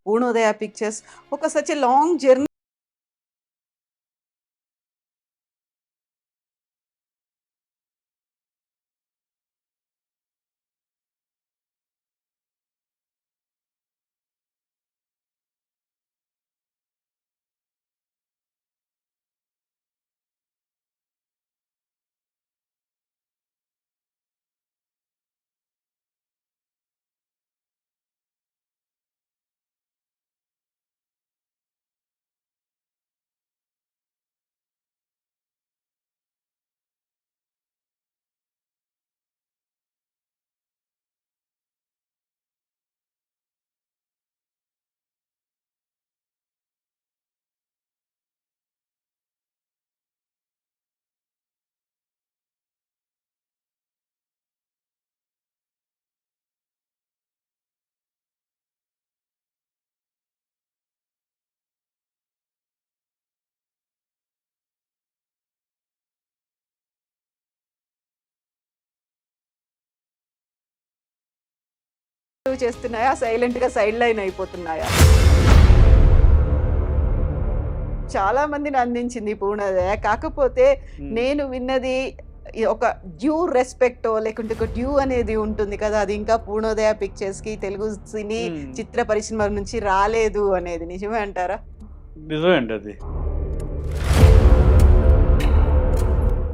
Purnodaya pictures ఒక such a long journey చేస్తున్నాయా, silent గా సైడ్ లైన్ అయిపోతున్నాయా? చాలా మందిని అందించింది పూర్ణోదయ. కాకపోతే నేను విన్నది ఒక డ్యూ రెస్పెక్టో లేకుంటే ఒక డ్యూ అనేది ఉంటుంది కదా, అది ఇంకా పూర్ణోదయ పిక్చర్స్ కి తెలుగు సినీ చిత్ర పరిశ్రమ నుంచి రాలేదు అనేది నిజమే అంటారా? నిజమే అండి. అది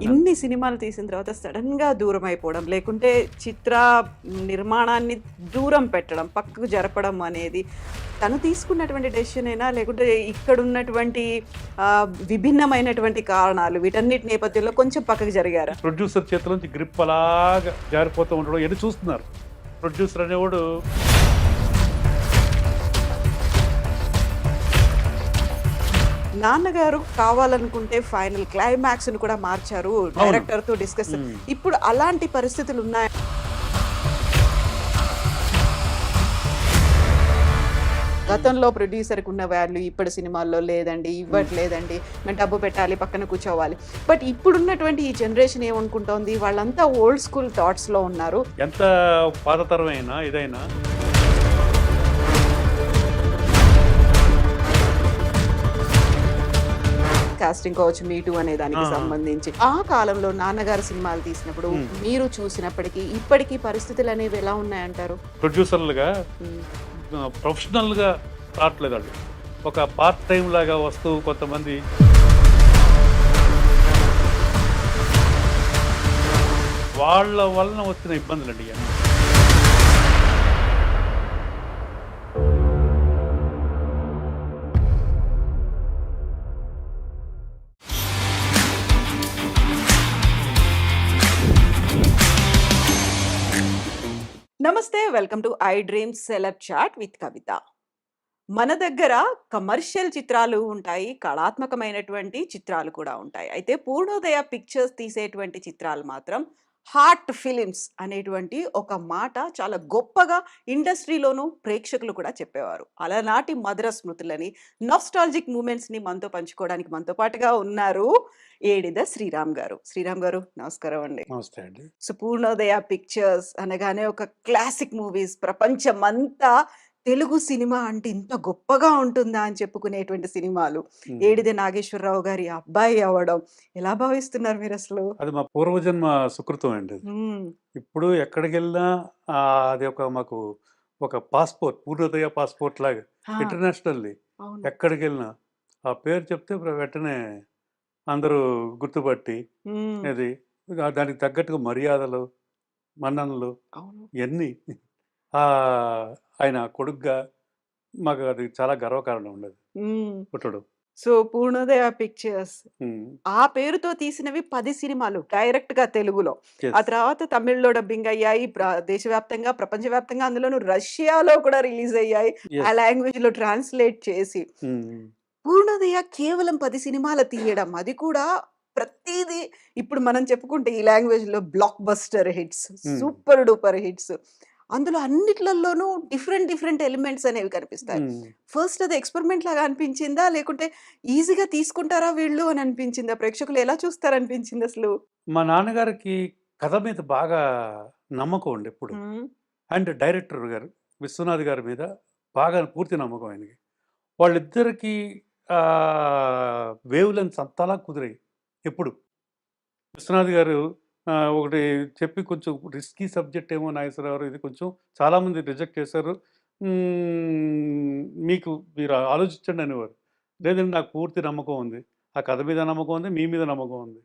ఇన్ని సినిమాలు తీసిన తర్వాత సడన్ గా దూరం అయిపోవడం, లేకుంటే చిత్ర నిర్మాణాన్ని దూరం పెట్టడం, పక్కకు జరపడం అనేది తను తీసుకున్నటువంటి డెసిషన్ అయినా, లేకుంటే ఇక్కడ ఉన్నటువంటి విభిన్నమైనటువంటి కారణాలు వీటన్నిటి నేపథ్యంలో కొంచెం పక్కకు జరిగారా? ప్రొడ్యూసర్ చేతుల నుంచి గ్రిప్ అలాగా జారిపోతూ ఉండడం ఎన్ని చూస్తున్నారు. ప్రొడ్యూసర్ అనేవాడు నాన్నగారు కావాలనుకుంటే ఫైనల్ క్లైమాక్స్ ను కూడా మార్చారు డైరెక్టర్ తో డిస్కస్. ఇప్పుడు అలాంటి పరిస్థితులు ఉన్నాయి. గతంలో ప్రొడ్యూసర్కి ఉన్న వాల్యూ ఇప్పటి సినిమాల్లో లేదండి, ఇవ్వట్లేదండి, మేము డబ్బు పెట్టాలి పక్కన కూర్చోవాలి. బట్ ఇప్పుడున్నటువంటి ఈ జనరేషన్ ఏమనుకుంటోంది, వాళ్ళంతా ఓల్డ్ స్కూల్ థాట్స్ లో ఉన్నారు. ఎంత పాతతరమైనా ఇదైనా కాస్టింగ్ కావచ్చు, మీటూ అనే దానికి సంబంధించి ఆ కాలంలో నాన్నగారు సినిమాలు తీసినప్పుడు మీరు చూసినప్పటికీ ఇప్పటికీ పరిస్థితులు అనేవి ఎలా ఉన్నాయంటారు? ప్రొడ్యూసర్లుగా ప్రొఫెషనల్గా రావట్లేదు వాళ్ళు, ఒక పార్ట్ టైం లాగా వస్తూ కొంతమంది వాళ్ళ వలన వచ్చిన ఇబ్బందులు అండి. నమస్తే, welcome to I dream celeb chat with Kavitha. మన దగ్గర కమర్షియల్ చిత్రాలు ఉంటాయి, కళాత్మకమైనటువంటి చిత్రాలు కూడా ఉంటాయి. అయితే పూర్ణోదయ పిక్చర్స్ తీసేటువంటి చిత్రాలు మాత్రం హార్ట్ ఫిలిమ్స్ అనేటువంటి ఒక మాట చాలా గొప్పగా ఇండస్ట్రీలోనూ ప్రేక్షకులు కూడా చెప్పేవారు. అలనాటి మధుర స్మృతులని, నాస్టాలజిక్ మూమెంట్స్ని మనతో పంచుకోవడానికి మనతో పాటుగా ఉన్నారు ఏడిద శ్రీరామ్ గారు. శ్రీరామ్ గారు నమస్కారం అండి. నమస్తే అండి. సో పూర్ణోదయ పిక్చర్స్ అనగానే ఒక క్లాసిక్ మూవీస్, ప్రపంచమంతా తెలుగు సినిమా అంటే ఇంత గొప్పగా ఉంటుందా అని చెప్పుకునేటువంటి సినిమాలు. ఏడిది నాగేశ్వరరావు గారి అబ్బాయి అవ్వడం ఎలా భావిస్తున్నారు మీరు అసలు? అది మా పూర్వజన్మ సుకృతం అండి. ఇప్పుడు ఎక్కడికి వెళ్ళినా అది ఒక మాకు ఒక పాస్పోర్ట్, పూర్ణోదయ పాస్పోర్ట్ లాగా ఇంటర్నేషనల్లీ ఎక్కడికి వెళ్ళినా ఆ పేరు చెప్తే వెంటనే అందరూ గుర్తుపట్టి ఇది దానికి తగ్గట్టుగా మర్యాదలు, మన్ననలు ఇవన్నీ ఆయన కొడుగ్గా మాకు అది చాలా గర్వకారణం ఉండదు పుట్టడం. సో పూర్ణోదయ పిక్చర్స్ ఆ పేరుతో తీసినవి 10 సినిమాలు డైరెక్ట్ గా తెలుగులో, ఆ తర్వాత తమిళ్లో డబ్బింగ్ అయ్యాయి, దేశవ్యాప్తంగా ప్రపంచవ్యాప్తంగా, అందులోనూ రష్యాలో కూడా రిలీజ్ అయ్యాయి ఆ లాంగ్వేజ్ లో ట్రాన్స్లేట్ చేసి. పూర్ణోదయ కేవలం 10 సినిమాలు తీయడం, అది కూడా ప్రతిదీ ఇప్పుడు మనం చెప్పుకుంటే ఈ లాంగ్వేజ్ లో block buster hits, super duper hits. అందులో అన్నిట్లలోనూ డిఫరెంట్ ఎలిమెంట్స్ అనేవి కనిపిస్తాయి. ఫస్ట్ అది ఎక్స్పెరిమెంట్ లాగా అనిపించిందా, లేకుంటే ఈజీగా తీసుకుంటారా వీళ్ళు అని అనిపించిందా? ప్రేక్షకులు ఎలా చూస్తారు అనిపించింది అసలు? మా నాన్నగారికి కథ మీద బాగా నమ్మకం ఉండి ఎప్పుడు, అండ్ డైరెక్టర్ గారు విశ్వనాథ్ గారి మీద బాగా పూర్తి నమ్మకం ఆయనకి. వాళ్ళిద్దరికీ వేవ్ లెంగ్త్స్ అంతలా కుదిరాయి ఎప్పుడు. విశ్వనాథ్ గారు ఒకటి చెప్పి కొంచెం రిస్కీ సబ్జెక్ట్ ఏమో నాగేశ్వరరావు గారు ఇది కొంచెం చాలామంది రిజెక్ట్ చేశారు. మీరు ఆలోచించండి అనేవారు. లేదండి నాకు పూర్తి నమ్మకం ఉంది. ఆ కథ మీద నమ్మకం ఉంది. మీ మీద నమ్మకం ఉంది.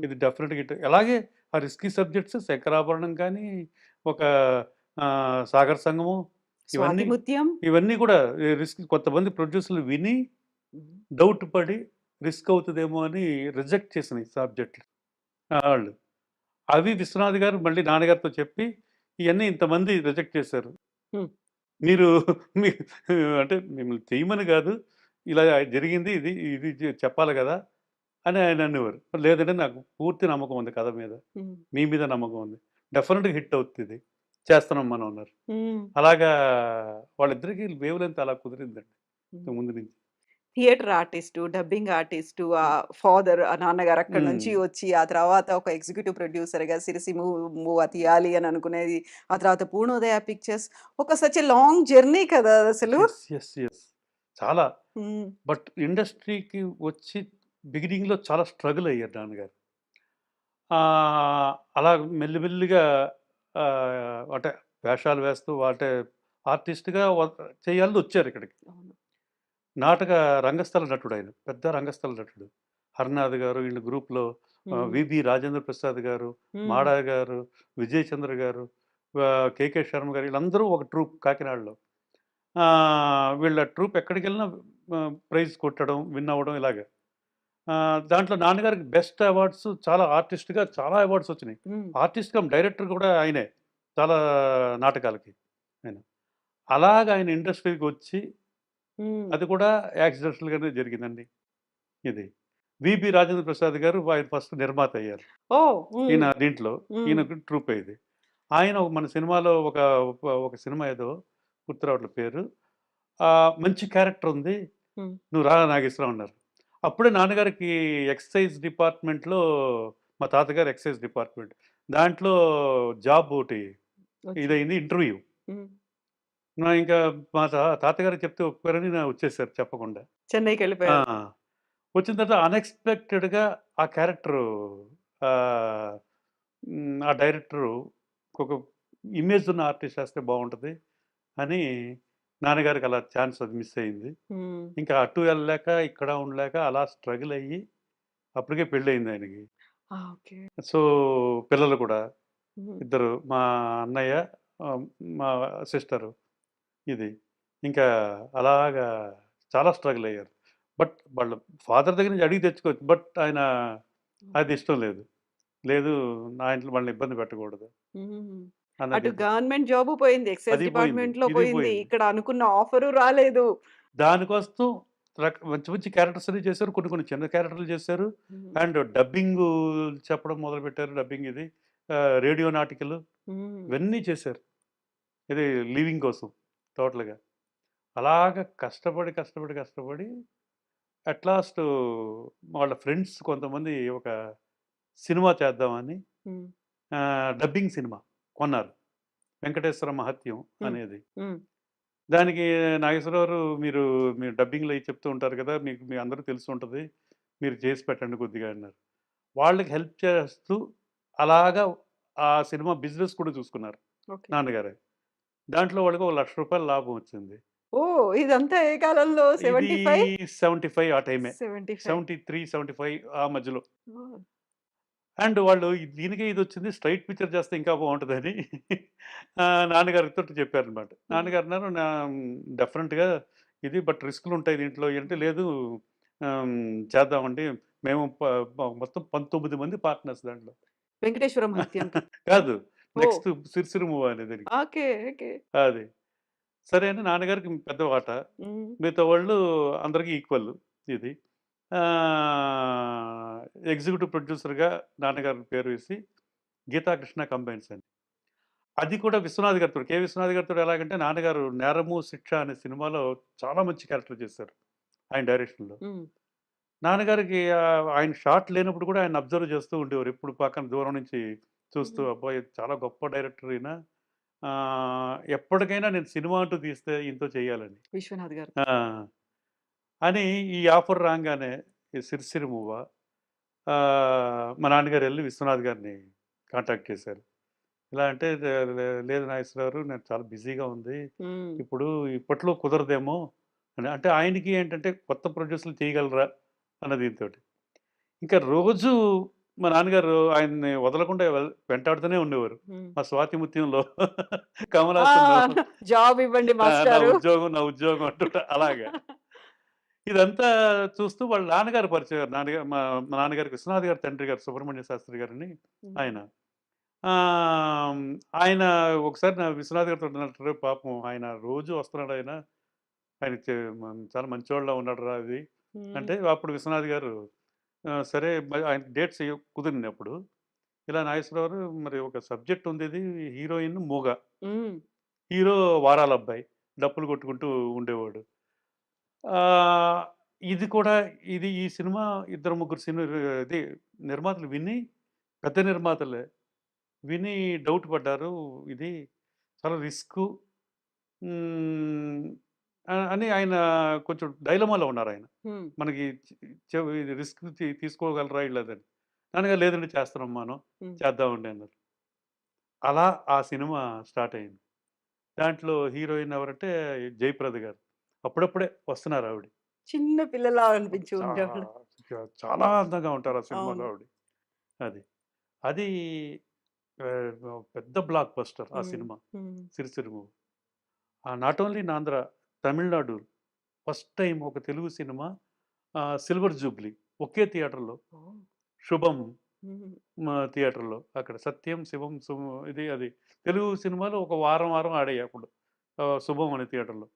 ఇది డెఫినిట్‌గా హిట్. అలాగే ఆ రిస్కీ సబ్జెక్ట్స్ 'శంకరాభరణం' కానీ, ఒక 'సాగర్ సంగమం' ఇవన్నీ 'స్వాతి ముత్యం'. ఇవన్నీ కూడా రిస్క్ కొంతమంది ప్రొడ్యూసర్‌లు విని డౌట్ పడి రిస్క్ అవుతదేమో అని రిజెక్ట్ చేసినాయి సబ్జెక్ట్‌లు వాళ్ళు. అవి విశ్వనాథ్ గారు మళ్ళీ నాన్నగారితో చెప్పి ఇయన్నీ ఇంతమంది రిజెక్ట్ చేశారు. హ్మ్. మీరు మీ అంటే మిమ్మల్ని చేయమని కాదు. ఇలా జరిగింది. ఇది ఇది చెప్పాలి కదా! అని ఆయన అనేవారు. లేదంటే నాకు పూర్తి నమ్మకం ఉంది కథ మీద. హ్మ్. మీ మీద నమ్మకం ఉంది. డెఫినిట్‌గా హిట్ అవుద్దిది. చేస్తున్నాం మనం అన్నారు. హ్మ్. అలాగా వాళ్ళిద్దరికీ వేవ్ లెంత్ అలా కుదిరిందండి హ్మ్. ముందు నుంచి. Theatre artist, dubbing artist, father నాన్నగారు అక్కడి నుంచి వచ్చి, ఆ తర్వాత ఒక ఎగ్జిక్యూటివ్ ప్రొడ్యూసర్‌గా 'సిరిసిమ్ము మూవ' తీయాలి అని అనుకునేది. ఆ తర్వాత 'పూర్ణోదయ పిక్చర్స్' ఒక సచ్ ఎ లాంగ్ జర్నీ కదా అదసలు. యెస్. చాలా. హ్మ్. బట్ ఇండస్ట్రీకి వచ్చి బిగినింగ్‌లో చాలా స్ట్రగుల్ అయ్యారు నాన్నగారు. అలా మెల్లిమెల్లిగా అంటే వేషాలు వేస్తూ ఆర్టిస్ట్‌గా చేయాలని వచ్చారు ఇక్కడికి. అవును. నాటక రంగస్థల నటుడాయన. పెద్ద రంగస్థల నటుడు. 'హరినాథ్' గారు వీళ్ళ గ్రూప్‌లో హ్మ్. 'విబి రాజేంద్ర ప్రసాద్' గారు, హ్మ్. 'మాడా' గారు, 'విజయ్ చంద్ర' గారు, 'కె.కె. శర్మ' గారు వీళ్ళందరూ ఒక ట్రూప్ కాకినాడలో. వీళ్ళ ట్రూప్ ఎక్కడికెళ్ళినా ప్రైజ్ కొట్టడం, విన్ అవ్వడం ఇలాగ. దాంట్లో నాన్నగారికి బెస్ట్ అవార్డ్స్ చాలా ఆర్టిస్ట్‌గా చాలా అవార్డ్స్ వచ్చినాయి. హ్మ్. ఆర్టిస్ట్ కమ్ డైరెక్టర్ కూడా ఆయనే. చాలా నాటకాలకి ఆయన. అలాగా ఆయన ఇండస్ట్రీకొచ్చి హ్మ్. అది కూడా యాక్సిడెంటల్‌గానే జరిగిందండి ఇది. 'విబి రాజేంద్ర ప్రసాద్' గారు ఆయన ఫస్ట్ నిర్మాత అయ్యారు. ఓహ్! హ్మ్. ఈయన దీంట్లో హ్మ్. ఈయనకు ట్రూపే ఇది. ఆయన మన సినిమాలో ఒక సినిమా ఏదో గుర్తు రావట్లేదు పేరు. మంచి క్యారెక్టర్ ఉంది. హ్మ్. నువ్వు రా నాగేశ్వరరావు అన్నారు. అప్పుడే నాన్నగారికి ఎక్సైజ్ డిపార్ట్మెంట్‌లో మా తాతగారు ఎక్సైజ్ డిపార్ట్మెంట్. దాంట్లో జాబ్ ఒకటి వచ్చింది. ఇదయింది ఇంటర్వ్యూ. హ్మ్. ఇంకా మా తాతగారికి చెప్తే ఒప్పుకోరని వచ్చేసారు చెప్పకుండా. ఆ! చెన్నైకెళ్ళిపోయారు. వచ్చిన తర్వాత అన్‌ఎక్స్‌పెక్టెడ్‌గా ఆ క్యారెక్టరు ఆ డైరెక్టరు ఒక ఇమేజ్ ఉన్న ఆర్టిస్ట్ ఏస్తే బావుంటది అని నాన్నగారికి అలా ఛాన్స్ అది మిస్ అయింది. హ్మ్. ఇంకా అటు ఎళ్ళలేక, ఇక్కడ ఉండలేక అలా స్ట్రగుల్ అయ్యి అప్పటికే పెళ్ళయింది ఆయనకి. ఓకే. సో, పిల్లలు కూడా హ్మ్. ఇద్దరు. మా అన్నయ్య, ఆహ్, మా సిస్టరు ఇది. ఇంకా అలాగా చాలా స్ట్రగుల్ అయ్యారు. బట్ వాళ్ళ ఫాదర్ దగ్గర నుంచి అడిగి తెచ్చుకోవచ్చు. బట్ ఆయన అది ఇష్టం లేదు. లేదు నా ఇంట్లో వాళ్ళని ఇబ్బంది పెట్టకూడదు హ్మ్. అన్నది అటు ఇది. గవర్నమెంట్ జాబు పోయింది. ఎక్సైజ్ అది పోయింది. డిపార్ట్‌మెంట్‌లో ఇది పోయింది. పోయింది. ఇక్కడ అనుకున్న ఆఫరు రాలేదు. దానికోసం మంచి మంచి క్యారెక్టర్స్ అన్ని చేశారు. కొన్ని కొన్ని చిన్న క్యారెక్టర్‌లు చేశారు. హ్మ్. అండ్ డబ్బింగు చెప్పడం మొదలుపెట్టారు. డబ్బింగ్ ఇది. రేడియో నాటికలు హ్మ్. ఇవన్నీ చేశారు. ఇది లివింగ్ కోసం టోటల్‌గా. అలాగా కష్టపడి అట్ లాస్టు వాళ్ళ ఫ్రెండ్స్ కొంతమంది ఒక సినిమా చేద్దామని హ్మ్. డబ్బింగ్ సినిమా కొన్నారు. 'వెంకటేశ్వర మహత్యం' హ్మ్. అనేది. హ్మ్. దానికి నాగేశ్వరరావు గారు మీరు డబ్బింగ్‌లో అయి చెప్తూ ఉంటారు కదా! మీ అందరికి తెలిసుంటది. మీరు చేసి పెట్టండి కొద్దిగా అన్నారు. వాళ్ళకి హెల్ప్ చేస్తూ అలాగా ఆ సినిమా బిజినెస్ కూడా చూసుకున్నారు ఓకే. నాన్నగారే. దాంట్లో వాళ్ళకి ఒక రూ. 1,00,000 లాభం వచ్చింది. ఓహ్! ఇదంతా ఏ కాలంలో? ఇది 75? 75 ఆ టైమే. 75. 73, 75 ఆ మధ్యలో. ఓహ్! అండ్ వాళ్ళు దీనికే ఇదొచ్చింది. స్ట్రెయిట్ పిక్చర్ చేస్తే ఇంకా బావుంటదని నాన్నగారితోటి చెప్పారనమాట. హ్మ్. నాన్నగారన్నారు డెఫినెట్‌గా ఇది బట్ రిస్కులుంటాయి దీంట్లో అంటే, లేదు చేద్దామండి. మేము మొత్తం 19 మంది పార్ట్నర్స్ దాంట్లో. 'వెంకటేశ్వర మహత్యం'కి. ఆ! కాదు. ఓహ్! నెక్స్ట్ 'సిరిసిరి మూవ' అనే దానికి. ఓకే. ఓకే. అది. సరే అని నాన్నగారికి పెద్ద వాటా. హ్మ్. మిగతా వాళ్ళు అందరికి ఈక్వల్ ఇది. ఆహ్, ఎగ్జిక్యూటివ్ ప్రొడ్యూసర్‌గా నాన్నగారి పేరు వేసి 'గీతాకృష్ణ కంబైన్స్' అని. అది కూడా విశ్వనాథ్ గారితోటి. విశ్వనాథ్ గారితోటి ఎలాగంటే నాన్నగారు 'నేరము శిక్ష' అనే సినిమాలో చాలా మంచి క్యారెక్టర్ చేశారు. ఆయన డైరెక్షన్‌లో. హ్మ్. నాన్నగారికి ఆయన షాట్ లేనప్పుడు కూడా ఆయన్ని అబ్జర్వ్ చేస్తూ ఉండేవారు. ఎప్పుడు పక్కన దూరం నుంచి చూస్తూ హ్మ్. అబ్బాయి చాలా గొప్ప డైరెక్టర్ ఈయన. ఎప్పటికైనా నేను సినిమా అంటూ తీస్తే ఈయనతో చేయాలని. విశ్వనాథ్ గారు. ఆ! అని ఈ ఆఫర్ రాంగానే ఈ 'సిరిసిరి మూవ' మా నాన్నగారు ఎళ్లి విశ్వనాథ్ గారిని కాంటాక్ట్ చేశారు. ఇలా అంటే లేదు నాగేశ్వరరావు నేను చాలా బిజీగా ఉంది. హ్మ్. ఇప్పుడు ఇప్పట్లో కుదరదేమో అని. అంటే ఆయనకి ఏంటంటే కొత్త ప్రొడ్యూసర్‌లు చేయగలరా అన్న దీనితోటి. ఇంకా రోజు మా నాన్నగారు ఆయన్ని వదలకుండా వెంటాడుతూనే ఉండేవారు. హ్మ్. మా 'స్వాతి ముత్యంలో' కమల్ ఆ! హాసన్ జాబ్ ఇవ్వండి నా మాస్టారు. ఉద్యోగం, నా ఉద్యోగం అంటుంటా అలాగా. ఇదంతా చూస్తూ వాళ్ళ నాన్నగారు పరిచయం. మా మా నాన్నగారికి విశ్వనాథ్ గారి తండ్రి గారు సుబ్రహ్మణ్య శాస్త్రి గారని హ్మ్. ఆయన. ఆహ్, ఆయన ఒకసారి విశ్వనాథ్ గారితో అన్నట్టు పాపం ఆయన రోజు వస్తున్నాడాయన. ఆయన చాలా మంచోడిలా ఉన్నాడురా అది. హ్మ్. అంటే అప్పుడు విశ్వనాథ్ గారు సరే ఆయన డేట్స్ కుదిరినప్పుడు ఇలా నాగేశ్వరరావు మరి ఒక సబ్జెక్ట్ ఉంది ఇది హీరోయిన్ మూగ. హ్మ్. హీరో వారాలబ్బాయి. డప్పులు కొట్టుకుంటూ ఉండేవాడు. ఆహ్, ఇది కూడా ఈ సినిమా ఇద్దరు ముగ్గురు ఇది నిర్మాతలు విని పెద్ద నిర్మాతలే. విని డౌట్ పడ్డారు. ఇది చాలా రిస్కు. హ్మ్. అని ఆయన కొంచెం డైలమాలో ఉన్నారాయన. హ్మ్. మనకి ఇది రిస్క్ తీసుకోగలరా ఈళ్ళదని. నాన్నగారు లేదండి చేస్తున్నాం మనం. హ్మ్. చేద్దామండి అన్నారు. అలా ఆ సినిమా స్టార్ట్ అయింది. దాంట్లో హీరోయిన్ ఎవరంటే జయప్రద గారు. అప్పుడప్పుడే వస్తున్నారావిడ. చిన్న పిల్లలా అనిపించి చా ఉండేవాళ్ళు. చాలా అందంగా ఉంటారు ఆ సినిమాలో అవును. ఆవిడ. అది. అది పెద్ద బ్లాక్ బస్టర్ ఆ హ్మ్. సినిమా. హ్మ్. 'Sirisiri movie'. Not only in Andhra, Tamil Nadu first time ఒక తెలుగు సినిమా సిల్వర్ జూబ్లీ ఒకే థియేటర్‌లో ఓహ్! 'శుభం' హ్మ్. థియేటర్‌లో అక్కడ 'సత్యం శివం ఇది అది తెలుగు సినిమాలు ఒక వారం వారం ఆడాయి అప్పుడు. 'శుభం' అనే థియేటర్‌లో.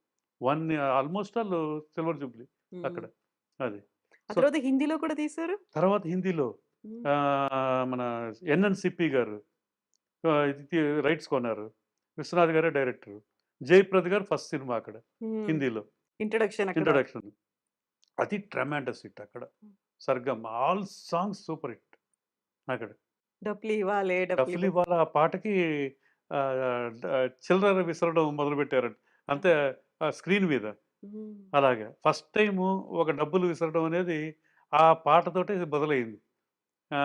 ఆల్‌మోస్ట్ ఆల్ సిల్వర్ జూబ్లీ హ్మ్. అక్కడ. అది. ఆ సో, తర్వాత హిందీలో కూడా తీశారు? తర్వాత హిందీలో హ్మ్. మన ఎన్‌ఎన్ సిప్పి గారు ఇది రైట్స్ కొన్నారు. విశ్వనాథ్ గారే డైరెక్టరు. జయప్రద గారు ఫస్ట్ సినిమా అక్కడ హ్మ్. హిందీలో. ఇంట్రడక్షన్ అక్కడ. ఇంట్రడక్షన్. అది ట్రెమెండస్ హిట్ అక్కడ. హ్మ్. 'Sargam' all songs super hit అక్కడ. డప్పులివ్వాలే డప్పులివ్వ 'డఫ్‌లి' ఆ పాటకి చిల్లర విసరడం మొదలుపెట్టారంట. అంతే ఆ! స్క్రీన్ మీద. హ్మ్. అలాగా. ఫస్ట్ టైము ఒక డబ్బులు విసరడం అనేది ఆ పాటతోటే మొదలైంది.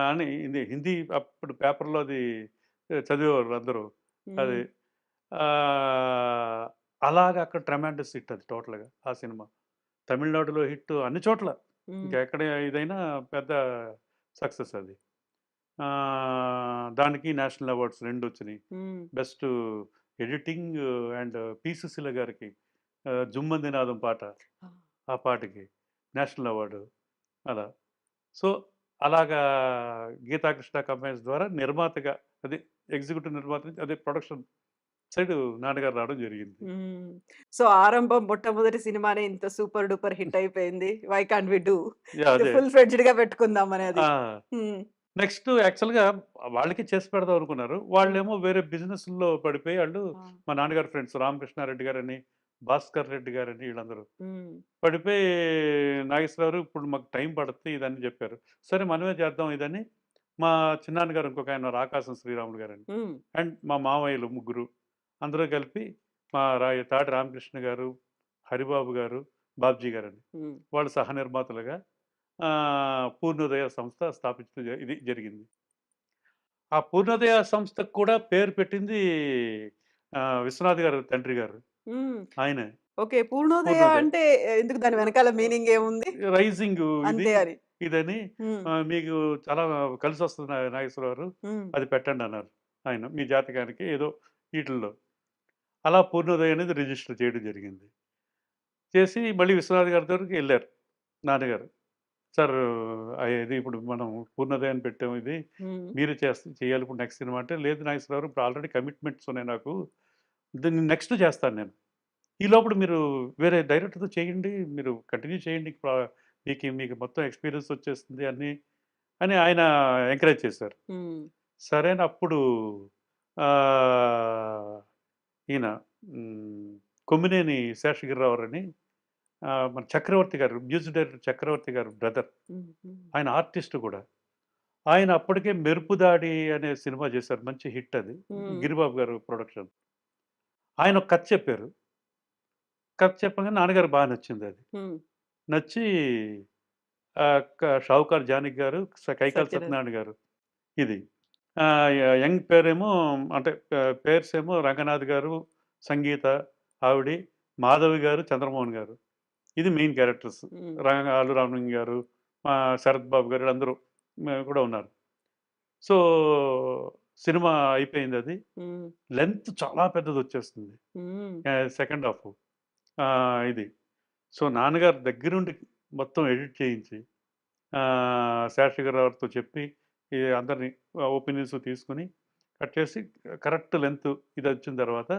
అని ఇది హిందీ అప్పుడు పేపర్‌లో అది చదివేవారు అందరూ. అది. హ్మ్. ఆహ్, అలాగా అక్కడ ట్రెమెండస్ హిట్ అది టోటల్‌గా ఆ సినిమా. తమిళనాడులో హిట్ అన్ని చోట్ల. హ్మ్. ఇంకెక్కడ ఇదైనా పెద్ద సక్సెస్ అది. దానికి నేషనల్ అవార్డ్స్ 2 వచ్చినాయి. హ్మ్. Best editing and P. Sushila గారికి 'జుమ్మంది నాదం' పాట. ఆ! ఆ పాటకి నేషనల్ అవార్డు అలా. సో, అలాగా గీతాకృష్ణ కంపెనీస్ ద్వారా నిర్మాతగా అదే ఎగ్జిక్యూటివ్ నిర్మాత నుంచి అదే ప్రొడక్షన్ సైడు నాన్నగారు రావడం జరిగింది. హ్మ్. సో, ఆరంభం మొట్టమొదటి సినిమానే ఇంత సూపర్ డూపర్ హిట్ అయిపోయింది. Why can't we do? Yeah! ఇది అదే. ఫుల్ ఫ్లెడ్జ్డ్‌గా పెట్టుకుందామనేది. ఆ! హ్మ్. నెక్స్ట్ యాక్చువల్‌గా వాళ్ళకి చేసి పెడదాం అనుకున్నారు. హ్మ్. వాళ్ళేమో వేరే బిజినెస్‌ల్లో పడిపోయి ఆ! మా నాన్నగారి ఫ్రెండ్స్ రామకృష్ణారెడ్డి గారని, భాస్కర్ రెడ్డి గారని వీళ్ళందరూ హ్మ్. పడిపోయి నాగేశ్వరరావు ఇప్పుడు మాకు టైం పడుద్ది ఇదని చెప్పారు. సరే మనమే చేద్దాం ఇదని మా చిన్నాన్నగారు ఇంకొక ఆయన ఉన్నారు ఆకాశం శ్రీరాములు గారని. హ్మ్. అండ్ మా మామయ్యలు ముగ్గురు. అందరూ కలిపి మా తాటి రామకృష్ణ గారు, హరిబాబు గారు, బాబ్జీ గారని. హ్మ్. వాళ్ళు సహనిర్మాతలుగా పూర్ణోదయ సంస్థ స్థాపించడం ఇది జరిగింది. ఆ పూర్ణోదయ సంస్థకు కూడా పేరు పెట్టింది విశ్వనాథ్ గారు తండ్రి గారు. హ్మ్. ఆయనే. ఓకే. పూర్ణోదయ పూర్ణోదయ. అంటే ఎందుకు దాని వెనకాల మీనింగ్ ఏముంది? రైజింగ్ ఇది అంతే అని. ఇదని హ్మ్. మీకు చాలా కలిసొస్తుంది నాగేశ్వరరావు గారు. హ్మ్. అది పెట్టండన్నారు ఆయన. మీ జాతకానికి ఏదో ఈటిల్లో. అలా పూర్ణోదయ అనేది రిజిస్టర్ చేయడం జరిగింది. చేసి మళ్ళీ విశ్వనాథ్ గారి దగ్గరికి ఎళ్లారు నాన్నగారు. సార్ ఇది ఇప్పుడు మనం పూర్ణోదయాన్ని పెట్టాము ఇది. హ్మ్. మీరు చేయాలి ఇప్పుడు నెక్స్ట్ సినిమా అంటే, లేదు నాగేశ్వరరావు ఇప్పుడు ఆల్రెడీ కమిట్మెంట్స్ ఉన్నాయి నాకు. దీన్ని నెక్స్ట్ చేస్తాను నేను. ఈ లోపల మీరు వేరే డైరెక్టర్‌తో చేయండి. మీరు కంటిన్యూ చేయండి. మీకు మొత్తం ఎక్స్‌పీరియన్స్ వచ్చేస్తుంది అన్నీ అని ఆయన ఎంకరేజ్ చేశారు. హ్మ్. సరే అని అప్పుడు ఆహ్, ఈయన హ్మ్, కొమ్మినేని శేషగిరిరావు అని మన చక్రవర్తి గారు మ్యూజిక్ డైరెక్టర్ చక్రవర్తి గారు బ్రదర్. హ్మ్. హ్మ్. ఆయన ఆర్టిస్ట్ కూడా. ఆయన అప్పటికే 'మెరుపు దాడి' అనే సినిమా చేశారు. మంచి హిట్ అది. హ్మ్. గిరిబాబు గారు ప్రొడక్షన్. ఆయన ఒక కథ చెప్పారు. కథ చెప్పగానే నాన్నగారికి బాగా నచ్చింది అది. నచ్చి షావుకార్ జానకి గారు, కైకాల సత్యనారాయణ. సత్యనారాయణ గారు ఇది. యంగ్ పేరేమో అంటే పేర్స్ ఏమో రంగనాథ్ గారు, సంగీత ఆవిడి, మాధవి గారు, చంద్రమోహన్ గారు. ఇది మెయిన్ క్యారెక్టర్స్. అల్లు రామలింగం గారు, శరత్ బాబు గారు వీళ్ళందరూ కూడా ఉన్నారు. సో సినిమా అయిపోయింది అది. లెంత్ చాలా పెద్దది వచ్చేస్తుంది సెకండ్ హాఫ్ ఇది. సో నాన్నగారు దగ్గరుండి మొత్తం ఎడిట్ చేయించి శాస్త్రి గారితో చెప్పి అందరినీ ఒపీనియన్స్ తీసుకుని కట్ చేసి కరెక్ట్ లెంత్ ఇది వచ్చిన తర్వాత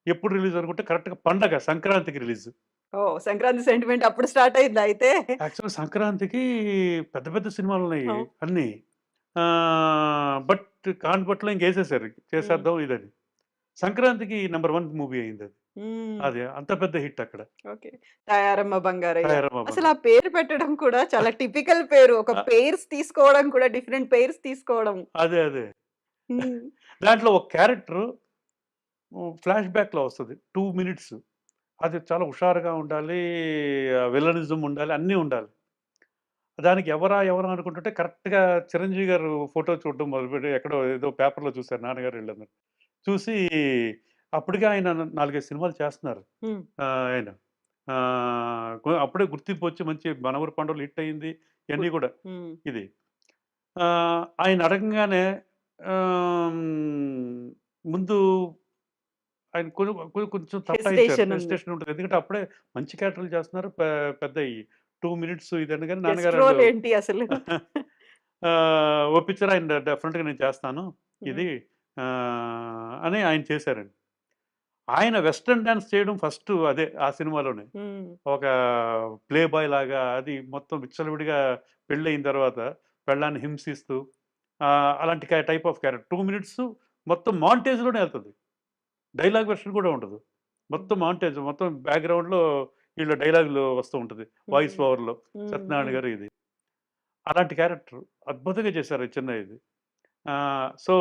ఎప్పుడు రిలీజ్ అనుకుంటే కరెక్ట్గా పండగ సంక్రాంతికి రిలీజ్. ఓ సంక్రాంతి సెంటిమెంట్ అప్పుడు స్టార్ట్ అయింది అయితే. యాక్చువల్ సంక్రాంతికి పెద్ద పెద్ద సినిమాలు ఉన్నాయి అన్నీ. బట్ కాన్పట్లో ఇంకేసేసారు చేసేద్దాం ఇదని. సంక్రాంతికి నెంబర్ 1 మూవీ అయింది అది. అది అంత పెద్ద హిట్ అక్కడ. ఓకే. తయారమ్మ బంగారయ్య. తయారమ్మ అసలు ఆ పేరు పెట్టడం కూడా చాలా టిపికల్ పేరు. ఒక పేర్స్ తీసుకోవడం కూడా డిఫరెంట్ పేర్స్ తీసుకోవడం. అదే అదే. దాంట్లో ఒక క్యారెక్టర్ ఫ్లాష్ బ్యాక్‌లో వస్తది. 2 మినిట్స్. అది చాలా హుషారుగా ఉండాలి. విలనిజం ఉండాలి. అన్నీ ఉండాలి. దానికి ఎవరా అనుకుంటుంటే కరెక్ట్‌గా చిరంజీవి గారు ఫోటో చూడడం మొదలుపెట్టి ఎక్కడో ఏదో పేపర్‌లో చూసారు నాన్నగారు వీళ్ళందరూ. చూసి అప్పటికే ఆయన 4, 5 సినిమాలు చేస్తున్నారు. ఆయన. అప్పుడే గుర్తింపు వచ్చి మంచి 'మనవరు పండుగలు' హిట్ అయింది. ఇయన్నీ కూడా ఇది. ఆయన అడగంగానే ముందు ఆయన కొంచెం తప్పాయించారు. హెసిటేషన్ ఉంటుంది. ఎందుకంటే అప్పుడే మంచి క్యారెక్టర్‌లు చేస్తున్నారు. పెద్దయి 2 మినిట్స్ ఇది అనగానే నాన్నగారు ఏంటి అసలు? ఒప్పించారు. ఆయన డెఫినెట్‌గా నేను చేస్తాను ఇది అని ఆయన చేశారండి. ఆయన వెస్టర్న్ డాన్స్ చేయడం ఫస్ట్ అదే ఆ సినిమాలోనే. ఒక ప్లే బాయ్ లాగా అది మొత్తం విచ్చలవిడిగా పెళ్ళయిన తర్వాత పెళ్ళాన్ని హింసిస్తూ అలాంటి టైప్ ఆఫ్ క్యారెక్టర్. 2 మినిట్స్ మొత్తం మాంటేజ్‌లోనే వెళ్తది. డైలాగ్ వెర్షన్ కూడా ఉండదు. మొత్తం మాంటేజ్ మొత్తం బ్యాక్‌గ్రౌండ్‌లో వీళ్ళ డైలాగులు వస్తూ ఉంటది. వాయిస్ ఓవర్‌లో సత్యనారాయణ గారు ఇది. అలాంటి క్యారెక్టర్ అద్భుతంగా చేశారు చిన్నయ్యది. సో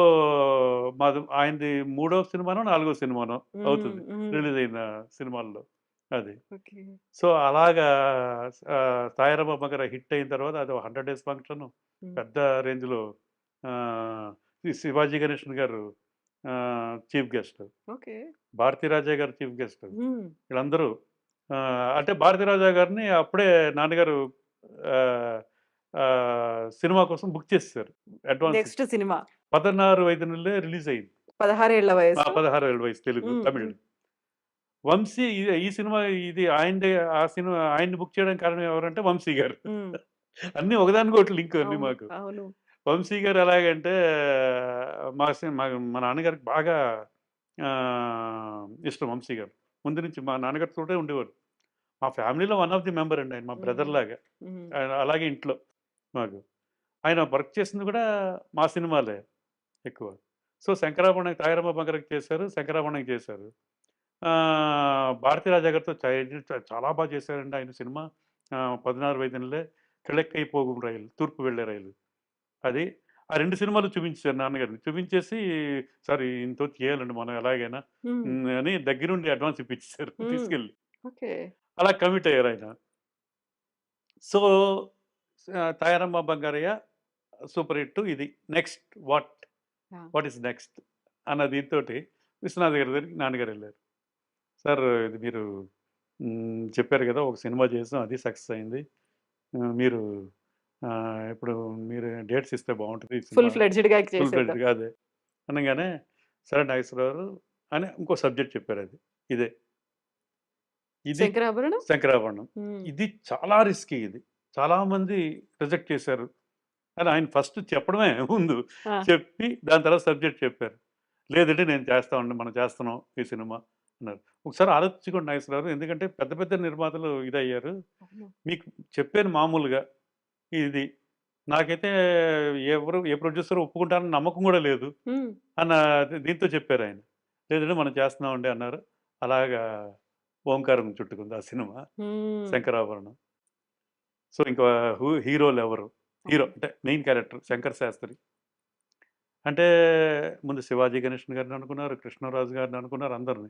ఆయనది 3వ సినిమానో, 4వ సినిమానో అవుతుంది రిలీజ్ అయిన సినిమాల్లో అది. సో అలాగా తాయారమ్మ బంగార హిట్ అయిన తర్వాత అది 100 డేస్ ఫంక్షన్ పెద్ద రేంజ్‌లో శివాజీ గణేషన్ గారు చీఫ్ గెస్ట్. భారతీరాజా గారు చీఫ్ గెస్ట్. వీళ్ళందరూ అంటే భారతీరాజా గారిని అప్పుడే నాన్నగారు సినిమా కోసం బుక్ చేసేసారు. అడ్వాన్స్. నెక్స్ట్ సినిమా 16 నెలలే రిలీజ్ అయింది. 16 ఏళ్ల వయసు. 16 ఏళ్ల వయసు తెలుగు, తమిళ్. వంశీ ఈ సినిమా ఇది ఆయనదే. ఆ సినిమా ఆయన్ని బుక్ చేయడానికి కారణం ఎవరంటే వంశీ గారు. అన్నీ ఒకదానికొకటి లింక్ అన్ని మాకు. వంశీ గారు ఎలాగంటే మా నాన్నగారికి బాగా ఇష్టం వంశీ గారు. ముందు నుంచి మా నాన్నగారితోటే ఉండేవారు. మా ఫ్యామిలీలో వన్ ఆఫ్ ది మెంబర్ అండి ఆయన. మా బ్రదర్ లాగా. అలాగే ఇంట్లో మాకు. ఆయన వర్క్ చేసింది కూడా మా సినిమాలే ఎక్కువ. సో శంకరాభరణం తాయారమ్మ బంగారకి చేశారు, శంకరాభరణంకి చేశారు. భారతీరాజా గారితో చాలా బాగా చేశారండి ఆయన సినిమా. 16 వయదునలే, కిళక్కై పోగుం రైలు, తూర్పు వెళ్ళే రైలు. అది ఆ 2 సినిమాలు చూపించారు నాన్నగారిని. చూపించేసి సార్ ఇంతో చేయాలండి మనం ఎలాగైనా అని దగ్గరుండి అడ్వాన్స్ ఇప్పించారు తీసుకెళ్ళి. అలా కమిట్ అయ్యారు ఆయన. So Tayaramma Bangarayya super hit. ఇది నెక్స్ట్ వాట్ ఈస్ నెక్స్ట్ అన్న దీంతోటి విశ్వనాథ్ గారి దగ్గరికి నాన్నగారు వెళ్ళారు. సార్ ఇది మీరు చెప్పారు కదా ఒక సినిమా చేసాం అది సక్సెస్ అయింది. మీరు ఇప్పుడు మీరు డేట్స్ ఇస్తే బాగుంటుంది. ఫుల్ ఫ్లెడ్జ్డ్‌గా అదే అనగానే సరే నాగేశ్వరరావు అని ఇంకో సబ్జెక్ట్ చెప్పారు. అది ఇదే ఇది శంకరాభరణం. ఇది చాలా రిస్కీ. ఇది చాలా మంది రిజెక్ట్ చేశారు అని ఆయన ఫస్ట్ చెప్పడమే ముందు చెప్పి దాని తర్వాత సబ్జెక్ట్ చెప్పారు. లేదంటే నేను చేస్తామండి, మనం చేస్తున్నాం ఈ సినిమా అన్నారు. ఒకసారి ఆలోచించుకోండి నాగేశ్వరరావు, ఎందుకంటే పెద్ద పెద్ద నిర్మాతలు ఇదయ్యారు. మీకు చెప్పాను మామూలుగా ఇది. నాకైతే ఏ ప్రొడ్యూసర్ ఒప్పుకుంటారని నమ్మకం కూడా లేదు అన్న దీంతో చెప్పారు ఆయన. లేదంటే మనం చేస్తున్నామండి అన్నారు. అలాగా ఓంకారం చుట్టుకుంది ఆ సినిమా శంకరాభరణం. సో ఇంకా హీరోలు ఎవరు? హీరో అంటే మెయిన్ క్యారెక్టర్ శంకర్ శాస్త్రి. అంటే ముందు శివాజీ గణేషన్ గారిని అనుకున్నారు, కృష్ణరాజు గారిని అనుకున్నారు, అందరిని.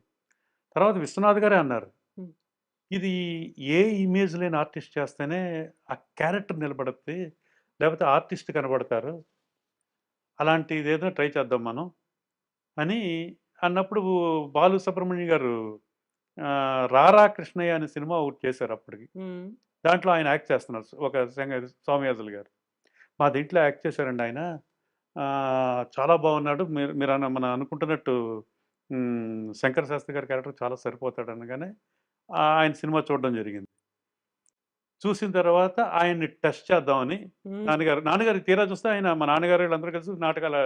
తర్వాత విశ్వనాథ్ గారే అన్నారు, హ్మ్. ఇది ఏ ఇమేజ్ లేని ఆర్టిస్ట్ చేస్తేనే ఆ క్యారెక్టర్ నిలబడుద్ది. లేకపోతే ఆర్టిస్ట్ కనబడతారు. అలాంటిదేదో ట్రై చేద్దాం మనం అని అన్నప్పుడు బాలు సుబ్రహ్మణ్యం గారు 'రారా కృష్ణయ్య' అనే సినిమా ఒకటి చేశారు అప్పటికి. హ్మ్. దాంట్లో ఆయన యాక్ట్ చేస్తున్నారు. ఒక సోమయాజులు గారు. మా దీంట్లో యాక్ట్ చేశారండి ఆయన. చాలా బాగున్నాడు. మీరు మనం అనుకుంటున్నట్టు 'శంకర్ శాస్త్రి' గారి క్యారెక్టర్ చాలా సరిపోతాడు అనగానే ఆయన సినిమా చూడడం జరిగింది. చూసిన తర్వాత ఆయన్ని టెస్ట్ చేద్దామని హ్మ్. నాన్నగారికి తీరా చూస్తే ఆయన మా నాన్నగారు వీళ్ళందరూ కలిసి నాటకాల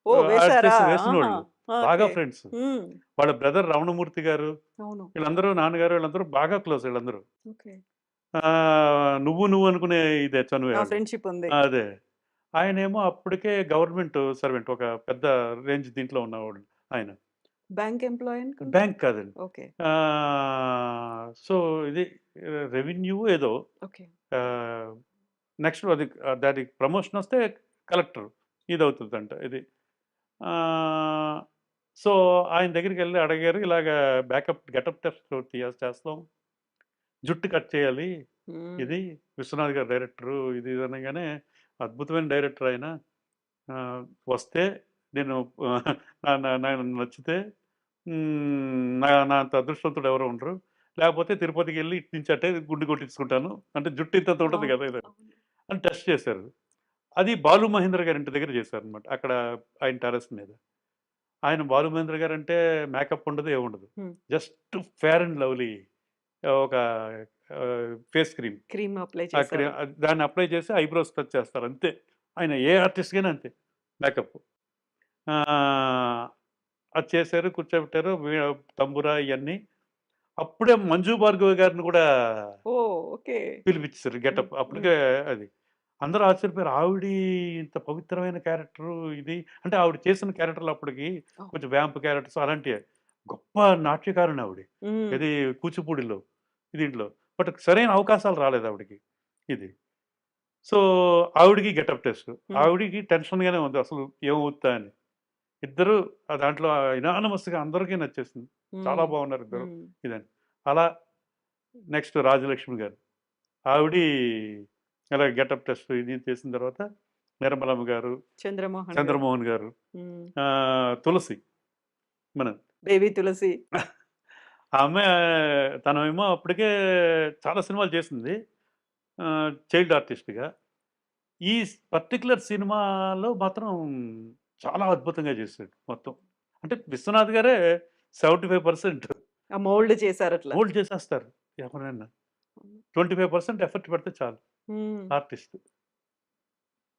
ఓహ్! వేశారా? ఆర్టిస్ట్ ఆహా! వేసినోళ్ళు. బాగా ఓకే. ఫ్రెండ్స్. హ్మ్. వాళ్ళ బ్రదర్ రమణమూర్తి గారు అవును. వీళ్ళందరూ నాన్నగారు వీళ్ళందరూ బాగా క్లోజ్ వీళ్ళందరూ. ఓకే. నువ్వు అనుకునే ఇదే చనువే ఆ ఆళ్ళు. ఫ్రెండ్‌షిప్ ఉంది. అదే. ఆయనేమో అప్పటికే గవర్నమెంట్ సర్వెంట్. ఒక పెద్ద రేంజ్ దీంట్లో ఉన్నవాడు ఆయన. బ్యాంక్ ఎంప్లాయీ అనుకుంటా. బ్యాంక్ కాదండి. ఓకే. సో, ఇది రెవెన్యూ ఏదో ఓకే. ఆహ్, నెక్స్ట్ అది దానికి ప్రమోషన్ వస్తే కలెక్టర్ ఇదవుతుందంట ఇది. ఆహ్, సో, ఆయన దగ్గరికెళ్ళి అడిగారు. ఇలాగా గెటప్ టెస్ట్ చేస్తాం. జుట్టు కట్ చేయాలి. హ్మ్. ఇది విశ్వనాథ్ గారు డైరెక్టరు. ఇది అనగానే అద్భుతమైన డైరెక్టర్ ఆయన. ఆహ్, వస్తే నేను నాకు నచ్చితే నా అంత అదృష్టవంతుడు ఎవరు ఉండరు. లేకపోతే తిరుపతికెళ్ళి ఇటు నుంచి అట్టే గుండు కొట్టించుకుంటాను. అంటే జుట్టు ఇంతంత ఉంటది అవును. కదా! ఇది అవును. అని టెస్ట్ చేశారు. అది బాలు మహేంద్ర గారి ఇంటి దగ్గర చేశారనమాట. అక్కడ ఆయన టెర్రస్ మీద. ఆయన బాలు మహేంద్ర గారంటే మేకప్ ఉండదు, ఏముండదు. హ్మ్. జస్ట్ ఫెయిర్ అండ్ లవ్లీ ఒక ఫేస్ క్రీమ్. క్రీమ్ అప్లై ఆ చేశారు. దాన్ని అప్లై చేసి ఐబ్రోస్ టచ్ చేస్తారు అంతే. ఆయన ఏ ఆర్టిస్ట్‌కైనా అంతే మేకప్. ఆహ్, అది చేశారు, కూర్చోబెట్టారు. తంబురా ఇయన్నీ. అప్పుడే మంజు భార్గవి గారిని కూడా ఓహ్! ఓకే. పిలిపిచ్చేసారు హ్మ్. గెటప్. హ్మ్. అప్పటికే అది. అందరూ ఆశ్చర్యపోయారు. ఇంత పవిత్రమైన క్యారెక్టరు ఇది. అంటే ఆవిడ చేసిన క్యారెక్టర్‌లు అప్పటికి ఓహ్! కొంచెం వ్యాంప్ క్యారెక్టర్స్ అలాంటియే. గొప్ప నాట్యకారిణి ఆవిడ. హ్మ్. ఏది కూచిపూడిలో, దీంట్లో. బట్ సరైన అవకాశాలు రాలేదు ఆవిడకి. ఇది. సో, ఆవిడకి గెటప్ టెస్ట్. హ్మ్. ఆవిడకి టెన్షన్‌గానే ఉంది. అసలు ఏమవుద్దా అని. ఇద్దరు దాంట్లో యునానిమస్‌గా అందరికీ నచ్చేసింది. చాలా హ్మ్. బాగున్నారు ఇద్దరు హ్మ్. ఇదని. అలా నెక్స్ట్ రాజలక్ష్మి గారు. ఆవిడి అలా గెటప్ టెస్ట్ ఇది చేసిన తర్వాత నిర్మలమ్మ గారు, చంద్రమోహన్ గారు. చంద్రమోహన్ గారు, హ్మ్. తులసి మన బేబీ తులసి. ఆమె తనేమో అప్పటికే చాలా సినిమాలు చేసింది. చైల్డ్ ఆర్టిస్ట్‌గా. ఈ పర్టిక్యులర్ సినిమాలో మాత్రం చాలా అద్భుతంగా చేసాడు మొత్తం. అంటే విశ్వనాథ్ గారే 75% ఆ మౌల్డ్ చేశారట్లా. హోల్డ్ చేసేస్తారు ఎవరైనా. 25% ఎఫర్ట్ పెడితే చాలు హ్మ్. ఆర్టిస్ట్.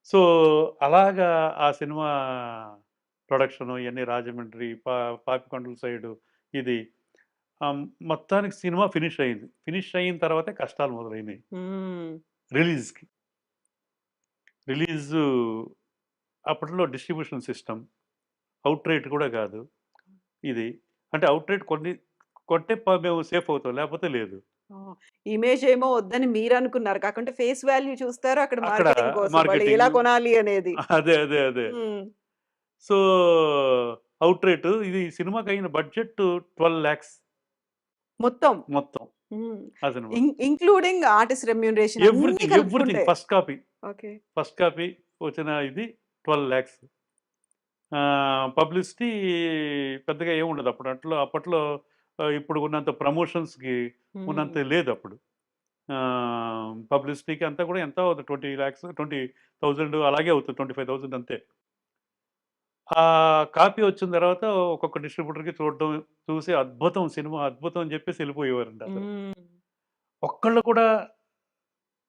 సో, అలాగా ఆ సినిమా ప్రొడక్షను ఇయన్నీ రాజమండ్రి, పాపికొండల సైడు ఇది. మొత్తానికి సినిమా ఫినిష్ అయింది. ఫినిష్ అయిన తర్వాతే కష్టాలు మొదలైనయి హ్మ్. రిలీజ్‌కి. రిలీజు అప్పట్లో డిస్ట్రిబ్యూషన్ సిస్టమ్. ఔట్ రేట్ కూడా కాదు ఇది. అంటే ఔట్ రేట్ కొంటే మేము సేఫ్ అవుతాం. లేకపోతే లేదు. ఆ! ఇమేజ్ ఏమో వద్దని మీరనుకున్నారు. కాకుంటే ఫేస్ వాల్యూ చూస్తారు అక్కడ అక్కడ మార్కెటింగ్ కోసం. వాళ్ళు ఎలా మార్కెటింగు కొనాలి అనేది. అదే. హ్మ్. సో, ఔట్ రేట్ ఇది సినిమాకయిన బడ్జెట్ 12,00,000 మొత్తం. మొత్తం హ్మ్. ఆ సినిమా. ఇంక్లూడింగ్ ఆర్టిస్ట్ రెమ్యూనరేషన్ అన్నీ ఎవ్రీథింగ్ కలుపుకుంటే. First copy. Okay. First copy వచ్చిన ఇది 12,00,000. పబ్లిసిటీ పెద్దగా ఏముండదు అప్పుడు. అప్పట్లో ఇప్పుడు ఉన్నంత ప్రమోషన్స్‌కి హ్మ్. ఉన్నంత లేదప్పుడు. పబ్లిసిటీకి అంతా కూడా ఎంత అవుతుంది 20,00,000 20,000 అలాగే అవుతుంది. 25,000 అంతే. ఆ కాపీ వచ్చిన తర్వాత ఒక్కొక్క డిస్ట్రిబ్యూటర్‌కి చూసి అద్భుతం సినిమా అద్భుతం అని చెప్పేసి ఎళ్ళిపోయేవారండి అసలు. హ్మ్. ఒక్కళ్ళు కూడా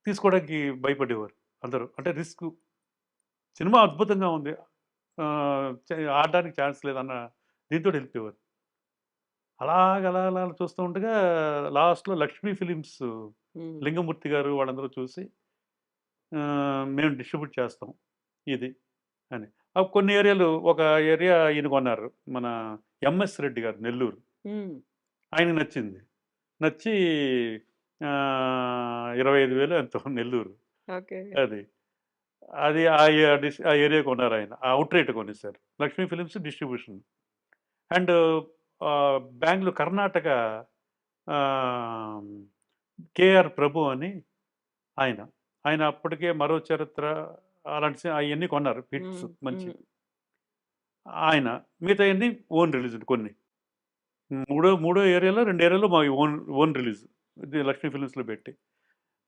తీసుకోవడానికి భయపడేవారు అందరూ. అంటే సినిమా అద్భుతంగా ఉంది. ఆడడానికి ఛాన్స్ లేదన్న దీంతోటి ఎళ్ళిపోయేవారు. అలా చూస్తూ ఉండగా లాస్ట్‌లో లక్ష్మీ ఫిలిమ్స్ హ్మ్. లింగమూర్తి గారు వాళ్ళందరూ చూసి మేము డిస్ట్రిబ్యూట్ చేస్తాం ఇది అని. కొన్ని ఏరియాలు ఒక ఏరియా ఈయన కొన్నారు. మన ఎంఎస్ రెడ్డి గారు నెల్లూరు. హ్మ్. ఆయనకి నచ్చింది. నచ్చి 25,000 ఎంతో నెల్లూరు. ఓకే. అది. అది ఆ ఏరియా కొన్నారాయన. ఆ ఔట్‌రేట్ కొనేసారు. Lakshmi films distribution. And Bengaluru, Karnataka ఆహ్, కేఆర్ ప్రభు అని ఆయన. ఆయన అప్పటికే 'మరో చరిత్ర' అలాంటి అయన్నీ కొన్నారు హిట్స్ హ్మ్. మంచి. హ్మ్. ఆయన మిగతాయన్నీ ఓన్ రిలీజ్‌లు కొన్ని. మూడో ఏరియాలో 2 ఏరియాలో మావి ఓన్ రిలీజ్. ఇది లక్ష్మీ ఫిల్మ్స్‌లో పెట్టి.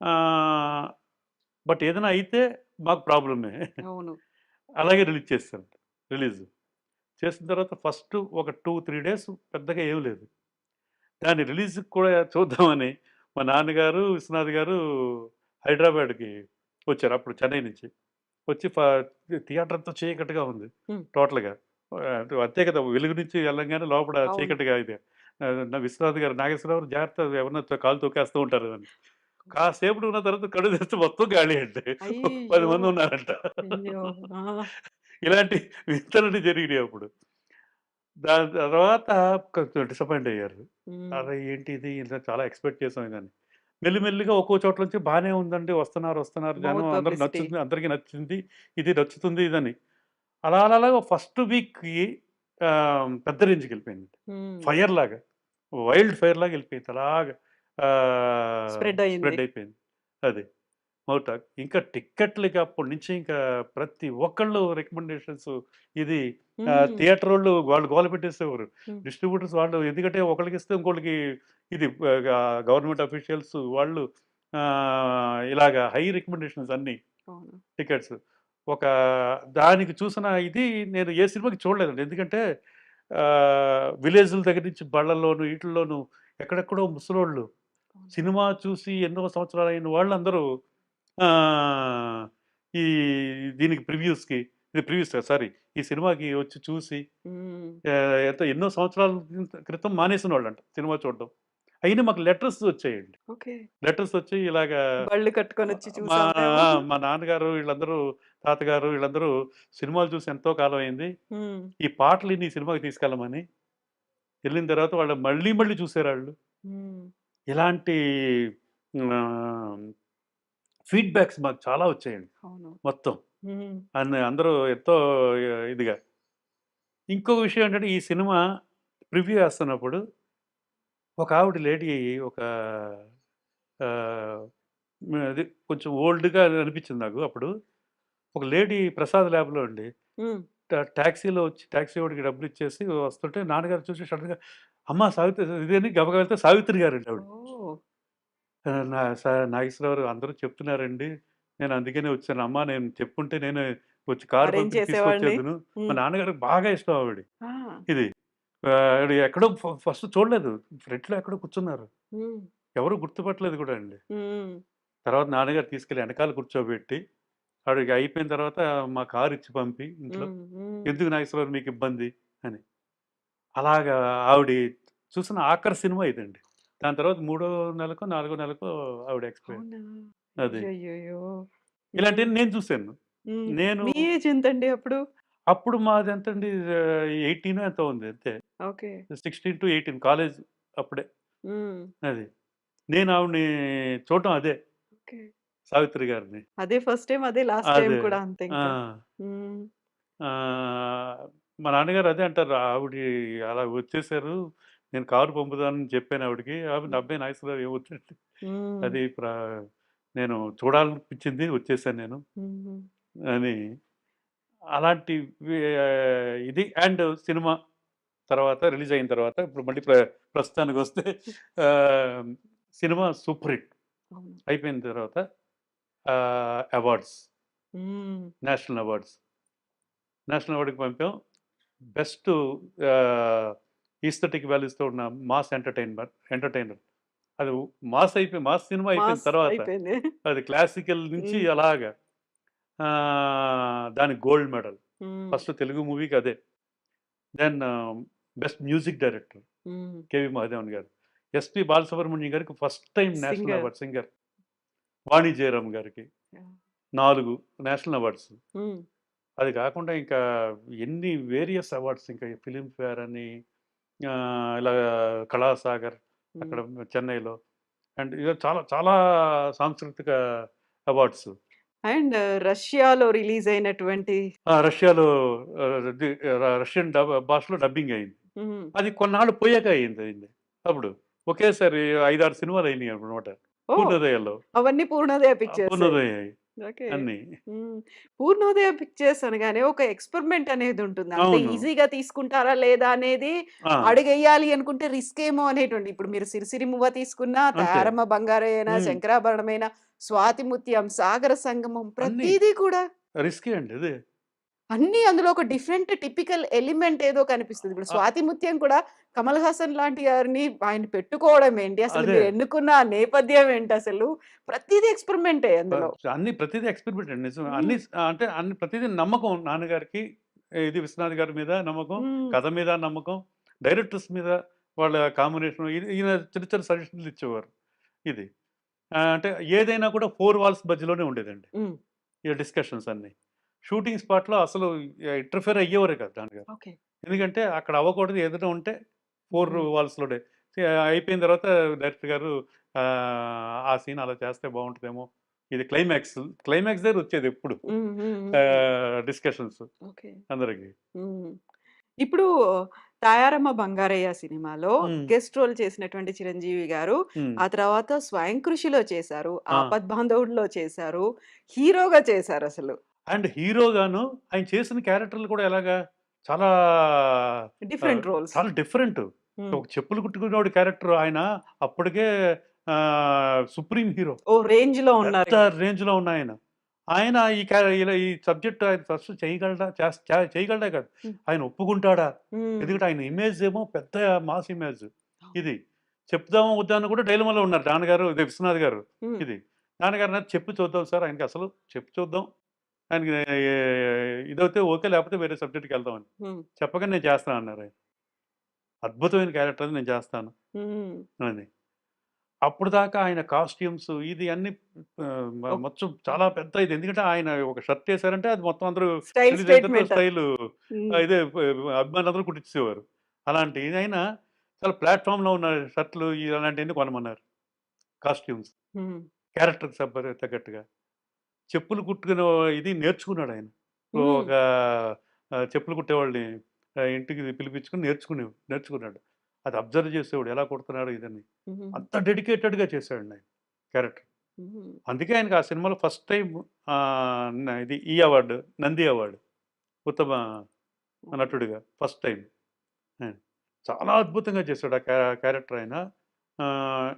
ఆహ్, బట్ ఏదైనా అయితే మాకు ప్రాబ్లమే. అవును. అలాగే రిలీజ్ చేసేసాం. రిలీజ్. చేసిన తర్వాత ఫస్ట్ ఒక 2, 3 డేస్ పెద్దగా ఏమి లేదు. దాని రిలీజ్‌కి కూడా చూద్దామని మా నాన్నగారు, విశ్వనాథ్ గారు హైదరాబాద్‌కి వచ్చారు. అప్పుడు చెన్నై నుంచి. వచ్చి థియేటర్ అంతా చీకటిగా ఉంది హ్మ్. టోటల్‌గా. అంతే కదా! వెలుగు నుంచి వెళ్ళంగానే లోపల అవును. చీకటిగా ఇది. నా విశ్వనాథ్ గారు, నాగేశ్వరరావు జాగ్రత్త ఎవరైనా కాలు తొక్కేస్తూ ఉంటారు అని. కాసేపటి ఉన్న తర్వాత కళ్ళు తెరిస్తే మొత్తం ఖాళీ అండి. 10 అయ్యో! మంది ఉన్నారంట. అయ్యో! ఆ! ఇలాంటి వింతలన్నీ జరిగినాయి అప్పుడు. దాని తర్వాత కొంచెం డిసప్పాయింట్ అయ్యారు. హ్మ్. అరే! ఏంటి ఇది ఇంత చాలా ఎక్స్‌పెక్ట్ చేసాం ఇదని. మెల్లిమెల్లిగా ఒక్కో చోట్ల నుంచి బానే ఉందండి. వస్తున్నారు జనం మౌత్ అందరూ పబ్లిసిటీ. నచ్చుతుంది. అందరికీ నచ్చింది. ఇది నచ్చుతుంది ఇదని. అలా ఫస్ట్ వీక్‌కి పెద్ద రేంజ్‌కెళ్ళిపోయింది. హ్మ్. ఫైర్‌లాగా. వైల్డ్ ఫైర్‌లాగా ఎళ్ళిపోయింది. అలాగా స్ప్రెడ్ అయింది. స్ప్రెడ్ అయిపోయింది. అది. మౌటాక్. ఇంకా టిక్కెట్లకి అప్పటి నుంచి ఇంకా ప్రతి ఒక్కళ్ళు రికమెండేషన్స్ ఇది హ్మ్. థియేటరోళ్ళు వాళ్ళు గోల పెట్టేసేవారు. హ్మ్. డిస్ట్రిబ్యూటర్స్ వాళ్ళు ఎందుకంటే ఒకళ్ళకిస్తే ఇంకోళ్ళకి ఇది గవర్నమెంట్ అఫీషియల్స్ వాళ్ళు ఇలాగా హై రికమెండేషన్స్ అన్నీ అవును. టికెట్స్. ఒక దానికి చూసిన ఇది నేను ఏ సినిమాకి చూడలేదండి. ఎందుకంటే విలేజ్‌ల దగ్గర నుంచి బళ్ళల్లోను, ఈటిల్లోను ఎక్కడెక్కడో ముసలోళ్ళు అవును. సినిమా చూసి ఎన్నో సంవత్సరాలైన వాళ్ళందరూ ఆహ్, ఈ దీనికి ప్రివ్యూస్‌కి ఇది ప్రివ్యూస్ కాదు సారీ. ఈ సినిమాకి వచ్చి చూసి హ్మ్. ఎన్నో సంవత్సరాల క్రితం మానేసినోళ్ళంట సినిమా చూడడం. అయినా మాకు లెటర్స్ వచ్చాయండి. ఓకే. లెటర్స్ వచ్చి ఇలాగా బళ్ళు కట్టుకొనొచ్చి మా చూసాం మేము. మా నాన్నగారు వీళ్ళందరూ, తాతగారు వీళ్ళందరూ సినిమాలు చూసి ఎంతో కాలం అయింది. హ్మ్. ఈ పాటలు ఇన్ని సినిమాకి తీసుకెళ్ళమని. ఎళ్ళిన తర్వాత వాళ్ళు మళ్ళీ చూసారాళ్ళు. హ్మ్. ఇలాంటి ఆహ్, ఫీడ్‌బ్యాక్స్ మాకు చాలా వచ్చాయండి అవును. మొత్తం. హ్మ్. అందరూ ఎంతో ఇదిగా. ఇంకో విషయం ఏంటంటే ఈ సినిమా ప్రివ్యూ ఏస్తున్నప్పుడు ఒక ఆవిడ లేడీ ఒక ఆహ్, అది కొంచెం ఓల్డ్‌గా అనిపించింది నాకు అప్పుడు. ఒక లేడీ ప్రసాద్ ల్యాబ్‌లో అండి. హ్మ్. టాక్సీలో వచ్చి టాక్సీ వాడికి డబ్బులిచ్చేసి వస్తుంటే నాన్నగారు చూసి సడెన్‌గా అమ్మ సావిత్రి ఇదని గబగబా వెళ్తే సావిత్రి గారండి ఆవిడ. ఓహ్! నా నాగేశ్వరరావు అందరూ చెప్తున్నారండి. నేను అందుకనే వచ్చాను. అమ్మ నేను చెప్పుంటే నేనే వచ్చి కారు అరేంజ్ పంపిణీ చేసేవాడిని. తీసుకొచ్చేదును. మా హ్మ్. నాన్నగారికి బాగా ఇష్టం ఆవిడ. ఆ! ఇది. ఆవిడ ఎక్కడో ఫస్ట్ చూడలేదు. ఫ్రంట్‌లో ఎక్కడో కూర్చున్నారు. హ్మ్. ఎవరు గుర్తుపట్టలేదు కూడా అండి. హ్మ్. తర్వాత నాన్నగారు తీసుకెళ్ళి ఎనకాల కూర్చోబెట్టి, ఆవిడకి అయిపోయిన తర్వాత మా కారు ఇచ్చి పంపి ఇంట్లో, హ్మ్. హ్మ్. "ఎందుకు నాగేశ్వరరావు మీకు ఇబ్బంది" అని. అలాగా ఆవిడ చూసిన ఆఖరి సినిమా ఇదండి. దాని తర్వాత మూడో నెలకో, నాలుగో నెలకో ఆవిడ ఎక్స్‌పైర్. అవునా? అది. అయ్యయ్యయ్యో! హ్మ్. ఇలాంటియన్ని నేను చూసాను. హ్మ్. నేను మీ ఏజ్ ఎంతండి అప్పుడు? అప్పుడు మాదెంతండి 18 ఎంతో ఉంది అంతే. ఓకే. 16-18 కాలేజ్ అప్పుడే. హ్మ్. అది. నేను ఆవిడని చూడటం అదే. ఓకే. సావిత్రి గారిని. అదే ఫస్ట్ టైమ్, అదే లాస్ట్ టైమ్ అదే. కూడా అంతే ఆ! ఇంకా. హ్మ్. మా నాన్నగారు అదే అంటారు. ఆవిడ అలా వచ్చేసారు. నేను కారు పంపుతానని చెప్పాను ఆవిడకి. ఆవిడ హ్మ్. అబ్బాయి నాగేశ్వరరావు ఏమొద్దండి. హ్మ్. అది నేను చూడాలనిపించింది వచ్చేసాను నేను హుహు. అని. అలాంటి ఇది అండ్ సినిమా తర్వాత రిలీజ్ అయిన తర్వాత ఇప్పుడు మళ్ళీ ప్రస్తుతానికొస్తే ఆహ్, సినిమా సూపర్ హిట్ అవును. అయిపోయిన తర్వాత అవార్డ్స్, హ్మ్. National awards. నేషనల్ అవార్డ్‌కి పంపాం. బెస్ట్ ఆహ్, ఈస్థెటిక్ వాల్యూస్‌తో ఉన్న మాస్ ఎంటర్‌టైనర్. అది మాస్ సినిమా అయిపోయిన మాస్ తర్వాత అయిపోయింది. అది క్లాసికల్ నుంచి హ్మ్. అలాగా దానికి గోల్డ్ మెడల్. హ్మ్. ఫస్ట్ తెలుగు మూవీకి అదే. దెన్ బెస్ట్ మ్యూజిక్ డైరెక్టర్ హ్మ్. కేవి మహాదేవన్ గారు. ఎస్‌పి బాలసుబ్రహ్మణ్యం గారికి first time national singer. Award singer. Vani Jayaram గారికి యాహ్! 4 national awards. హ్మ్. అది కాకుండా ఇంకా ఎన్ని వేరియస్ అవార్డ్స్ ఇంకా ఫిల్మ్‌ఫేర్ అని ఇలాగా కళాసాగర్ అక్కడ హ్మ్. చెన్నైలో అండ్ ఇలా చాలా చాలా సాంస్కృతిక అవార్డ్స్. అండ్ రష్యాలో రిలీజ్ అయినటువంటి రష్యాలో రష్యన్ భాషలో డబ్బింగ్ అయింది. హ్మ్. అది కొన్నాళ్ళు పోయాక అయింది. అప్పుడు ఒకేసారి 5, 6 సినిమాలు అయినాయి అన్నమాట. ఓహ్! పూర్ణోదయాల్లో. అవన్నీ పూర్ణోదయ పిక్చర్సే. పూర్ణోదయ్ ఓకే. అన్నీ. హ్మ్. పూర్ణోదయ పిక్చర్స్ అనగానే ఒక ఎక్స్‌పెరిమెంట్ అనేదుంటుంది. అంత అవును. ఈజీగా తీసుకుంటారా లేదా అనేది ఆ! అడుగెయ్యాలి అనుకుంటే రిస్కేమో అనేటువంటి ఇప్పుడు మీరు 'సిరిసిరి మువ్వ' తీసుకున్నా, అంతే. 'తయారమ్మ బంగారయ్యనా', హ్మ్. 'శంకరాభరణమైనా', 'స్వాతి ముత్యం', 'సాగర సంగమం' అన్నీ ప్రతీదీ కూడా రిస్కీ అండి అదే. అన్నీ అందులో ఒక డిఫరెంట్ టిపికల్ ఎలిమెంట్ ఏదో కనిపిస్తది. ఇప్పుడు ఆహ్, 'స్వాతి ముత్యం' కూడా కమల్ హాసన్ లాంటి గారిని ఆయన పెట్టుకోవడం ఏంటి? అసలు అదే. మీరు ఎన్నుకున్న ఆ నేపథ్యం ఏంటసలు? ప్రతీదీ ఎక్స్‌పెరిమెంటే ప అందులో. అన్నీ ప్రతీదీ ఎక్స్‌పెరిమెంట్ అండి. నిజమే. హ్మ్. అంటే అన్ని ప్రతీదీ నమ్మకం నాన్నగారికి, ఇది విశ్వనాథ్ గారి మీద నమ్మకం, హ్మ్. కథ మీద నమ్మకం, డైరెక్టర్స్ మీద వాళ్ళ కాంబినేషన్ ఈయన చిన్న చిన్న సజెషన్‌లు ఇచ్చేవారు. ఇది. అంటే ఏదైనా కూడా 4 వాల్స్ మధ్యలోనే ఉండేదండి. హ్మ్. ఈ డిస్కషన్స్ అన్నీ. షూటింగ్ స్పాట్‌లో అసలు ఇంటర్ఫియర్ అయ్యేవారే కాదు నాన్నగారు. ఓకే. ఎందుకంటే అక్కడ అవ్వకూడదు ఏదైనా ఉంటే 4 హ్మ్. వాల్స్‌లోనే. అయిపోయిన తర్వాత డైరెక్టర్ గారు ఆ సీన్ అలా చేస్తే బావుంటదేమో. ఇది క్లైమాక్స్. క్లైమాక్స్ దగ్గర వచ్చేదెప్పుడు. హ్మ్. హ్మ్. హ్మ్. Discussions okay. అందరికి. హ్మ్. ఇప్పుడు 'తాయారమ్మ బంగారయ్య' సినిమాలో హ్మ్. గెస్ట్ రోల్ చేసినటువంటి చిరంజీవి గారు, హ్మ్. ఆ తర్వాత 'స్వయం కృషిలో' చేశారు, ఆ! 'ఆపద్బాంధవుడులో' చేశారు, హీరోగా చేశారసలు. అండ్ హీరోగాను ఆయన చేసిన క్యారెక్టర్‌లు కూడా ఎలాగా చాలా డిఫరెంట్ రోల్స్. చాలా డిఫరెంట్. హ్మ్. ఒక చెప్పులు కుట్టుకునేవాడి క్యారెక్టర్ ఆయన అప్పటికే సుప్రీం హీరో. ఓ రేంజ్‌లో పెద్ద ఉన్నారింక. రేంజ్‌లో ఉన్నాయన. ఆయన ఇలా ఈ సబ్జెక్ట్ ఆయన ఫస్ట్ చేయగలడా? చేయగలడా కాదు. హ్మ్. ఆయన ఒప్పుకుంటాడా? హ్మ్. ఎందుకంటే ఆయన ఇమేజ్ ఏమో పెద్ద మాస్ ఇమేజ్. అవును. ఇది. చెప్దామా వద్దా అని కూడా డైలమాలో ఉన్నారు నాన్నగారు, ఇదే విశ్వనాథ్ గారు. హ్మ్. ఇది. నాన్నగారు అన్నారు చెప్పి చూద్దాం సార్ ఆయనకి అసలు చెప్పి చూద్దాం. ఆయనకి ఇదైతే ఓకే లేకపోతే వేరే సబ్జెక్ట్‌కెళ్దాం అని. హ్మ్. చెప్పగానే నేను చేస్తాను అన్నారు ఆయన. అద్భుతమైన క్యారెక్టర్ అది నేను చేస్తాను హ్మ్. అని. అప్పటిదాకా ఆయన కాస్ట్యూమ్స్ ఇది అన్నీ ఓక్ మొత్తం హ్మ్. చాలా పెద్ద ఇది. ఎందుకంటే ఆయన ఒక షర్ట్ ఏసారంటే అది మొత్తం అందరూ స్టైల్ రిలీజ్ అయిన తర్వాత స్టేట్‌మెంట్ అది. స్టైలు హ్మ్. ఇదే అభిమానులందరూ కుట్టించేసేవారు. అలాంటి ఆయన చాలా ప్లాట్‌ఫార్మ్‌లో ఉన్న షర్ట్‌లు ఇలాంటియన్నీ కొనమన్నారు. కాస్ట్యూమ్స్ హ్మ్. క్యారెక్టర్‌కి తగ్గట్టుగా. చెప్పులు కుట్టుకునే ఇది నేర్చుకున్నాడాయన. హ్మ్. ఒక చెప్పులు కుట్టేవాళ్ళని ఇంటికి పిలిపించుకొని నేర్చుకున్నాడు. అది అబ్జర్వ్ చేసేవాడు ఎలా కుడుతున్నాడు ఇదని. హుహు. అంత డెడికేటెడ్‌గా చేశాడండి ఆయన క్యారెక్టర్. హుహు. అందుకే ఆయనకి ఆ సినిమాలో ఫస్ట్ టైమ్ ఇది ఈ అవార్డ్, నంది అవార్డ్ ఉత్తమ ఓకే. నటుడిగా ఫస్ట్ టైమ్. ఆయన. చాలా అద్భుతంగా చేశాడు ఆ క్యారెక్టర్ ఆయన.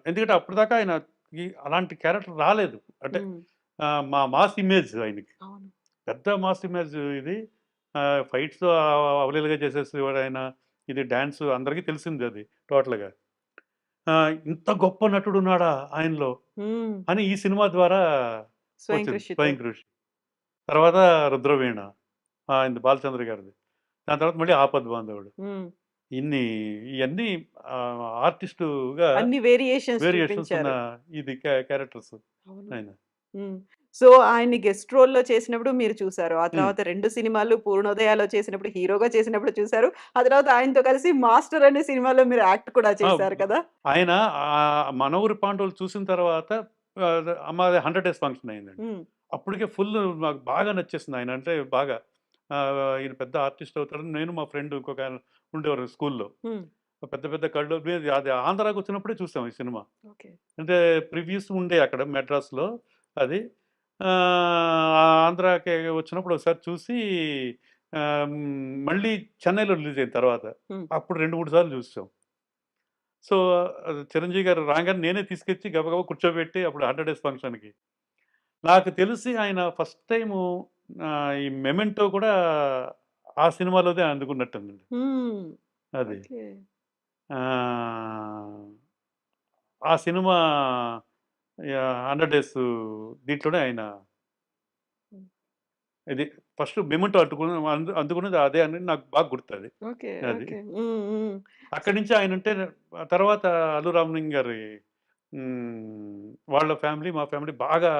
ఎందుకంటే అప్పటిదాకా ఆయనకి అలాంటి క్యారెక్టర్ రాలేదు. అంటే హ్మ్. మాస్ ఇమేజ్ ఆయనకి. అవును. పెద్ద మాస్ ఇమేజ్ ఇది. ఫైట్స్ అవలీలగా చేసేసేవాడాయన. ఇది డాన్స్ అందరికీ తెలిసిందది టోటల్‌గా. ఇంత గొప్ప నటుడున్నాడా ఆయనలో హ్మ్. అని ఈ సినిమా ద్వారా 'స్వయం వచ్చింది. కృషితో.' 'స్వయం కృషి'. తర్వాత 'రుద్రవీణ' ఆయనది బాలచంద్ర గారిది. దాని తర్వాత మళ్ళీ 'ఆపద్బాంధవుడు.' హ్మ్. ఇన్ని ఇయన్నీ ఆర్టిస్టుగా అన్ని వేరియేషన్స్ వేరియేషన్స్ ఉన్న చూపించారు. ఇది క్యారెక్టర్స్ అవును. ఆయన. హ్మ్. సో, ఆయన్ని గెస్ట్ రోల్‌లో చేసినప్పుడు మీరు చూసారు. ఆ హ్మ్. తర్వాత 2 సినిమాలు 'పూర్ణోదయా'లో చేసినప్పుడు హీరోగా చేసినప్పుడు చూసారు. ఆ తర్వాత ఆయనతో కలిసి 'మాస్టర్' అనే సినిమాలో మీరు యాక్ట్ కూడా ఆ! చేసారు కదా! ఆయన 'మన ఊరి పాండవులు' చూసిన తర్వాత మాది 100 డేస్ ఫంక్షన్ అయిందండి. హ్మ్. అప్పటికే ఫుల్ నాకు బాగా నచ్చేసింది ఆయన అంటే బాగా. ఈయన పెద్ద ఆర్టిస్ట్ అవుతారని నేను మా ఫ్రెండ్ ఇంకొకాయన ఉండేవారు స్కూల్‌లో. హ్మ్. పెద్ద పెద్ద కళ్ళు అది ఆంధ్రాకొచ్చినప్పుడే చూసాం ఈ సినిమా. ఓకే. అంటే ప్రివ్యూస్ ఉండేయి అక్కడ మెడ్రాస్‌లో అది. ఆంధ్రాకి వచ్చినప్పుడు ఒకసారి చూసి మళ్ళీ చెన్నైలో రిలీజ్ అయిన తర్వాత. హ్మ్. అప్పుడు 2, 3 సార్లు చూసాం. సో, చిరంజీవి గారు రాంగానే నేనే తీసుకొచ్చి గబగబా కూర్చోబెట్టి అప్పుడు 100 డేస్ ఫంక్షన్‌కి. నాకు తెలిసి ఆయన ఫస్ట్ టైము ఈ 'మెమెంటో' కూడా ఆ సినిమాలోదే అందుకున్నట్టుందండి. హ్మ్. అది. ఓకే. ఆహ్, ఆ సినిమా 100 డేస్ దీంట్లోనే ఆయన హ్మ్. ఇది ఫస్ట్ 'మెమెంటో' అందుకున్నది అదే అని నాకు బాగా గుర్తది. ఓకే. అది. ఓకే. హ్మ్. హ్మ్. అక్కడి నుంచి ఆయనంటే తర్వాత అల్లు రామలింగ గారి వాళ్ళ ఫ్యామిలీ, మా ఫ్యామిలీ బాగా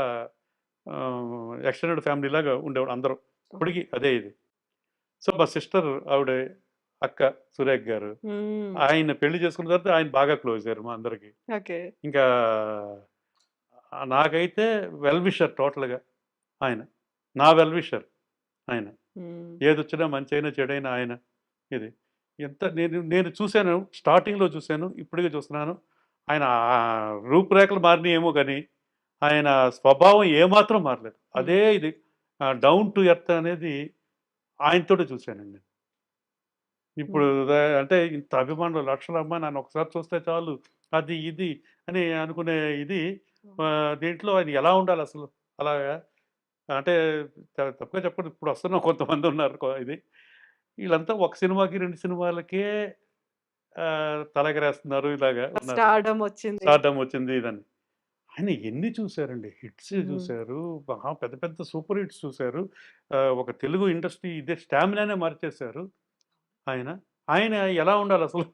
ఎక్స్‌టెండెడ్ ఫ్యామిలీలాగా ఉండేవాడు అందరం. ఓహ్! ఇప్పటికి అదే ఇది. సో, మా సిస్టర్ ఆవిడ అక్క సురేఖ గారు. హ్మ్. ఆయన పెళ్లి చేసుకున్న తర్వాత ఆయన బాగా క్లోజ్ అయ్యారు మా అందరికి. ఓకే. ఇంకా నాకైతే వెల్ విషర్ టోటల్‌గా ఆయన. నా వెల్ విషర్ ఆయన. హ్మ్. ఏదొచ్చినా మంచైనా, చెడైనా ఆయన ఇది. ఎంత నేను చూశాను, స్టార్టింగ్‌లో చూశాను, ఇప్పటికి చూస్తున్నాను. ఆయన రూపురేఖలు మారినాయేమో గానీ, ఆయన స్వభావం ఏమాత్రం మారలేదు. అదే ఇది డౌన్ టు ఎర్త్ అనేది ఆయనతోటే చూశానండి. ఇప్పుడు అంటే ఇంత అభిమానులు లక్షల నన్ను ఒకసారి చూస్తే చాలు, అది ఇది అని అనుకునే ఇది దీంట్లో ఆయన ఎలా ఉండాలసలు? అలాగా అంటే తప్పుగా చెప్పకూడదు. ఇప్పుడు వస్తున్న కొంతమందున్నారు ఇది. వీళ్ళంతా ఒక సినిమాకి, 2 సినిమాలకే తలెగరేస్తున్నారు. ఇలాగా ఉన్నారు. స్టార్డమ్ వచ్చింది. స్టార్డమ్ వచ్చింది ఇదని. ఆయన ఎన్ని చూసారండి. హిట్స్ చూసారు. పెద్ద పెద్ద సూపర్ హిట్స్ చూసారు. ఒక తెలుగు ఇండస్ట్రీ ఇదే స్టామినానే మార్చేశారు ఆయన. ఆయన ఎలా ఉండాలసలు?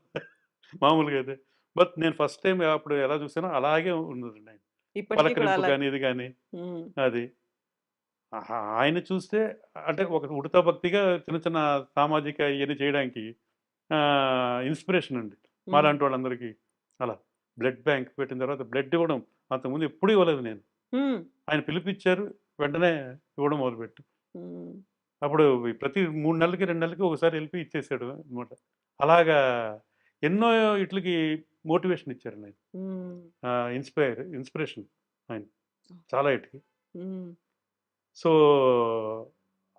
మామూలుగా అయితే. బట్ నేను ఫస్ట్ టైమ్ అప్పుడు ఎలా చూసానో అలాగే ఉన్నదండి ఆయన. ఇప్పటికి కూడా పలకరింపు అలా. గాని, ఇది గాని అది. ఆయన చూస్తే అంటే ఒక ఉడతా భక్తిగా చిన్న చిన్న సామాజిక ఇయన్నీ చేయడానికి ఇన్స్పిరేషన్ అండి మాలాంటి వాళ్ళందరికీ. అలా బ్లడ్ బ్యాంక్ పెట్టిన తర్వాత బ్లడ్ ఇవ్వడం అంతకుముందు ఎప్పుడు ఇవ్వలేదు నేను. ఆయన పిలిపిచ్చారు, వెంటనే ఇవ్వడం మొదలుపెట్టు. అప్పుడు ప్రతి 3 నెలలకి 2 నెలలకి ఒకసారి వెళ్ళి ఇచ్చేసాడు అనమాట. అలాగా ఎన్నో ఇట్లకి మోటివేషన్ ఇచ్చారండి ఆయన. ఇన్స్పిరేషన్ ఆయన చాలా ఇటుకి. సో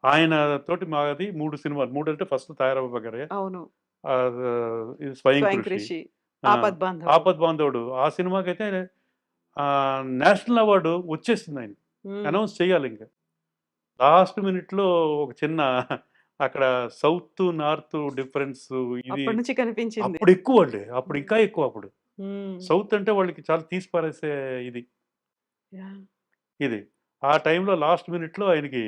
ఆయన తోటి మాది 3 సినిమాలు. 3 అంటే ఫస్ట్ 'తాయారవ్వ బగారయ్య', అవును. ఇది 'స్వయం స్వయం కృషి', కృషి, ఆ, ఆపద్ బాంధవుడు. 'ఆపద్ బాంధవుడు'. ఆ సినిమాకైతే నేషనల్ అవార్డు వచ్చేసింది ఆయన. అనౌన్స్ చేయాలి ఇంకా. లాస్ట్ మినిట్‌లో ఒక చిన్న అక్కడ సౌత్, నార్త్ డిఫరెన్స్ ఇది అప్పటి నుంచి కనిపించింది. అప్పుడు ఎక్కువండి. అప్పుడు ఇంకా ఎక్కువ అప్పుడు. సౌత్ అంటే వాళ్ళకి చాలా తీసి పారేసే ఇది. యాహ్! ఇది. ఆ టైంలో లాస్ట్ మినిట్‌లో ఆయనకి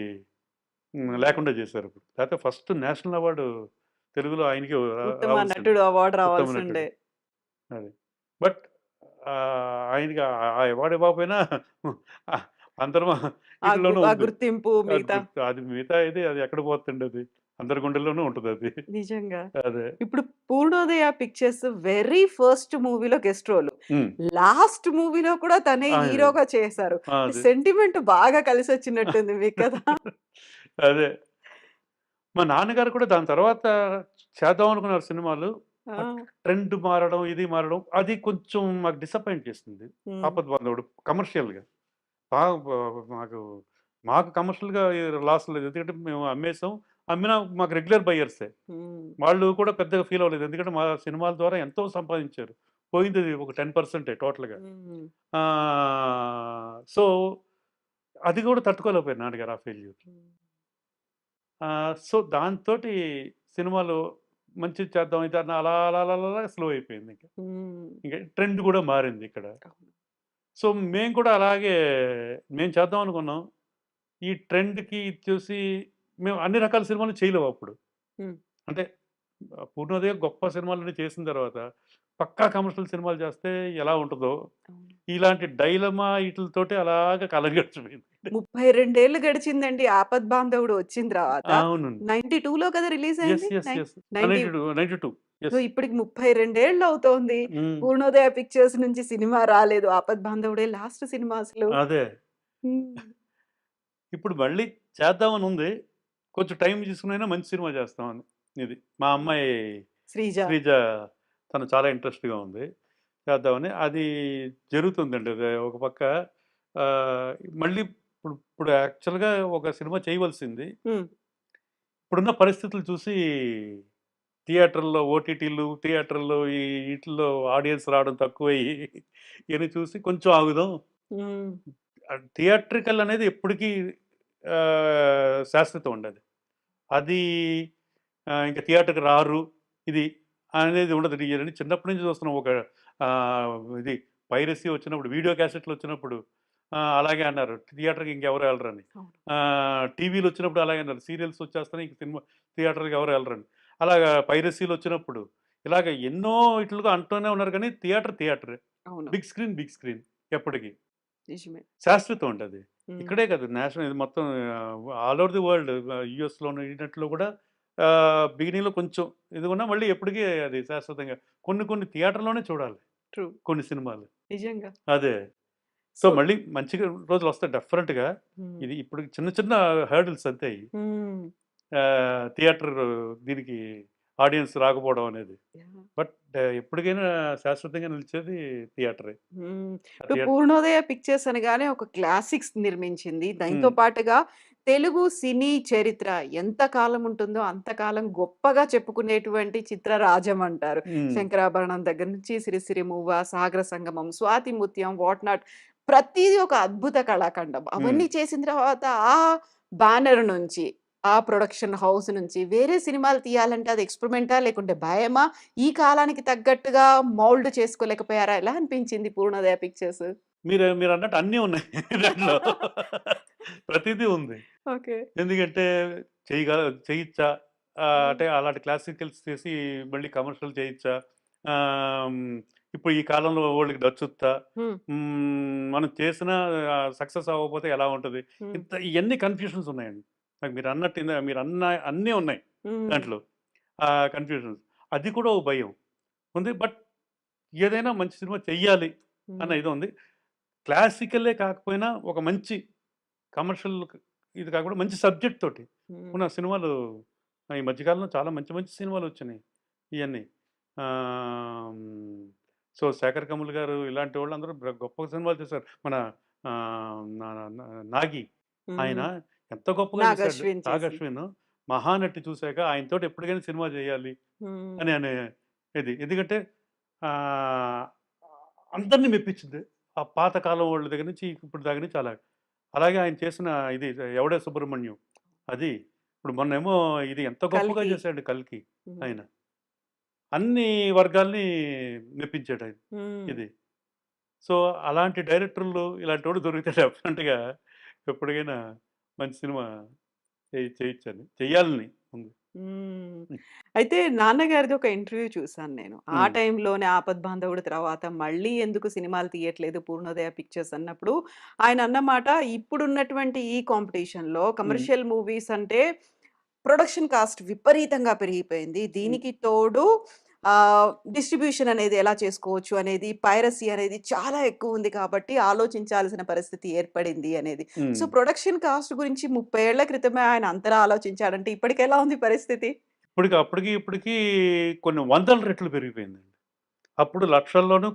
లేకుండా చేశారు ఇప్పుడు. లేకపోతే ఫస్ట్ నేషనల్ అవార్డు తెలుగులో ఆయనకే ఉత్తమ రావాల్సింది. నటుడు అవార్డ్ ఉత్తమ రావాల్సిండే. నటుడు. అది. బట్ ఆయనకి ఆ అవార్డ్ ఇవ్వకపోయినా అందరం వీటిల్లోనూ ఆ ఉంది. గుర్తింపు అది మిగతా అది మిగతా అది ఎక్కడ పోతుందండి అది. అందరి గుండెల్లోనూ ఉంటదది. నిజంగా. అదే. ఇప్పుడు 'పూర్ణోదయ పిక్చర్స్' వెరీ ఫస్ట్ మూవీలో గెస్ట్ రోల్. హ్మ్. లాస్ట్ మూవీలో కూడా తనే ఆ! హీరోగా చేశారు. అది. సెంటిమెంట్ బాగా కలిసొచ్చినట్టుంది మీకు కదా! అదే. మా నాన్నగారు కూడా దాని తర్వాత చేద్దాం అనుకున్నారు సినిమాలు. ఆ! ట్రెండ్ మారడం, ఇది మారడం అది కొంచెం మాకు డిసప్పాయింట్ చేసింది. హ్మ్. 'ఆపద్ బాంధవుడు' కమర్షియల్‌గా. బాగా మాకు మాకు కమర్షియల్‌గా లాస్ లేదు. ఎందుకంటే మేము అమ్మేసాం. అమ్మినా మాకు రెగ్యులర్ బయర్సే. హ్మ్. వాళ్ళు కూడా పెద్దగా ఫీల్ అవ్వలేదు. ఎందుకంటే మా సినిమాల ద్వారా ఎంతో సంపాదించారు. పోయింది ఒక 10% టోటల్‌గా. హ్మ్. సో, అది కూడా తట్టుకోలేకపోయారు నాన్నగారు ఆ ఫెయిల్యూర్. హ్మ్. సో, దాంతోటి సినిమాలు మంచిది చేద్దాం ఇది అలా అలా అలా అలా స్లో అయిపోయింది ఇంక. హ్మ్. ఇంక ట్రెండ్ కూడా మారింది ఇక్కడ. అవును. సో, మేము కూడా అలాగే మేము చేద్దాం అనుకున్నాం. ఈ ట్రెండ్‌కి ఇది చూసి మేము అన్ని రకాల సినిమాలు చేయలేము అప్పుడు. హ్మ్. అంటే 'పూర్ణోదయ' గొప్ప సినిమాలన్నీ చేసిన తర్వాత పక్కా కమర్షియల్ సినిమాలు చేస్తే ఎలా ఉంటదో, అవును. ఇలాంటి డైలమా ఈటిలతోటి అలాగా కాలం గడిచిపోయింది. 32 ఏళ్ళు గడిచిందండి 'ఆపద్ బాంధవుడు' వచ్చిన తర్వాత. అవునండి. 92లో కదా రిలీజ్ యెస్. అయింది. యెస్. యెస్. 90 92 so, yes. ఇప్పటికి 32 ఏళ్ళు అవుతోంది. హ్మ్. 'పూర్ణోదయ పిక్చర్స్' నుంచి సినిమా రాలేదు. 'ఆపద్ బాంధవుడే' లాస్ట్ సినిమా అసలు. అదే. హ్మ్. ఇప్పుడు మళ్ళీ చేద్దామని ఉంది. కొంచెం టైం తీసుకొనైనా మంచి సినిమా చేస్తామని. ఇది. మా అమ్మాయి 'శ్రీజ'. శ్రీజ తను చాలా ఇంట్రెస్ట్‌గా ఉంది. చేద్దామని. అది జరుగుతుందండి. అది ఒక పక్క ఆహ్, మళ్ళీ ఇప్పుడు యాక్చువల్‌గా ఒక సినిమా చేయవలసింది. హ్మ్. ఇప్పుడున్న పరిస్థితులు చూసి థియేటర్‌లో ఓటీటీలు, థియేటర్‌లో ఈటిల్లో ఆడియన్స్ రావడం తక్కువయ్యి ఇయన్నీ చూసి కొంచెం ఆగుదాం. హ్మ్. థియేట్రికల్ అనేది ఎప్పటికీ శాశ్వతం అండి అది. అది ఇంక థియేటర్‌కి రారు ఇది అనేది ఉండదు. ఇయన్నీ చిన్నప్పటి నుంచి చూస్తున్నాం. ఒక ఇది పైరసీ వచ్చినప్పుడు, వీడియో క్యాసెట్‌లు వచ్చినప్పుడు అలాగే అన్నారు. థియేటర్‌కి ఇంకెవరు ఎళ్ళరని. అవును. టీవీలు వచ్చినప్పుడు అలాగే అన్నారు. సీరియల్స్ వచ్చేస్తున్నాయి. ఇంక సినిమా థియేటర్‌కి ఎవరు ఎళ్ళరని. అలాగా పైరసీలు వచ్చినప్పుడు ఇలాగ ఎన్నో ఇట్లుగా అంటూనే ఉన్నారు కానీ థియేటరే. అవును. బిగ్ స్క్రీన్, బిగ్ స్క్రీన్ ఎప్పటికి. నిజమే. శాశ్వతం అండి అది. హ్మ్. ఇక్కడే కాదు నేషనల్ ఇది మొత్తం ఆల్ ఓవర్ ది వరల్డ్ యూఎస్‌లోను ఈటిట్లో కూడా బిగినింగ్‌లో కొంచెం ఇదిగున్నా మళ్ళీ ఎప్పటికీ అది శాశ్వతంగా కొన్ని కొన్ని థియేటర్‌లోనే చూడాలి. ట్రూ. కొన్ని సినిమాలు. నిజంగా. అదే. సో, సో మళ్ళీ మంచిగా రోజులొస్తాయి డెఫినెట్‌గా. హ్మ్. ఇది ఇప్పుడు చిన్న చిన్న హర్డిల్స్ అంతే ఇయి. హ్మ్. థియేటర్ దీనికి ఆడియన్స్ రాకపోవడం అనేది. బట్ ఎప్పటికైనా శాశ్వతంగా నిలిచేది థియేటరే. ఇప్పుడు థియేటర్. పూర్ణోదయ పిక్చర్స్ అనగానే ఒక క్లాసిక్స్ నిర్మించింది. దాంతో హ్మ్. పాటుగా తెలుగు సినీ చరిత్ర ఎంత కాలం ఉంటుందో అంతకాలం గొప్పగా చెప్పుకునేటువంటి చిత్రరాజం అంటారు. హ్మ్. శంకరాభరణం దగ్గర నుంచి 'సిరిసిరి మూవ', 'సాగర సంగమం', 'స్వాతి ముత్యం', 'వాట్ నాట్' ప్రతీది ఒక అద్భుత కళాఖండం. హ్మ్. అవన్నీ చేసిన తర్వాత ఆ బ్యానర్ నుంచి, ఆ ప్రొడక్షన్ హౌస్ నుంచి వేరే సినిమాలు తీయాలంటే అది ఎక్స్‌పెరిమెంటా? లేకుంటే భయమా? ఈ కాలానికి తగ్గట్టుగా మౌల్డ్ చేసుకోలేకపోయారా? ఎలా అనిపించింది 'పూర్ణోదయ పిక్చర్స్'? మీరన్నట్టు అన్నీ ఉన్నాయి దాంట్లో. ప్రతీదీ ఉంది. ఓకే. ఎందుకంటే చేయొచ్చా? హ్మ్. అంటే అలాంటి క్లాసికల్స్ చేసి మళ్ళీ కమర్షియల్ చేయొచ్చా? ఆహ్, ఇప్పుడు ఈ కాలంలో వోళ్ళకి నచ్చుద్దా? హ్మ్. మనం చేసినా సక్సెస్ అవ్వకపోతే ఎలా ఉంటది? హ్మ్. ఇయన్నీ కన్‌ఫ్యూషన్స్ ఉన్నాయండి. నాకు మీరన్నట్టు మీరన్న అన్నీ ఉన్నాయి హ్మ్. దాంట్లో. కన్‌ఫ్యూషన్స్. అది కూడా ఓ భయం ఉంది. బట్ ఏదైనా మంచి సినిమా చెయ్యాలి అన్న హ్మ్. ఇది ఉంది. క్లాసికలే కాకపోయినా ఒక మంచి కమర్షియల్ ఇది కాకుండా మంచి సబ్జెక్ట్ తోటి హ్మ్. ఉన్న సినిమాలు ఈ మధ్య కాలంలో చాలా మంచి మంచి సినిమాలొచ్చినాయి ఇయన్నీ. ఆహ్, హ్మ్. సో, 'శేఖర్ కమ్ముల' గారు ఇలాంటి వాళ్ళందరూ గొప్ప సినిమాలు చేశారు. మన ఆహ్, నా నా 'నాగి' ఆయన హ్మ్. ఎంత గొప్పగా చేశాడు. 'నాగశ్విన్' చేసింది. 'నాగశ్విన్' 'మహానటి' చూసాక ఆయనతోటి ఎప్పటికైనా సినిమా చేయాలి హ్మ్. అనే ఇది. ఎందుకంటే ఆహ్, అందరిని మెప్పించింది. ఆ పాత కాలం వాళ్ళ దగ్గర నుంచి ఇప్పుడు దగ్గర నుంచి అలాగా. అలాగే ఆయన చేసిన ఇది 'ఎవడే సుబ్రహ్మణ్యం' అది. ఇప్పుడు మొన్నేమో ఇది ఎంత గొప్పగా 'కల్కి'. చేశాడు 'కల్కి' హ్మ్. ఆయన. అన్ని వర్గాల్ని మెప్పించాడాయన. హ్మ్. ఇది. సో, అలాంటి డైరెక్టర్లు ఇలాంటోడు దొరికితే డెఫినెట్‌గా ఎప్పటికైనా మంచి సినిమా చేయొచ్చని. చెయ్యాలని ఉంది. హ్మ్. హ్మ్. అయితే నాన్నగారిది ఒక ఇంటర్వ్యూ చూసాను నేను. ఆ హ్మ్. టైంలోనే 'ఆపద్బాంధవుడు' తర్వాత మళ్ళీ ఎందుకు సినిమాలు తీయట్లేదు 'పూర్ణోదయ పిక్చర్స్' అన్నప్పుడు ఆయన అన్నమాట ఇప్పుడున్నటువంటి ఈ కాంపిటీషన్‌లో హ్మ్. కమర్షియల్ మూవీస్ అంటే ప్రొడక్షన్ కాస్ట్ విపరీతంగా పెరిగిపోయింది. హ్మ్. దీనికి తోడు డిస్ట్రిబ్యూషన్ అనేది ఎలా చేసుకోవచ్చు అనేది, పైరసీ అనేది చాలా ఎక్కువుంది కాబట్టి ఆలోచించాల్సిన పరిస్థితి ఏర్పడింది అనేది. సో, హ్మ్. ప్రొడక్షన్ కాస్ట్ గురించి 30 ఏళ్ల క్రితమే ఆయన అంతలా ఆలోచించాడంటే ఇప్పటికెలా ఉంది పరిస్థితి? ఇప్పటికి కొన్ని వందల రెట్లు పెరిగిపోయిందండి. అప్పుడు లక్షల్లోనూ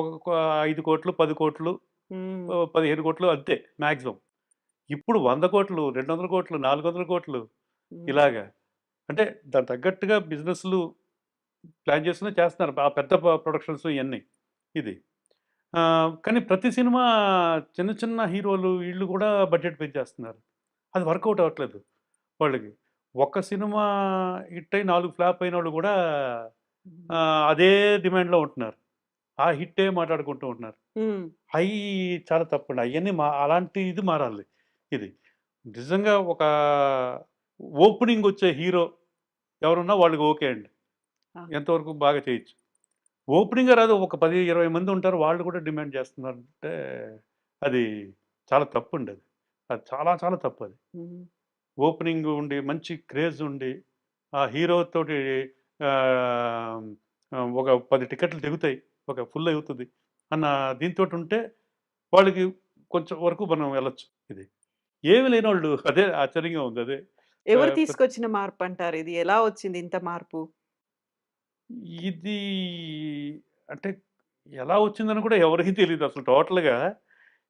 ఒక 5,00,00,000, 10,00,00,000, హ్మ్. 15,00,00,000 అంతే మాక్సిమం. ఇప్పుడు 100,00,00,000, 200,00,00,000, 400,00,00,000 హ్మ్. ఇలాగా. అంటే దానికి తగ్గట్టుగా బిజినెస్‌లు ప్లాన్ చేసుకొని చేస్తున్నారు. ఆ పెద్ద ప్రొడక్షన్స్ ఇయన్నీ. ఇది. కానీ ప్రతి సినిమా చిన్న చిన్న హీరోలు ఈళ్ళు కూడా బడ్జెట్ పెంచేస్తున్నారు. అది వర్కౌట్ అవ్వట్లేదు వాళ్ళకి. ఒక్క సినిమా హిట్ అయ్యి 4 ఫ్లాప్ అయినోళ్ళు కూడా హ్మ్. అదే డిమాండ్‌లో ఉంటున్నారు. ఆ హిట్టే మాట్లాడుకుంటూ ఉంటున్నారు. హ్మ్. అయి చాలా తప్పండి. అయన్నీ అలాంటి ఇది మారాలి. ఇది. నిజంగా ఒక ఓపెనింగొచ్చే హీరో ఎవరున్నా వాళ్ళకి ఓకే అండి. ఆ! ఎంతవరకు బాగా చేయొచ్చు. ఓపెనింగే రాదు ఒక 10, 20 మంది ఉంటారు. వాళ్ళు కూడా డిమాండ్ చేస్తున్నారంటే అది చాలా తప్పండి అది. అది చాలా చాలా తప్పది. హ్మ్. ఓపెనింగ్ ఉండి మంచి క్రేజ్ ఉండి ఆ హీరో తోటి ఆహ్, ఒక 10 టికెట్లు దిగుతాయి. ఒక ఫుల్ అవుతది అన్న దీనితోటుంటే వాళ్ళకి కొంచెం వరకు మనం వెళ్ళొచ్చు ఇది. ఏమి లేనోళ్ళు అదే ఆశ్చర్యంగా ఉంది అదే. ఎవరు ఆహ్, ప్ర తీసుకొచ్చిన మార్పంటారు ఇది? ఎలా వచ్చింది ఇంత మార్పు? ఇది అంటే ఎలా వచ్చిందని కూడా ఎవరికీ తెలీదసలు టోటల్‌గా.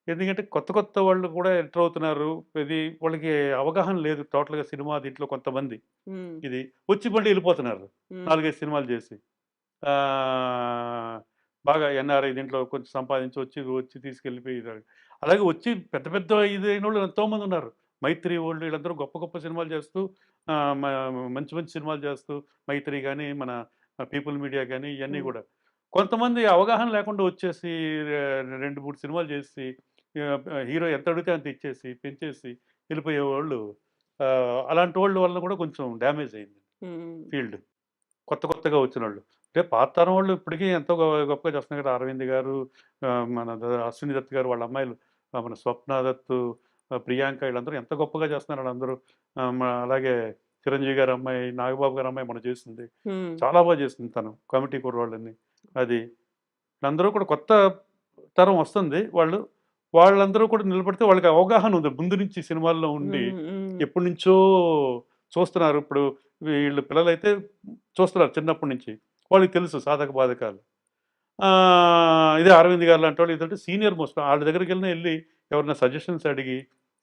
ఎందుకంటే కొత్త కొత్త వాళ్ళు కూడా ఎంటర్ అవుతున్నారు. ఇది వాళ్ళకి అవగాహన లేదు టోటల్‌గా సినిమా దీంట్లో కొంతమంది. హ్మ్. ఇది వచ్చి మళ్ళీ ఎళ్ళిపోతున్నారు. హ్మ్. 4, 5 సినిమాలు చేసి. ఆహ్, బాగా ఎన్ఆర్ఐ దీంట్లో కొంచెం సంపాదించి వచ్చి తీసుకెళ్ళిపోయి అలాగే వచ్చి పెద్ద పెద్ద ఇదైనోళ్ళు ఎంతోమందున్నారు. 'మైత్రి' వోళ్ళు వీళ్ళందరూ గొప్ప గొప్ప సినిమాలు చేస్తూ ఆహ్, మ మంచి మంచి సినిమాలు చేస్తూ 'మైత్రి' గాని, మన 'పీపుల్ మీడియా' గాని ఇయన్నీ హ్మ్. గూడా. కొంతమంది అవగాహన లేకుండా వచ్చేసి 2, 3 సినిమాలు చేసేసి హీరో ఎంత అడిగితే అంత ఇచ్చేసి, పెంచేసి వెళ్ళిపోయేవాళ్ళు అలాంటోళ్ళ వలన కూడా కొంచెం డ్యామేజ్ అయింది హ్మ్. ఫీల్డ్. కొత్త కొత్తగా వచ్చినోళ్ళు. అంటే పాత తరం వాళ్ళు ఇప్పటికీ ఎంతో గొప్పగా చేస్తున్నారు కదా! 'అరవింద్' గారు, మన 'అశ్విని దత్' గారు వాళ్ళ అమ్మాయిలు, మన 'స్వప్న దత్', 'ప్రియాంక' వీళ్ళందరూ ఎంత గొప్పగా చేస్తున్నారు ఆళ్ళందరూ. అలాగే 'చిరంజీవి' గారి అమ్మాయి, 'నాగబాబు' గారి అమ్మాయి మొన్న చేసింది. హ్మ్. చాలా చేసింది తను. కమిటీ కుర్రోళ్ళని. అది. అందరూ కూడా కొత్త తరం వస్తుంది. వాళ్ళందరూ కూడా నిలబడితే వాళ్ళకి అవగాహన ఉంది. ముందు నుంచి సినిమాల్లో ఉండి హ్మ్. హ్మ్. ఎప్పటినుంచో చూస్తున్నారు. ఇప్పుడు వీళ్ళు పిల్లలైతే చూస్తున్నారు చిన్నప్పటి నుంచి, వాళ్ళకి తెలుసు సాధక బాధకాలు. ఇదే అరవింద్ గారు లాంటి వాళ్ళు ఏంటంటే సీనియర్ మోస్ట్, వాళ్ళ దగ్గరికి వెళ్ళి ఎవరైనా సజెషన్స్ అడిగి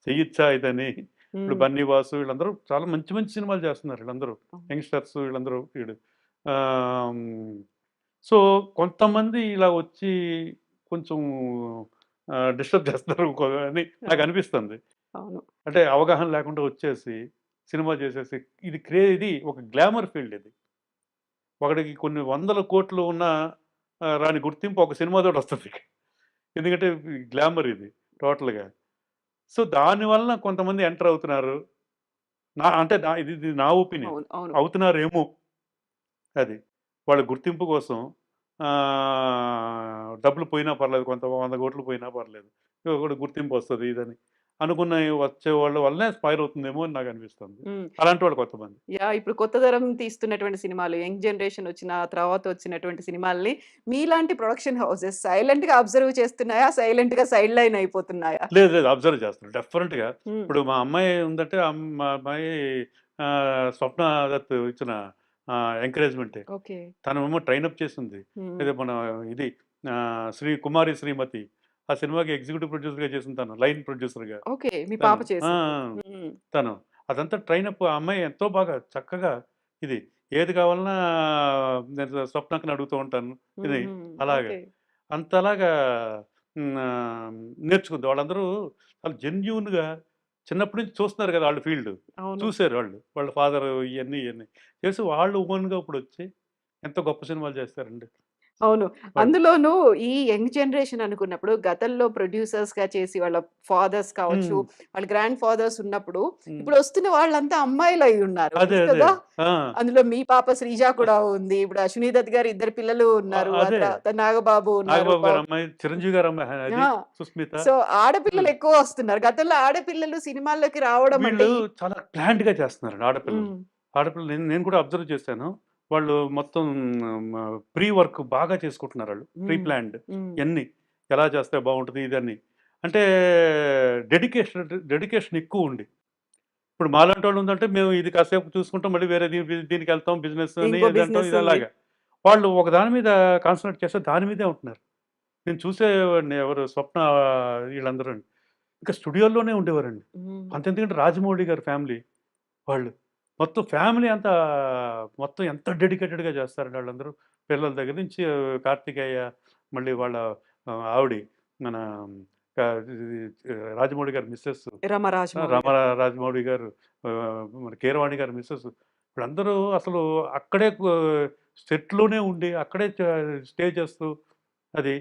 చెయ్యొచ్చా ఇదని. ఇప్పుడు బన్నీ వాసు వీళ్ళందరూ చాలా మంచి మంచి సినిమాలు చేస్తున్నారు, వీళ్ళందరూ యంగ్స్టర్స్ వీళ్ళందరూ వీడు. సో కొంతమంది ఇలా వచ్చి కొంచెం డిస్టర్బ్ చేస్తారు అని నాకు అనిపిస్తుంది. అవును. అంటే అవగాహన లేకుండా వచ్చేసి సినిమా చేసేసి ఇది ఒక గ్లామర్ ఫీల్డ్ ఇది. ఒకడికి కొన్ని వందల కోట్లు ఉన్న రాని గుర్తింపు ఒక సినిమాతోటి వస్తుంది. ఎందుకంటే గ్లామర్ ఇది టోటల్‌గా. సో దానివల్ల కొంతమంది ఎంటర్ అవుతున్నారు. అంటే ఇది నా ఒపీనియన్. అవును. అవును. అవుతున్నారేమో అది. వాళ్ళ గుర్తింపు కోసం డబ్బులు పోయినా పర్లేదు, కొంత 100 కోట్లు పోయినా పర్లేదు, ఒకటి గుర్తింపు వస్తది ఇదని అనుకున్న వచ్చేవాళ్ళ వల్లనే స్పాయిల్ అవుతుందేమో అని నాకు అనిపిస్తుంది. అలాంటి వాళ్ళు కొంతమంది. యాహ్! ఇప్పుడు కొత్త తరం తీస్తున్నటువంటి సినిమాలు, యంగ్ జనరేషన్ వచ్చిన తర్వాత వచ్చినటువంటి సినిమాల్ని మీలాంటి ప్రొడక్షన్ హౌసెస్ సైలెంట్‌గా అబ్జర్వ్ చేస్తున్నాయా? సైలెంట్‌గా సైడ్ లైన్ అయిపోతున్నాయా? లేదు, లేదు, అబ్జర్వ్ చేస్తాను డెఫినెట్‌గా. హ్మ్. ఇప్పుడు మా అమ్మాయి ఉందంటే మా అమ్మాయి స్వప్న దత్ ఇచ్చిన ఎంకరేజ్‌మెంటే. ఓకే. తనేమో ట్రైనప్ చేసింది. హ్మ్. అదే మన ఇది కుమారి శ్రీమతి. ఆ సినిమాకి ఎగ్జిక్యూటివ్ ప్రొడ్యూసర్‌గా చేసింది తను. లైన్ ప్రొడ్యూసర్‌గా ఓకే. మీ తను. పాప చేసింది. తను. అదంతా ట్రైనప్. ఆ అమ్మాయి ఎంతో బాగా చక్కగా ఇది ఏది కావాలన్నా నేను స్వప్నక్కని అడుగుతూ ఉంటాను. ఇది అలాగా. ఓకే. అంతలాగా నేర్చుకుంది. వాళ్ళందరూ చాలా జెన్యూన్‌గా చిన్నప్పటి నుంచి చూస్తున్నారు కదా! ఆళ్ళు ఫీల్డ్. అవును. చూసారు వాళ్ళు. వాళ్ళ ఫాదరు ఇయన్నీ చేసి వాళ్ళు ఓన్‌గా ఇప్పుడొచ్చి ఎంత గొప్ప సినిమాలు చేస్తారండి అవును. వాళ్ళు. అందులోనూ ఈ యంగ్ జనరేషన్ అనుకున్నప్పుడు గతంలో ప్రొడ్యూసర్స్‌గా చేసి వాళ్ళ ఫాదర్స్ కావచ్చు, హ్మ్. వాళ్ళ గ్రాండ్ ఫాదర్స్ ఉన్నప్పుడు, హ్మ్. ఇప్పుడొస్తున్న వాళ్ళంతా అమ్మాయిలై ఉన్నారు. అదే. కదా! ఆ! అందులో మీ పాప శ్రీజ కూడా ఉంది. ఇప్పుడు అశ్విని దత్ గారి ఇద్దరు పిల్లలు ఉన్నారు. ఆ అదే. తర్వాత నాగబాబు ఉన్నారు. నాగబాబు గారి అమ్మాయి, చిరంజీవి గారి అమ్మాయి అది ఆ! సుస్మిత. సో, ఆడపిల్లలు హ్మ్. ఎక్కువ వస్తున్నారు. గతంలో ఆడపిల్లలు సినిమాల్లోకి రావడం అంటే వీళ్ళు చాలా ప్లాన్డ్‌గా చేస్తున్నారండి ఆడపిల్లలు. హ్మ్. ఆడపిల్లలు నేను నేను కూడా అబ్జర్వ్ చేశాను. వాళ్ళు మొత్తం ప్రీ వర్క్ బాగా చేసుకుంటున్నారాళ్ళు. ప్రీ హ్మ్. ప్లాన్డ్ హ్మ్. ఇయన్నీ. ఎలా చేస్తే బావుంటది ఇదని. అంటే డెడికేషన్ ఎక్కువుండి. ఇప్పుడు మాలాంటోళ్ళు ఉందంటే మేము ఇది కాసేపు చూసుకుంటాం, మళ్ళీ వేరే దీనికెళ్తాం బిజినెస్ అని ఇంకో ఇదంటాం బిజినెస్ ఇది ఉంది. అలాగా. వాళ్ళు ఒక దాని మీద కాన్సంట్రేట్ చేస్తే దాని మీదే ఉంటున్నారు. నేను చూసేవాడిని ఎవరు స్వప్న వీళ్ళందరూని. ఇంకా స్టూడియోలోనే ఉండేవారండి. హ్మ్. అంతెందుకంటే రాజమౌళి గారి ఫ్యామిలీ వాళ్ళు. మొత్తం ఫ్యామిలీ అంతా మొత్తం ఎంత డెడికేటెడ్‌గా చేస్తారండి ఆళ్ళందరూ. పిల్లల దగ్గర నుంచి కార్తికేయ, మళ్ళీ వాళ్ళ ఆవిడి మన ఇది రాజమౌళి గారి మిసెస్ రమరాజమౌళి రమ గారు. రాజమౌళి గారు, మన కీరవాణి గారి మిసెస్ వీళ్ళందరూ అసలు అక్కడే సెట్‌లోనే ఉండి అక్కడే స్టే చేస్తూ అది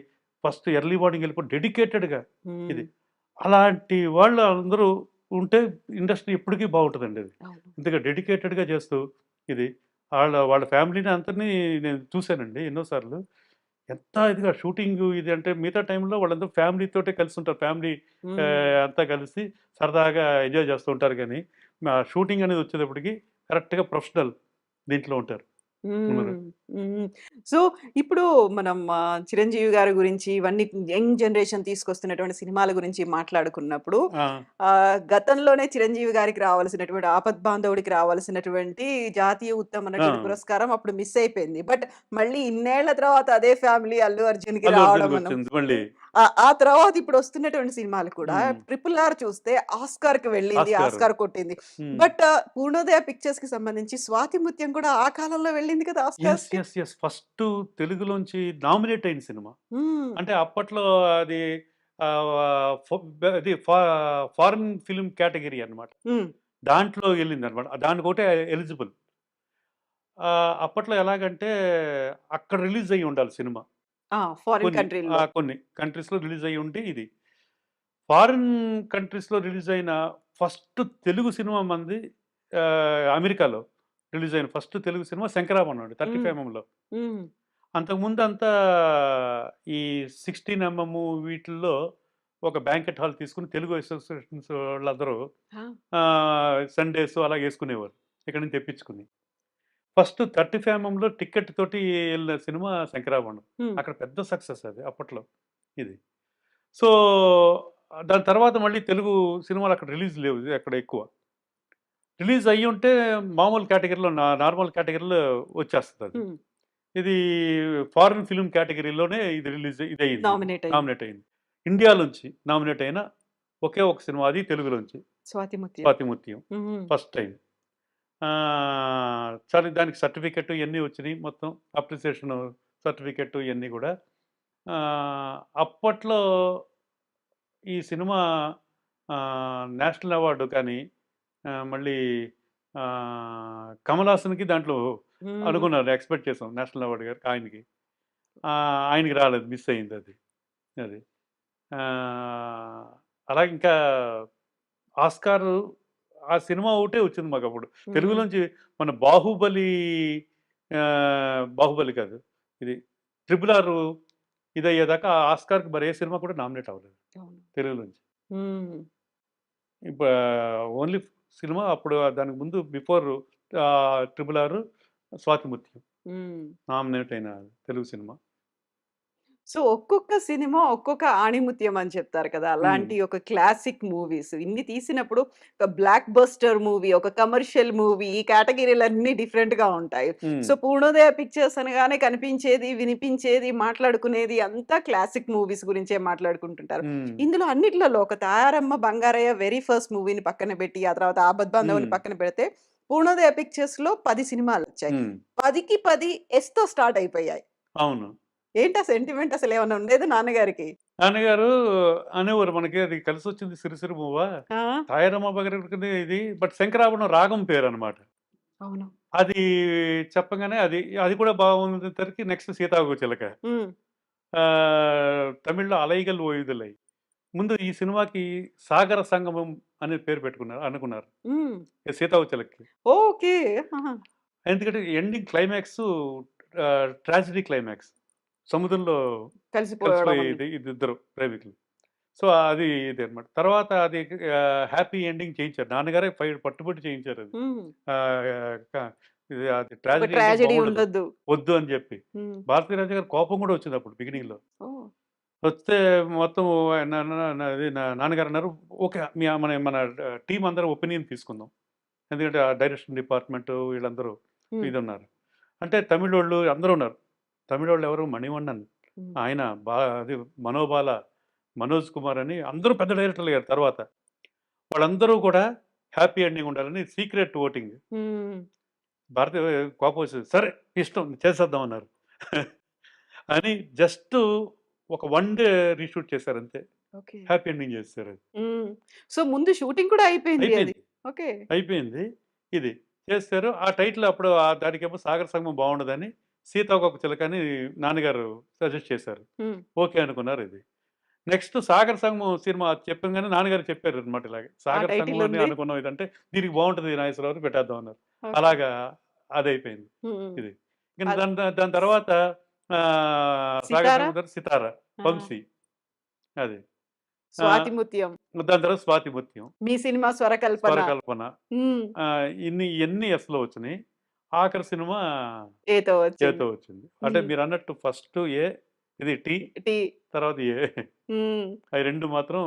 ఫస్ట్ ఎర్లీ మార్నింగ్ వెళ్ళిపోయి డెడికేటెడ్‌గా హ్మ్. ఇది. అలాంటి వాళ్ళు అందరూ ఉంటే ఇండస్ట్రీ ఎప్పటికీ బావుంటదండి అది. అవును. ఇంతగా డెడికేటెడ్‌గా చేస్తూ ఇది వాళ్ళ ఫ్యామిలీని అంతని నేను చూసానండి ఎన్నో సార్లు. ఎంత ఇదిగా షూటింగు ఇది అంటే మిగతా టైంలో వాళ్ళందరూ ఫ్యామిలీతోటే కలిసుంటారు. ఫ్యామిలీ హ్మ్. అంతా కలిసి సరదాగా ఎంజాయ్ చేస్తూ ఉంటారు గానీ, షూటింగ్ అనేది వచ్చేటప్పటికి కరెక్ట్‌గా ప్రొఫెషనల్ దీంట్లో ఉంటారు అందరూ. హ్మ్. హ్మ్. సో, ఇప్పుడు మనం చిరంజీవి గారి గురించి ఇవన్నీ యంగ్ జనరేషన్ తీసుకొస్తున్నటువంటి సినిమాల గురించి మాట్లాడుకున్నప్పుడు ఆ! గతంలోనే చిరంజీవి గారికి రావాల్సినటువంటి 'ఆపద్బాంధవుడికి' రావాల్సినటువంటి జాతీయ ఉత్తమ ఆ! నటుడి పురస్కారం అప్పుడు మిస్ అయిపోయింది. బట్ మళ్ళీ ఇన్నేళ్ల తర్వాత అదే ఫ్యామిలీ అల్లు అర్జున్‌కి అల్లు రావడం మనం అర్జున్‌కొచ్చింది మళ్ళీ. ఆ తర్వాత ఇప్పుడు వస్తున్నటువంటి సినిమాలు కూడా హ్మ్. 'ట్రిపుల్ ఆర్' చూస్తే ఆస్కార్‌కి వెళ్ళింది. ఆస్కార్. ఆస్కార్ కొట్టింది. హ్మ్. బట్ పూర్ణోదయ పిక్చర్స్‌కి సంబంధించి 'స్వాతి ముత్యం' కూడా ఆ కాలంలో వెళ్ళింది కదా ఆస్కార్స్‌కి. యెస్. ఫస్టు తెలుగులోంచి నామినేట్ అయిన సినిమా. హ్మ్. అంటే అప్పట్లో అది ఆహ్, ఫ ఇది ఫారెన్ ఫిల్మ్ కేటగరీ అన్నమాట. హ్మ్. దాంట్లో ఎళ్ళిందనమాట. దానికొకటే ఎలిజిబుల్. అప్పట్లో ఎలాగంటే అక్కడ రిలీజ్ అయ్యి ఉండాలి సినిమా. ఆ! ఫారిన్ కంట్రీ‌ల్లో. కొన్ని కంట్రీస్‌లో రిలీజ్ అయ్యి ఉండి ఇది. ఫారిన్ కంట్రీస్‌లో రిలీజ్ అయిన ఫస్ట్ తెలుగు సినిమా మనది అమెరికాలో రిలీజ్ అయిన ఫస్ట్ తెలుగు సినిమా 'శంకరాభరణం' అండి హ్మ్. 35 ఎంఎంలో. హ్మ్. అంతకుముందంతా ఈ 16 వీటిల్లో ఒక బ్యాంకెట్ హాల్ తీసుకొని తెలుగు అసోసియేషన్స్ వాళ్ళందరూ ఆ! సండేస్ అలాగేసుకునేవారు. ఇక్కడి నుంచి తెప్పించుకొని. ఫస్ట్ 35 ఎంఎంలో టికెట్ తోటి ఎళ్ళిన సినిమా 'శంకరాభరణం.' హ్మ్. అక్కడ పెద్ద సక్సెస్ అది అప్పట్లో ఇది. సో, దాని తర్వాత మళ్ళీ తెలుగు సినిమాలు అక్కడ రిలీజ్ లేవు ఎక్కడ ఎక్కువ. రిలీజ్ అయ్యి ఉంటే మామూలు కేటగిరీలో నార్మల్ కేటగిరీలో వచ్చేస్తుంది అది. ఇది ఫారిన్ ఫిల్మ్ కేటగిరీలోనే ఇది రిలీజ్ ఇది అయింది, నామినేట్ అయింది. ఇండియాలోంచి నామినేట్ అయిన ఒకే ఒక సినిమా, అది తెలుగులోంచి, స్వాతిముత్యం. First time. సరే, దానికి సర్టిఫికెట్ ఇవన్నీ వచ్చినాయి, మొత్తం అప్రిసియేషన్ సర్టిఫికెట్ ఇవన్నీ కూడా. అప్పట్లో ఈ సినిమా నేషనల్ అవార్డు కానీ, మళ్ళీ కమల్ హాసన్కి దాంట్లో అనుకున్నారు, ఎక్స్పెక్ట్ చేసాం నేషనల్ అవార్డు గారికి, ఆయనకి రాలేదు, మిస్ అయింది అది. అది అలాగే ఇంకా ఆస్కార్ ఆ సినిమా ఒకటే వచ్చింది మాకు అప్పుడు తెలుగులోంచి. మన బాహుబలి కాదు, ఇది RRR ఇది అయ్యేదాకా ఆస్కార్కి మరి ఏ సినిమా కూడా నామినేట్ అవ్వలేదు తెలుగులోంచి. ఇప్పుడు ఓన్లీ సినిమా అప్పుడు, దానికి ముందు బిఫోర్ RRR స్వాతిముత్యం నామినేట్ అయిన తెలుగు సినిమా. సో ఒక్కొక్క సినిమా ఒక్కొక్క ఆణిముత్యం అని చెప్తారు కదా, అలాంటి ఒక క్లాసిక్ మూవీస్ ఇన్ని తీసినప్పుడు ఒక బ్లాక్ బస్టర్ మూవీ, ఒక కమర్షియల్ మూవీ, ఈ కేటగిరీలన్నీ డిఫరెంట్ గా ఉంటాయి. సో పూర్ణోదయ పిక్చర్స్ అనగానే కనిపించేది, వినిపించేది, మాట్లాడుకునేది అంతా క్లాసిక్ మూవీస్ గురించే మాట్లాడుకుంటుంటారు. ఇందులో అన్నిట్లలో ఒక తాయారమ్మ బంగారయ్య వెరీ ఫస్ట్ మూవీని పక్కన పెట్టి, ఆ తర్వాత ఆపద్ బాంధవుని పక్కన పెడితే పూర్ణోదయ పిక్చర్స్ లో 10 సినిమాలు వచ్చాయి. 10కి 10 ఎస్ తో స్టార్ట్ అయిపోయాయి. అవును. ఏంటా సెంటిమెంట్ అసలు ఏమన్నా ఉండేది నాన్నగారికి? నాన్నగారు అనేవారు, మనకి అది కలిసి వచ్చింది సిరిసిరి మూవా, తాయారమ్మ బగరికి ఇది, బట్ శంకరాభరణం రాగం పేరు అనమాట. అవును. అది చెప్పగానే అది కూడా బాగుంది. నెక్స్ట్ సీతాకోచిలక, తమిళ్లో అలైగల్ ఓయుదులై. ముందు ఈ సినిమాకి సాగర సంగమం అనే పేరు అనుకున్నారు సీతాకోచిలకి. ఓకే. ఎందుకంటే ఎండింగ్ క్లైమాక్స్ ట్రాజిడీ క్లైమాక్స్, సముద్రంలో కలిసిపోయేది ఇద్దరు ప్రేమికులు. సో అది ఇది అనమాట. తర్వాత అది హ్యాపీ ఎండింగ్ చేయించారు, నాన్నగారే పట్టుబట్టి చేయించారు. అది ట్రాజడీ వద్దు అని చెప్పి భారతీ రాజా గారు కోపం కూడా వచ్చింది అప్పుడు బిగినింగ్ లో. వస్తే మొత్తం నాన్నగారు అన్నారు, ఓకే మన టీం అందరూ ఒపీనియన్ తీసుకుందాం, ఎందుకంటే ఆ డైరెక్షన్ డిపార్ట్మెంట్ వీళ్ళందరూ ఇది ఉన్నారు. అంటే తమిళ వాళ్ళు అందరూ ఉన్నారు. తమిళ వాళ్ళు ఎవరు, మణివണ്ണన్, ఆయన అది మనోబాల, మనోజ్ కుమార్ అని అందరూ పెద్ద డైరెక్టర్లు అయ్యారు తర్వాత. వాళ్ళందరూ కూడా హ్యాపీ ఎండింగ్ ఉండాలని సీక్రెట్ ఓటింగ్. భారతీయ కోపం వచ్చింది, సరే ఇష్టం చేసేద్దాం అన్నారు అని జస్ట్ ఒక 1 డే రీషూట్ చేశారు అంతే, హ్యాపీ ఎండింగ్ చేస్తారు. సో ముందు షూటింగ్ కూడా అయిపోయింది. అయిపోయింది ఇది చేస్తారు. ఆ టైటిల్ అప్పుడు దానికేమో సాగర సంగమం బాగుండదని సీతాకోక చిలక అని నాన్నగారు సజెస్ట్ చేశారు. ఓకే అనుకున్నారు. ఇది నెక్స్ట్ సాగర సంగమం సినిమా చెప్పగానే నాన్నగారు చెప్పారు అనమాట, ఇలాగే సాగర సంగమం అని అనుకున్నాం, ఇదంటే దీనికి బాగుంటుంది నాగేశ్వరరావు పెట్టేద్దాం అన్నారు. అలాగా అది అయిపోయింది ఇది. దాని తర్వాత సితార వంశీ, అది స్వాతిముత్యం, దాని తర్వాత స్వాతిముత్యం, మీ సినిమా స్వరకల్పన, ఇవన్నీ ఎస్లో వచ్చినాయి. ఆఖరి సినిమా ఏతో వచ్చింది. అంటే మీరు అన్నట్టు ఫస్ట్ ఏ, ఇది టీ, తర్వాత ఏ, అవి 2 మాత్రం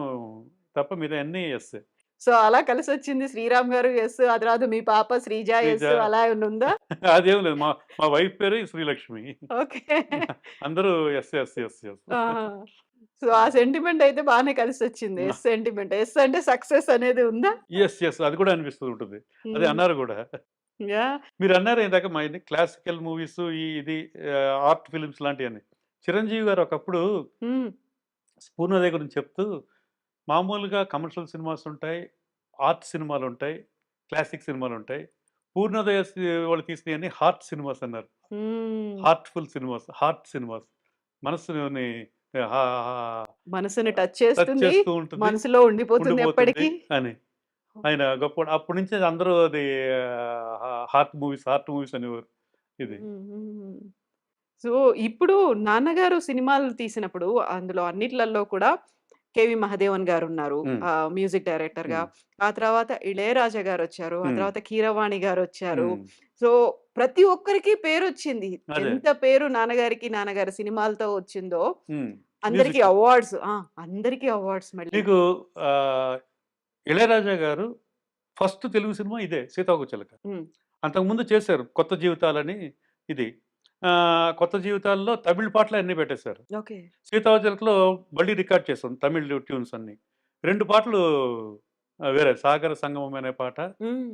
తప్ప మీద అన్ని ఎస్. సో అలా కలిసి వచ్చింది. శ్రీరామ్ గారు ఎస్, అది రాదు మీ పాప శ్రీజ ఎస్, అలా ఉందా? అదేం లేదు, మా వైఫ్ పేరు శ్రీలక్ష్మి. ఓకే, అందరూ S S S S. So ఆ సెంటిమెంట్ అయితే బాగానే కలిసి వచ్చింది. ఎస్ సెంటిమెంట్, ఎస్ అంటే సక్సెస్ అనేది ఉందా? ఎస్ ఎస్, అది కూడా అనిపిస్తూ ఉంటుంది. అది అన్నారు కూడా. మీరు అన్నారు ఇందాక మా క్లాసికల్ మూవీస్, ఇది ఆర్ట్ ఫిల్మ్స్ లాంటివన్నీ. చిరంజీవి గారు ఒకప్పుడు పూర్ణోదయ గురించి చెప్తూ, మామూలుగా కమర్షియల్ సినిమాస్ ఉంటాయి, ఆర్ట్ సినిమాలు ఉంటాయి, క్లాసిక్ సినిమాలు ఉంటాయి, పూర్ణోదయ వాళ్ళు తీసినవన్నీ హార్ట్ సినిమాస్ అన్నారు. హార్ట్ఫుల్ సినిమాస్, హార్ట్ సినిమాస్, మనసుని టచ్ చేస్తూ ఉంటుంది, మనసులో ఉండిపోతుంది ఎప్పటికీ అని ఆయన గొప్ప. అప్పటి నుంచి అందరూ అది హార్ట్ మూవీస్ అనేవారు. ఇది సో ఇప్పుడు నాన్నగారు సినిమాలు తీసినప్పుడు అందులో అన్నిట్లలో కూడా కేవి మహదేవన్ గారు ఉన్నారు మ్యూజిక్ డైరెక్టర్ గా. ఆ తర్వాత ఇళయరాజా గారు వచ్చారు, ఆ తర్వాత కీరవాణి గారు వచ్చారు. సో ప్రతి ఒక్కరికి పేరు వచ్చింది. ఎంత పేరు నాన్నగారి సినిమాలతో వచ్చిందో అందరికి అవార్డ్స్. మళ్ళీ మీకు ఇళయరాజా గారు ఫస్ట్ తెలుగు సినిమా ఇదే 'సీతాకోకచిలక'. హ్మ్. అంతకుముందు చేశారు 'కొత్త జీవితాలని' ఇది. కొత్త జీవితాల్లో తమిళ్ పాటలే అన్నీ పెట్టేశారు. ఓకే. 'సీతాకోకచిలక'లో మళ్ళీ రికార్డ్ చేసాం తమిళ్ ట్యూన్స్ అన్నీ. 2 పాటలు వేరే 'సాగర సంగమం' అనే పాట, హ్మ్.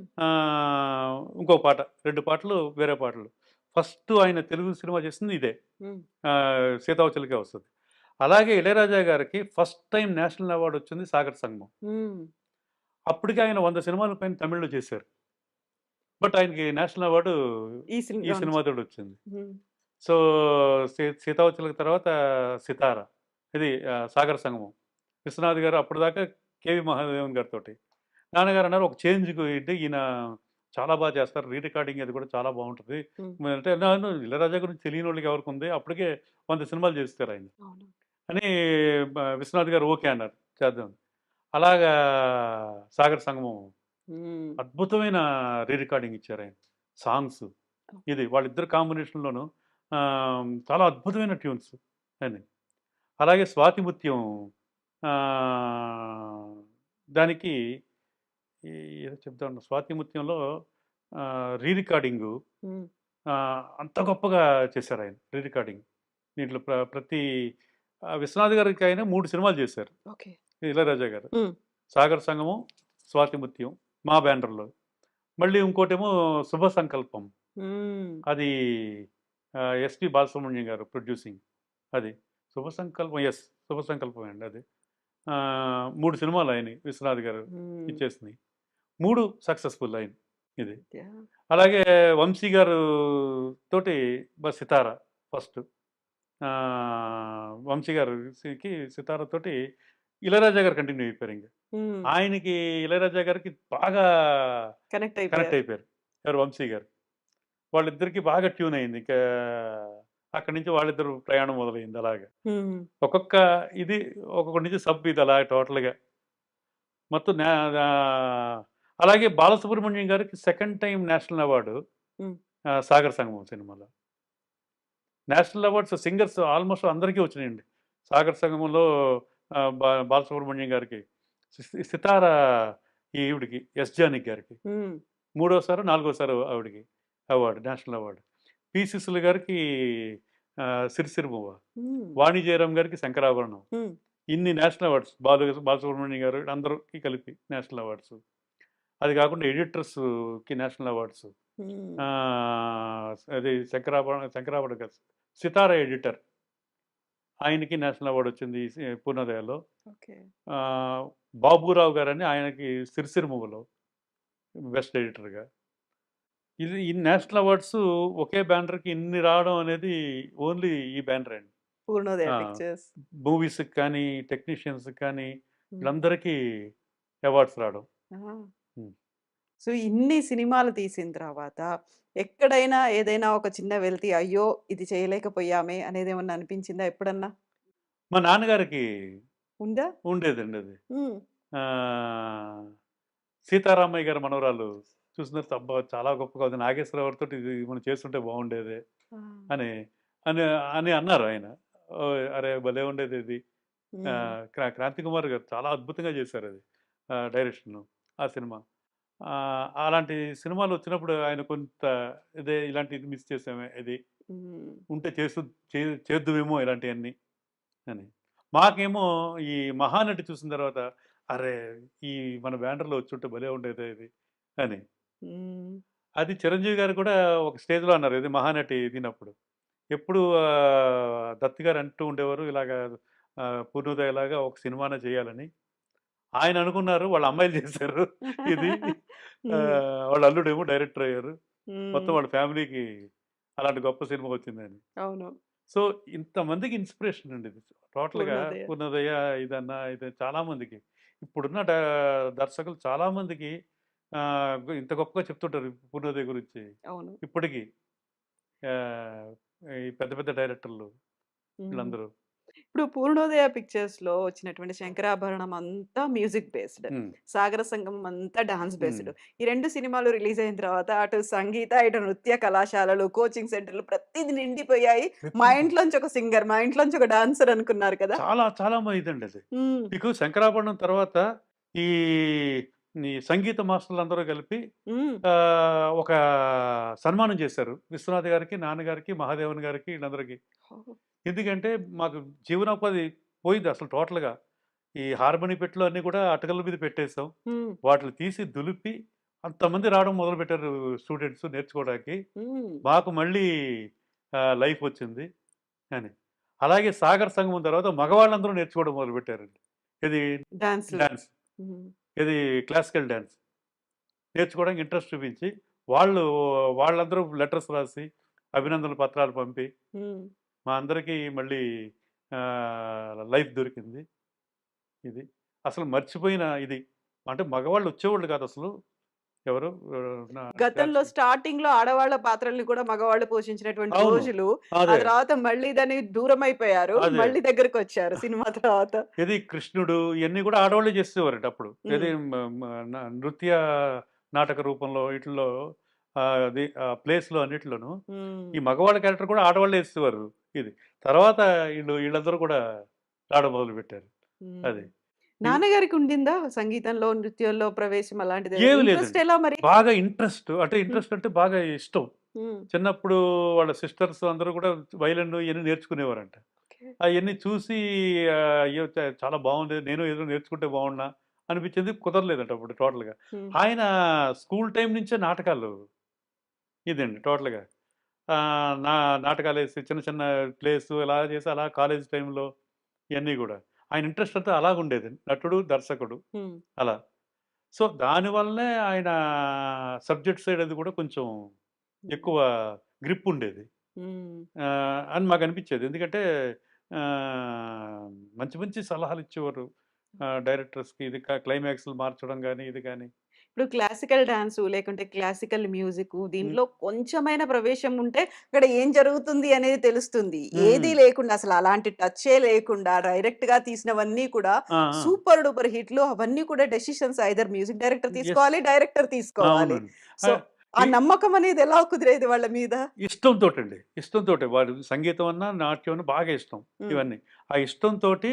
ఇంకో పాట, 2 పాటలు వేరే పాటలు. ఫస్ట్ ఆయన తెలుగు సినిమా చేసింది ఇదే. హ్మ్. 'సీతాకోకచిలకే' వస్తది. అలాగే 'ఇళయరాజా' గారికి ఫస్ట్ టైమ్ నేషనల్ అవార్డ్ వచ్చింది 'సాగర సంగమం'. హ్మ్. అప్పటికి ఆయన 100 సినిమాల పైన తమిళ్‌లో చేశారు. బట్ ఆయనకి నేషనల్ అవార్డు ఈ ఈ సినిమా నుంచి. సినిమాతోటొచ్చింది. హ్మ్. సో, 'సీతాకోకచిలక' తర్వాత 'సితార' ఇది 'సాగర సంగమం'. విశ్వనాథ్ గారు అప్పటిదాకా 'కేవి మహాదేవన్' గారితోటి. నాన్నగారు అన్నారు ఒక చేంజ్‌కి ఏంటి ఈయన చాలా బాగా చేస్తారు. రికార్డింగ్ అది కూడా చాలా బావుంటది. హ్మ్. అంటే నన్ను 'ఇళయరాజా' గురించి తెలియనోళ్ళకి ఎవరికుంది. అప్పటికే 100 సినిమాలు చేసేసారు ఆయన. అవును. అని విశ్వనాథ్ గారు ఓకే అన్నారు. చేద్దాం. అలాగా 'సాగర సంగమం' హ్మ్. అద్భుతమైన రికార్డింగ్ ఇచ్చారాయన. సాంగ్స్ ఇది వాళ్ళిద్దరి కాంబినేషన్‌లోను చాలా అద్భుతమైన ట్యూన్స్ అని. అలాగే 'స్వాతి ముత్యం' ఆహ్, దానికి ఈ ఏదో చెప్దామన్నా 'స్వాతి ముత్యంలో' రికార్డింగు హ్మ్. అంత గొప్పగా చేశారాయన రికార్డింగ్. దీంట్లో ప్రతి విశ్వనాథ్ గారికి ఆయన 3 సినిమాలు చేశారు. ఓకే. 'ఇళయరాజా' గారు. హ్మ్. 'సాగర సంగమం', 'స్వాతి ముత్యం' మా బ్యానర్‌లో. మళ్ళీ ఇంకోటేమో 'శుభ సంకల్పం' హ్మ్. అది ఎస్‌పి బాలసుబ్రహ్మణ్యం గారు ప్రొడ్యూసింగ్ అది. 'శుభ సంకల్పం' యెస్. 'శుభ సంకల్పమే' అండి అది. 3 సినిమాలు ఆయనయి విశ్వనాథ్ గారు హ్మ్. ఇచ్చేసినయి. 3 సక్సెస్‌ఫుల్ అయినయి ఇది. యాహ్! అలాగే వంశీ గారు తోటి 'సితార' ఫస్ట్. వంశీ గారికి 'సితార' తోటి ఇళయరాజా గారు కంటిన్యూ అయిపోయారింక. హ్మ్. ఆయనకి ఇళయరాజా గారికి బాగా కనెక్ట్ కనెక్ట్ అయిపోయారు. అయిపోయారు. ఎవరు వంశీ గారు. వాళ్ళిద్దరికీ బాగా ట్యూన్ అయింది. ఇంకా అక్కడి నుంచి వాళ్ళిద్దరు ప్రయాణం మొదలైంది అలాగా. హ్మ్. ఒక్కొక్క ఇది ఒక్కొక్కటి నుంచి సబ్ ఇది అలా టోటల్‌గా. మొత్తం అలాగే బాలసుబ్రహ్మణ్యం గారికి సెకండ్ టైమ్ నేషనల్ అవార్డు హ్మ్. 'సాగర సంగమం' సినిమాలో. నేషనల్ అవార్డ్స్ సింగర్స్ ఆల్‌మోస్ట్ అందరికీ వచ్చినాయండి. 'సాగర సంగమంలో' బాలసుబ్రహ్మణ్యం గారికి, 'సితార' ఈవిడకి 'ఎస్ జానకి' గారికి. హ్మ్. మూడోసారో, నాలుగోసారో ఆవిడకి award. National award. P. Sushila గారికి 'సిరిసిరిమువ్వ'. హ్మ్. వాణి జయరాం గారికి 'శంకరాభరణం'. హ్మ్. ఇన్ని నేషనల్ అవార్డ్స్. బాలసుబ్రహ్మణ్యం గారు అందరికి కలిపి నేషనల్ అవార్డ్స్. అది కాకుండా ఎడిటర్స్‌కి నేషనల్ అవార్డ్స్. హ్మ్. అది 'శంకరాభరణం' కాదు. 'సితార' ఎడిటర్. ఆయనకి నేషనల్ అవార్డ్ వచ్చింది 'పూర్ణోదయ'లో. ఓకే. ఆహ్, బాబురావు గారని ఆయనకి 'సిరిసిరిమువ్వలో' బెస్ట్ ఎడిటర్‌గా. ఇది ఈ నేషనల్ అవార్డ్స్ ఒకే బ్యానర్‌కి ఇన్ని రావడం అనేది ఓన్లీ ఈ బ్యానరే అండి. 'పూర్ణోదయ ఆ! పిక్చర్స్.' మూవీస్‌కి కానీ, టెక్నీషియన్స్‌కి కానీ హ్మ్. వీళ్ళందరికీ అవార్డ్స్ రావడం. ఆ! హ్మ్. సో, ఇన్ని సినిమాలు తీసిన తర్వాత ఎక్కడైనా ఏదైనా ఒక చిన్న వెలితి అయ్యో! ఇది చేయలేకపోయామే అనేదేమన్నా అనిపించిందా ఎప్పుడన్నా? మా నాన్నగారికి ఉందా? ఉండేదండి అది. హ్మ్. ఆహ్, సీతారామయ్య గారి మనవరాలు చూసిన తర్వాత అబ్బా! చాలా గొప్పగా ఉంది. నాగేశ్వరరావుతోటి ఇది మనం చేసుంటే బాగుండేది ఆ! అని, అని, అని అన్నారు ఆయన. ఓహ్! అరే! భలే ఉండేది ఇది. హ్మ్. క్రాంతి కుమార్ గారు చాలా అద్భుతంగా చేశారది. డైరెక్షను ఆ సినిమా. అలాంటి సినిమాలొచ్చినప్పుడు ఆయన కొంత ఇలాంటిది మిస్ చేసామే ఇది. హ్మ్. ఉంటే చే చేద్దుమేమో ఇలాంటియన్నీ అని. మాకేమో ఈ 'మహానటి' చూసిన తర్వాత అరే! ఈ మన బ్యానర్‌లో వచ్చుంటే భలే ఉండేదే ఇది అని. హ్మ్. అది చిరంజీవి గారు కూడా ఒక స్టేజ్‌లో అన్నారు. ఇది 'మహానటి' తీనప్పుడు. ఎప్పుడు దత్ గారు అంటూ ఉండేవారు ఇలాగా 'పూర్ణోదయ'లాగా ఒక సినిమానే చేయాలని. ఆయన అనుకున్నారు. వాళ్ళ అమ్మాయిలు చేశారు ఇది. హ్మ్. వాళ్ళ అల్లుడేమో డైరెక్టర్ అయ్యారు. మొత్తం హ్మ్. వాళ్ళ ఫ్యామిలీకి అలాంటి గొప్ప సినిమా వచ్చిందని. అవును. సో, ఇంతమందికి ఇన్‌స్పిరేషన్ అండి ఇది. టోటల్‌గా 'పూర్ణోదయ.' 'పూర్ణోదయ' ఇదన్నా ఇది చాలా మందికి. ఇప్పుడున్న దర్శకులు చాలా మందికి ఇంత గొప్పగా చెప్తుంటారు 'పూర్ణోదయ' గురించి. అవును. ఇప్పటికి ఆహ్, ఈ పెద్ద పెద్ద డైరెక్టర్లు హ్మ్. వీళ్ళందరూ. ఇప్పుడు 'పూర్ణోదయ పిక్చర్స్‌లో' వచ్చినటువంటి 'శంకరాభరణం' అంతా మ్యూజిక్ బేస్డ్. హ్మ్. 'సాగర సంగమం' అంతా డాన్స్ హ్మ్. బేస్డ్. ఈ 2 సినిమాలు రిలీజ్ అయిన తర్వాత అటు సంగీత, ఇటు నృత్య కళాశాలలు, కోచింగ్ సెంటర్‌లు ప్రతీది నిండిపోయాయి. మా విపరీతం. ఇంట్లోంచి ఒక సింగర్, మా ఇంట్లోంచి ఒక డాన్సర్ అనుకున్నారు కదా! చాలా చాలా ఇదండి అది. హ్మ్. మీకు 'శంకరాభరణం' తర్వాత ఈ ఈ సంగీత మాస్టర్లందరూ కలిపి హ్మ్. ఒక సన్మానం చేశారు. విశ్వనాథ్ గారికి, నాన్నగారికి, మహాదేవన్ గారికి వీళ్ళందరికీ. ఓహ్! ఎందుకంటే మాకు జీవనోపాధి పోయింది అసలు టోటల్‌గా. ఈ హార్మోని పెట్టెలు అన్నీ కూడా అటకల మీద పెట్టేసాం. హ్మ్. వాటిని తీసి దులిపి అంతమంది రావడం మొదలుపెట్టారు స్టూడెంట్స్ నేర్చుకోవడానికి. హ్మ్. మాకు మళ్ళీ లైఫ్ వచ్చింది అని. అలాగే సాగర్ సంగమం తర్వాత మగవాళ్ళందరూ నేర్చుకోవడం మొదలుపెట్టారండి. ఇది డాన్స్‌లు. డాన్స్. హ్మ్. ఇది క్లాసికల్ డాన్స్. నేర్చుకోవడానికి ఇంట్రెస్ట్ చూపించి, వాళ్ళు వాళ్ళందరూ లెటర్స్ రాసి, అభినందన పత్రాలు పంపి, హ్మ్. మా అందరికీ మళ్ళీ లైఫ్ దొరికింది. ఇది. అసలు మర్చిపోయిన ఇది. అంటే మగవాళ్ళు వచ్చేవాళ్ళు కాదసలు. ఎవరు గతంలో డాన్స్. స్టార్టింగ్‌లో ఆడవాళ్ళ పాత్రల్ని కూడా మగవాళ్ళు పోషించినటువంటి అవును. రోజులు, ఆ అదే. తర్వాత మళ్ళీ దాన్ని దూరమైపోయారు. అదే. మళ్ళీ దగ్గరకొచ్చారు సినిమా తర్వాత. ఏది కృష్ణుడు ఇయన్నీ కూడా ఆడవాళ్ళే చేసేవారట అప్పుడు. ఏది హ్మ్. మ మ నృత్య నాటక రూపంలో ఈటిల్లో అది ప్లేస్‌లో అన్నిట్లోనూ హ్మ్. ఈ మగవాళ్ళ క్యారెక్టర్ కూడా ఆడవాళ్ళే ఎసేవారు ఇది. తర్వాత ఈళ్ళందరూ కూడా రావడం మొదలుపెట్టారు. హ్మ్. అది. ఇవి నాన్నగారికి ఉండిందా సంగీతంలో, నృత్యంలో ప్రవేశం అలాంటిది? ఏమి ఇంట్రెస్ట్ లేదండి. ఎలా మరి? బాగా ఇంట్రెస్ట్ అంటే హ్మ్. ఇంట్రెస్ట్ అంటే బాగా ఇష్టం. హ్మ్. చిన్నప్పుడు వాళ్ళ సిస్టర్స్ అందరూ కూడా వయలిన్ ఇయన్నీ నేర్చుకునేవారంట. ఓకే. అయన్నీ చూసి అయ్యో! చాలా బావుంది. నేను ఏదో నేర్చుకుంటే బావుండునా అనిపించింది. కుదరలేదంట అప్పుడు టోటల్‌గా. హ్మ్. ఆయన స్కూల్ టైమ్ నుంచే నాటకాలు ఇదండి టోటల్‌గా. నా నాటకాలేసి చిన్న చిన్న ప్లేస్ ఇలా చేసి అలా కాలేజ్ టైమ్‌లో ఇయన్నీ గూడా. ఆయన ఇంట్రెస్ట్ అంతా అలాగుండేది. నటుడు, దర్శకుడు హ్మ్. అలా. సో, దానివల్లనే ఆయన సబ్జెక్ట్ సైడ్ అది కూడా కొంచెం హ్మ్. ఎక్కువ గ్రిప్ ఉండేది. హ్మ్. అని మాకనిపిచ్చేది. ఎందుకంటే మంచి మంచి సలహాలిచ్చేవారు. డైరెక్టర్స్‌కి ఇది క్లైమాక్స్‌లు మార్చడం గాని, ఇది గాని. ఇప్పుడు క్లాసికల్ డాన్సు లేకుంటే క్లాసికల్ మ్యూజిక్కు హ్మ్. దీంట్లో కొంచెమైన ప్రవేశం ఉంటే అక్కడ ఏం జరుగుతుంది అనేది తెలుస్తుంది. హ్మ్. ఏది లేకుండా అసలు అలాంటి టచ్చే లేకుండా డైరెక్ట్‌గా తీసినవన్నీ కూడా ఆ! ఆ! సూపర్ డూపర్ హిట్లు అవన్నీ కూడా decisions either music director yes. తీసుకోవాలి, డైరెక్టర్ తీసుకోవాలి. అవునండి. సో, ఆహ్, ఆ ఈ నమ్మకం అనేది ఎలా కుదిరేది వాళ్ళ మీద? ఇష్టంతోటండి. ఇష్టంతోటే. వాడు సంగీతం అన్నా, నాట్యం అన్నా బాగా ఇష్టం. హ్మ్. ఇవన్నీ. ఆ ఇష్టంతోటి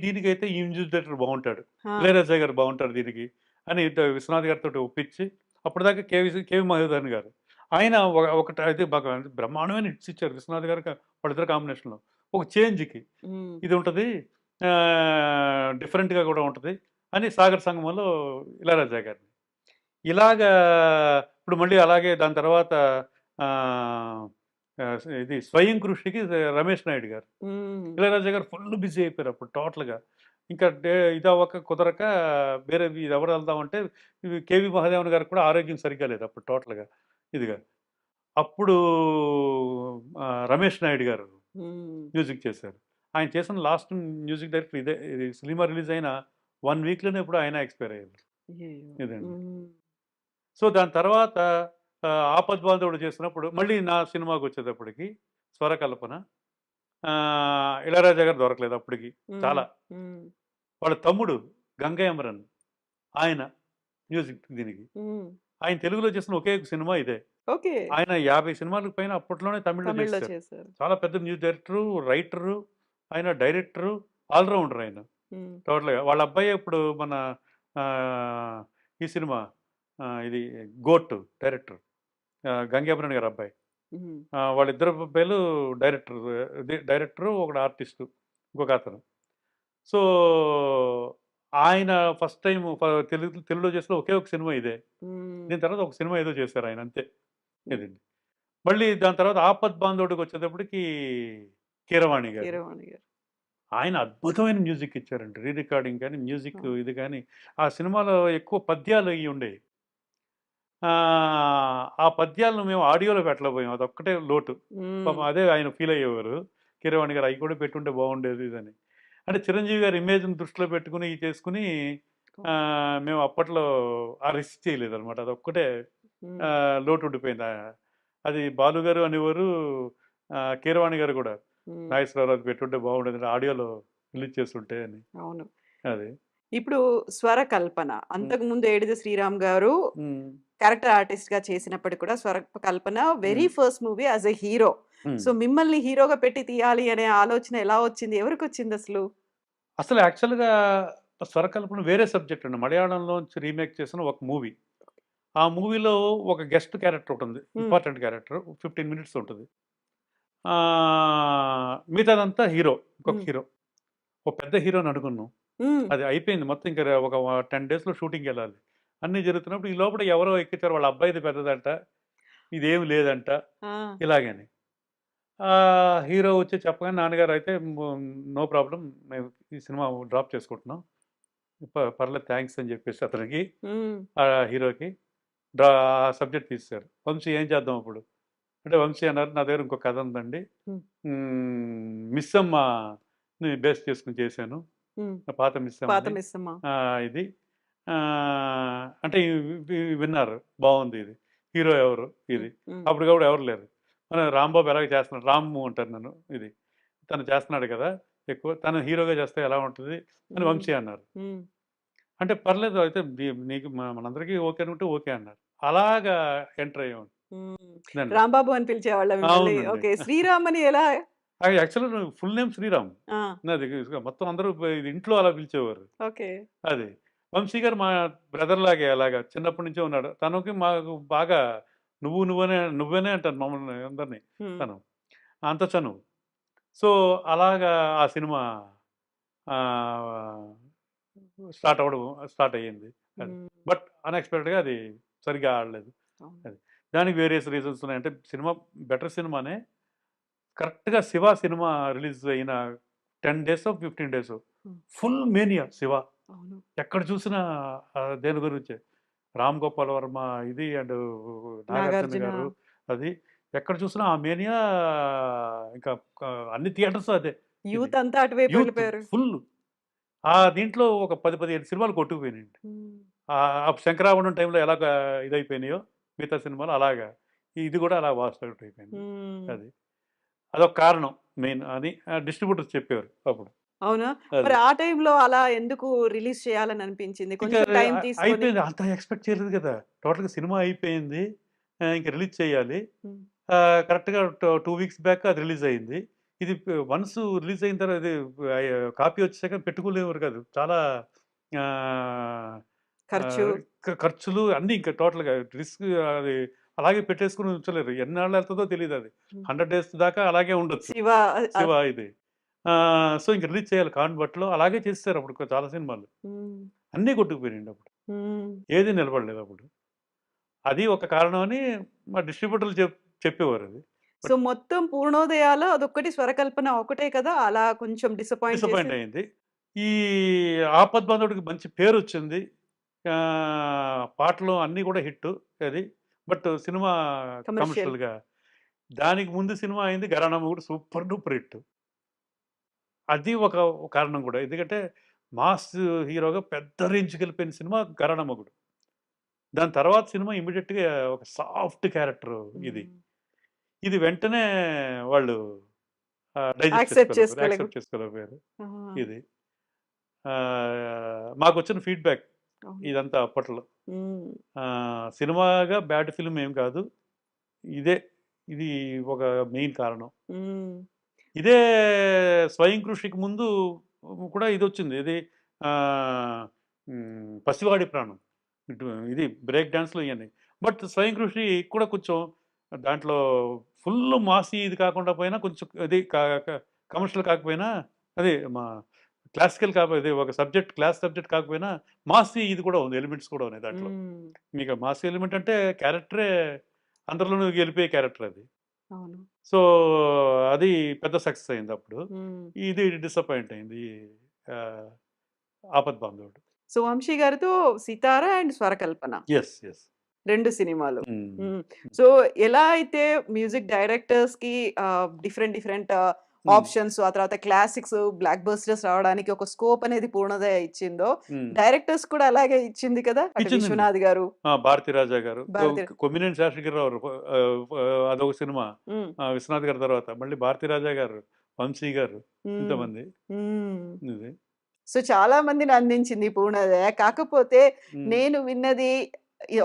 దీనికైతే ఈ మ్యూజిక్ డైరెక్టర్ బావుంటాడు. ఆ! ఇళయరాజా గారు బావుంటారు దీనికి అని విశ్వనాథ్ గారితోటి ఒప్పించి అప్పటిదాకా కేవి మహదేవన్ గారు. ఆయన ఒకటి అయితే బాగా బ్రహ్మాండమైన హిట్స్ ఇచ్చారు. విశ్వనాథ్ గారికి వాళ్ళిద్దరి కాంబినేషన్‌లో. ఒక చేంజ్‌కి హ్మ్. ఇది ఉంటది. డిఫరెంట్‌గా కూడా ఉంటది అని 'సాగర్ సంగమంలో' ఇళయరాజా గారిని. ఇలాగా ఇప్పుడు మళ్ళీ అలాగే దాని తర్వాత ఆహ్, ఇది 'స్వయం కృషికి' రమేష్ నాయుడు గారు. హ్మ్. ఇళయరాజా గారు ఫుల్ బిజీ అయిపోయారు అప్పుడు టోటల్‌గా. ఇంకా ఇదవ్వక కుదరక ఇది ఎవరు వెళ్దామంటే ఇవి 'కేవి మహాదేవన్' గారికి కూడా ఆరోగ్యం సరిగ్గా లేదు అప్పుడు టోటల్‌గా ఇదిగా. అప్పుడు రమేష్ నాయుడు గారు హ్మ్. మ్యూజిక్ చేశారు. ఆయన చేసిన లాస్ట్ మ్యూజిక్ డైరెక్టర్ ఇదే. ఇది సినిమా రిలీజ్ అయిన 1 వీక్‌లోనే ఎప్పుడో ఆయన ఎక్స్‌పైర్ అయ్యారు. అయ్యయ్యో! ఇదండి. హ్మ్. సో, దాని తర్వాత 'ఆపద్బాంధవుడు' చేసినప్పుడు మళ్ళీ నా సినిమాకొచ్చేటప్పటికి స్వరకల్పన. 'ఇళయరాజా' గారు దొరకలేదు అప్పటికి హ్మ్. చాలా. హ్మ్. వాళ్ళ తమ్ముడు 'గంగ అమరన్' ఆయన మ్యూజిక్ దీనికి. హ్మ్. ఆయన తెలుగులో చేసిన ఒకే ఒక సినిమా ఇదే. ఓకే. ఆయన 50 సినిమాలకు పైన అప్పట్లోనే తమిళ్‌లో తమిళ్‌లో చేసేసారు. చేశారు. చాలా పెద్ద మ్యూజిక్ డైరెక్టరు, రైటరు, ఆయన డైరెక్టరు, ఆల్ రౌండర్ ఆయన. హ్మ్. టోటల్‌గా. వాళ్ళ అబ్బాయే ఇప్పుడు మన ఆహ్, ఈ సినిమా ఇది 'గోట్' డైరెక్టర్. 'గంగాభరణ్' గారి అబ్బాయి. హ్మ్. వాళ్ళిద్దరు అబ్బాయిలు డైరెక్టర్. డైరెక్టరు, ఒకడు ఆర్టిస్టు. ఇంకొకతను. సో, ఆయన ఫస్ట్ టైము తెలుగులో చేసిన ఒకే ఒక సినిమా ఇదే. హ్మ్. దీని తర్వాత ఒక సినిమా ఏదో చేశారాయన అంతే. హ్మ్. ఇదండి. మళ్ళీ దాని తర్వాత 'ఆపద్ బాంధవుడికొచ్చేటప్పటికి' కీరవాణి గారు. కీరవాణి గారు. ఆయన అద్భుతమైన మ్యూజిక్ ఇచ్చారండి. రీ రికార్డింగ్ గాని, మ్యూజిక్ అవును. ఇది గాని, ఆ సినిమాలో ఎక్కువ పద్యాలు అయ్యి ఉండేయి. ఆ పద్యాలను మేము ఆడియోలో పెట్టలేకపోయాం. అదొక్కటే లోటు. హ్మ్. పాపం అదే ఆయన ఫీల్ అయ్యేవారు. కీరవాణి గారు అయి కూడా పెట్టుంటే బాగుండేది ఇదని. అంటే చిరంజీవి గారి ఇమేజ్‌ని దృష్టిలో పెట్టుకొని ఇయి చేసుకొని మేము అప్పట్లో ఆ రిస్క్ చేయలేదనమాట. అదొక్కటే హ్మ్. లోటు ఉండిపోయింది. అది బాలు గారు అనేవారు. కీరవాణి గారు కూడా హ్మ్. నాగేశ్వరరావు అది పెట్టుంటే బాగుండేది. ఆడియోలో రిలీజ్ చేసుంటే అని. అవును. అది. ఇప్పుడు స్వర కల్పన. హ్మ్. అంతకుముందు 'ఏడిది శ్రీరామ్' గారు హ్మ్. క్యారెక్టర్ ఆర్టిస్ట్‌గా చేసినప్పటికి కూడా Swara Kalpana very hmm. First movie as a hero. Hmm. So, మిమ్మల్ని హీరోగా పెట్టి తీయాలి అనే ఆలోచన ఎలా వచ్చింది? ఎవరికొచ్చిందసలు? అసలు యాక్చువల్‌గా స్వరకల్పన వేరే సబ్జెక్ట్ అండి. మలయాళంలోంచి రీమేక్ చేసిన ఒక మూవీ. ఆ మూవీలో ఒక గెస్ట్ క్యారెక్టర్ ఉంటుంది. Important character. 15 మినిట్స్ ఉంటుంది. మిగతాదంతా హీరో. ఇంకొక హీరో. ఒక పెద్ద హీరోని అనుకున్నాం. అది అయిపోయింది మొత్తం. ఇంకా ఒక 10 డేస్‌లో షూటింగ్‌కెళ్ళాలి. అన్నీ జరుగుతున్నప్పుడు ఈ లోపల ఎవరో ఎక్కించారు. వాళ్ళ అబ్బాయిది పెద్దదంట. ఇదేమి లేదంట. ఇలాగని. హీరో వచ్చి చెప్పగానే నాన్నగారు అయితే నో ప్రాబ్లమ్, మేము ఈ సినిమా డ్రాప్ చేసుకుంటున్నాం. పర్లేదు థ్యాంక్స్ అని చెప్పేసి అతనికి, ఆ హీరోకి సబ్జెక్ట్ తీశారు. వంశీ ఏం చేద్దాం అప్పుడు అంటే, వంశీ అన్నారు నా దగ్గర ఇంకో కథ ఉందండి, మిస్సమ్మ బేస్ చేసుకుని చేశాను, పాత మిస్సమ్మ ఇది అంటే విన్నారు, బాగుంది ఇది, హీరో ఎవరు ఇది, అప్పటికప్పుడు ఎవరు లేరు, మన రాంబాబు ఎలాగ చేస్తున్నాడు, రాము అంటారు నన్ను, ఇది తను చేస్తున్నాడు కదా ఎక్కువ, తను హీరోగా చేస్తే ఎలా ఉంటుంది అని వంశీ అన్నారు. అంటే పర్లేదు అయితే నీకు మనందరికీ ఓకే అనుకుంటే ఓకే అన్నారు. అలాగా ఎంటర్ అయ్యాం. రాంబాబు అని పిలిచేవాళ్ళ. ఓకే, శ్రీరామ్ అని ఎలా? యాక్చువల్గా ఫుల్ నేమ్ శ్రీరామ్ నాది. మొత్తం అందరూ ఇంట్లో అలా పిలిచేవారు. ఓకే, అది వంశీ గారు మా బ్రదర్ లాగే, అలాగా చిన్నప్పటి నుంచే ఉన్నాడు. తనకి మాకు బాగా నువ్వేనే అంటాను మమ్మల్ని అందరినీ, తను అంత చనువు. సో అలాగా ఆ సినిమా స్టార్ట్ అయ్యింది. బట్ అన్ఎక్స్పెక్టెడ్గా అది సరిగ్గా ఆడలేదు. అది దానికి వేరియస్ రీజన్స్ ఉన్నాయి. అంటే సినిమా బెటర్ సినిమానే, కరెక్ట్గా శివ సినిమా రిలీజ్ అయిన 10 days 15 days full mania Shiva. ఎక్కడ చూసినా దేని గురించే, రామ్ గోపాల్ వర్మ ఇది అండ్ నాగార్జున గారు, అది ఎక్కడ చూసినా ఆ మేనియా. ఇంకా అన్ని థియేటర్స్ అదే, యూత్ అంతా అటువైపు వెళ్ళిపోయారు ఫుల్. దీంట్లో ఒక 10-15 సినిమాలు కొట్టుకుపోయినాయండి. శంకరాభరణం టైంలో ఎలాగ ఇదైపోయినాయో మిగతా సినిమాలు, అలాగా ఇది కూడా అలా వాస్తవం అయిపోయింది. అదొక కారణం మెయిన్ అని డిస్ట్రిబ్యూటర్స్ చెప్పారు అప్పుడు. అవునా? మరి ఆ టైంలో అలా ఎందుకు రిలీజ్ చేయాలని అనిపించింది? కొంచెం టైం తీసుకొని. అయిపోయింది, అంత ఎక్స్పెక్ట్ చేయలేదు కదా. టోటల్గా సినిమా అయిపోయింది, ఇంకా రిలీజ్ చేయాలి. కరెక్ట్గా 2 వీక్స్ బ్యాక్ అది రిలీజ్ అయింది. ఇది వన్స్ రిలీజ్ అయిన తర్వాత ఇది కాపీ వచ్చాక పెట్టుకోలేవారు కాదు. చాలా ఖర్చులు అన్నీ, ఇంకా టోటల్గా రిస్క్, అది అలాగే పెట్టేసుకుని ఉంచలేరు. ఎన్నాళ్ళు వెళ్తుందో తెలియదు. అది 100 డేస్ దాకా అలాగే ఉండొచ్చు శివ ఇది. సో ఇంక రిలీజ్ చేయాలి కాన్వర్ట్లో, అలాగే చేస్తారు అప్పుడు చాలా సినిమాలు. అన్నీ కొట్టుకుపోయినాయండి అప్పుడు, ఏది నిలబడలేదు అప్పుడు. అది ఒక కారణం అని మా డిస్ట్రిబ్యూటర్లు చెప్పేవారు. అది సో మొత్తం పూర్ణోదయాలో అదొక్కటి స్వరకల్పన ఒకటే కదా, అలా కొంచెం డిసప్పాయింట్ అయింది. ఈ ఆపద్బాంధవుడికి మంచి పేరు వచ్చింది, పాటలు అన్నీ కూడా హిట్ అది. బట్ సినిమా కమర్షియల్గా, దానికి ముందు సినిమా అయింది గరాణమ్మ కూడా సూపర్ డూపర్ హిట్. అది ఒక కారణం కూడా. ఎందుకంటే మాస్ హీరోగా పెద్ద రేంజ్కి వెళ్ళిపోయిన సినిమా గరాణమ్మగుడు. దాని తర్వాత సినిమా ఇమీడియట్గా ఒక సాఫ్ట్ క్యారెక్టర్ ఇది వెంటనే వాళ్ళు యాక్సెప్ట్ చేసుకోలేకపోయారు. ఇది మాకు వచ్చిన ఫీడ్బ్యాక్ ఇదంతా అప్పట్లో. సినిమాగా బ్యాడ్ ఫిల్మ్ ఏం కాదు, ఇది ఒక మెయిన్ కారణం. ఇదే స్వయం కృషికి ముందు కూడా ఇది వచ్చింది, ఇది పసివాడి ప్రాణం, ఇది బ్రేక్ డాన్స్లో ఇవన్నీ. బట్ స్వయం కృషి కూడా కొంచెం దాంట్లో ఫుల్ మాసి ఇది కాకుండా పోయినా, కొంచెం అది కమర్షియల్ కాకపోయినా, అదే మా క్లాసికల్ కాకపోతే ఒక క్లాస్ సబ్జెక్ట్ కాకపోయినా మాసి ఇది కూడా ఉంది, ఎలిమెంట్స్ కూడా ఉన్నాయి దాంట్లో. మీకు మాసి ఎలిమెంట్ అంటే క్యారెక్టరే అందరిలోనూ గెలిపే క్యారెక్టర్ అది. సో అది పెద్ద సక్సెస్ అయింది అప్పుడు. ఇది డిసప్పాయింట్ అయింది ఆపద్బాంధవుడు. సో వంశీ గారితో సితారా అండ్ స్వరకల్పన, రెండు సినిమాలు. సో ఎలా అయితే మ్యూజిక్ డైరెక్టర్స్ కి డిఫరెంట్ ఆప్షన్స్, ఆ తర్వాత క్లాసిక్స్, బ్లాక్ బస్టర్స్ రావడానికి ఒక స్కోప్ అనేది పూర్ణోదయ ఇచ్చిందో, డైరెక్టర్స్ కూడా అలాగే ఇచ్చింది కదా. విశ్వనాథ్ గారు, భారతీరాజా గారు, కొమ్మినేని శాస్త్రిరావు, అదొక సినిమా. విశ్వనాథ్ గారి తర్వాత మళ్ళీ భారతీరాజా గారు, వంశీ గారు, ఇంతమంది. సో చాలా మందిని అందించింది పూర్ణోదయ. కాకపోతే నేను విన్నది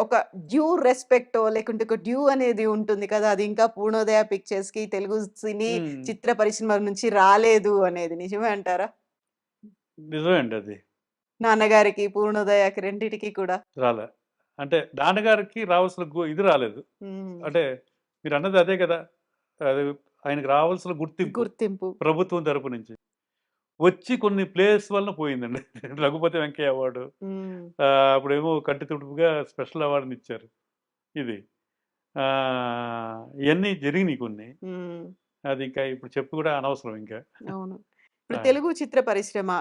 ఒక డ్యూ రెస్పెక్టో లేకుంటే ఒక డ్యూ అనేది ఉంటుంది కదా, అది ఇంకా పూర్ణోదయ పిక్చర్స్ కి తెలుగు సినీ చిత్ర పరిశ్రమ నుంచి రాలేదు అనేది నిజమే అంటారా? నిజమే అండి. అది నాన్నగారికి, పూర్ణోదయకి రెండిటికి కూడా. రాలే. అంటే నాన్నగారికి రావాల్సిన ఇది రాలేదు. హ్మ్. అంటే మీరన్నది అదే కదా! అది ఆయనకి రావాల్సిన గుర్తింపు గుర్తింపు. ప్రభుత్వం తరపు నుంచి. వచ్చి కొన్ని ప్లేస్ వలన పోయిందండి. 'రఘుపతి వెంకయ్య' అవార్డు. హ్మ్. అప్పుడేమో కంటి తుడుపుగా స్పెషల్ అవార్డునిచ్చారు. ఇది. ఇయన్నీ జరిగినియి కొన్ని. హ్మ్. అది ఇంకా ఇప్పుడు చెప్పి కూడా అనవసరం ఇంకా. అవును. ఇప్పుడు ఆ! తెలుగు చిత్ర పరిశ్రమ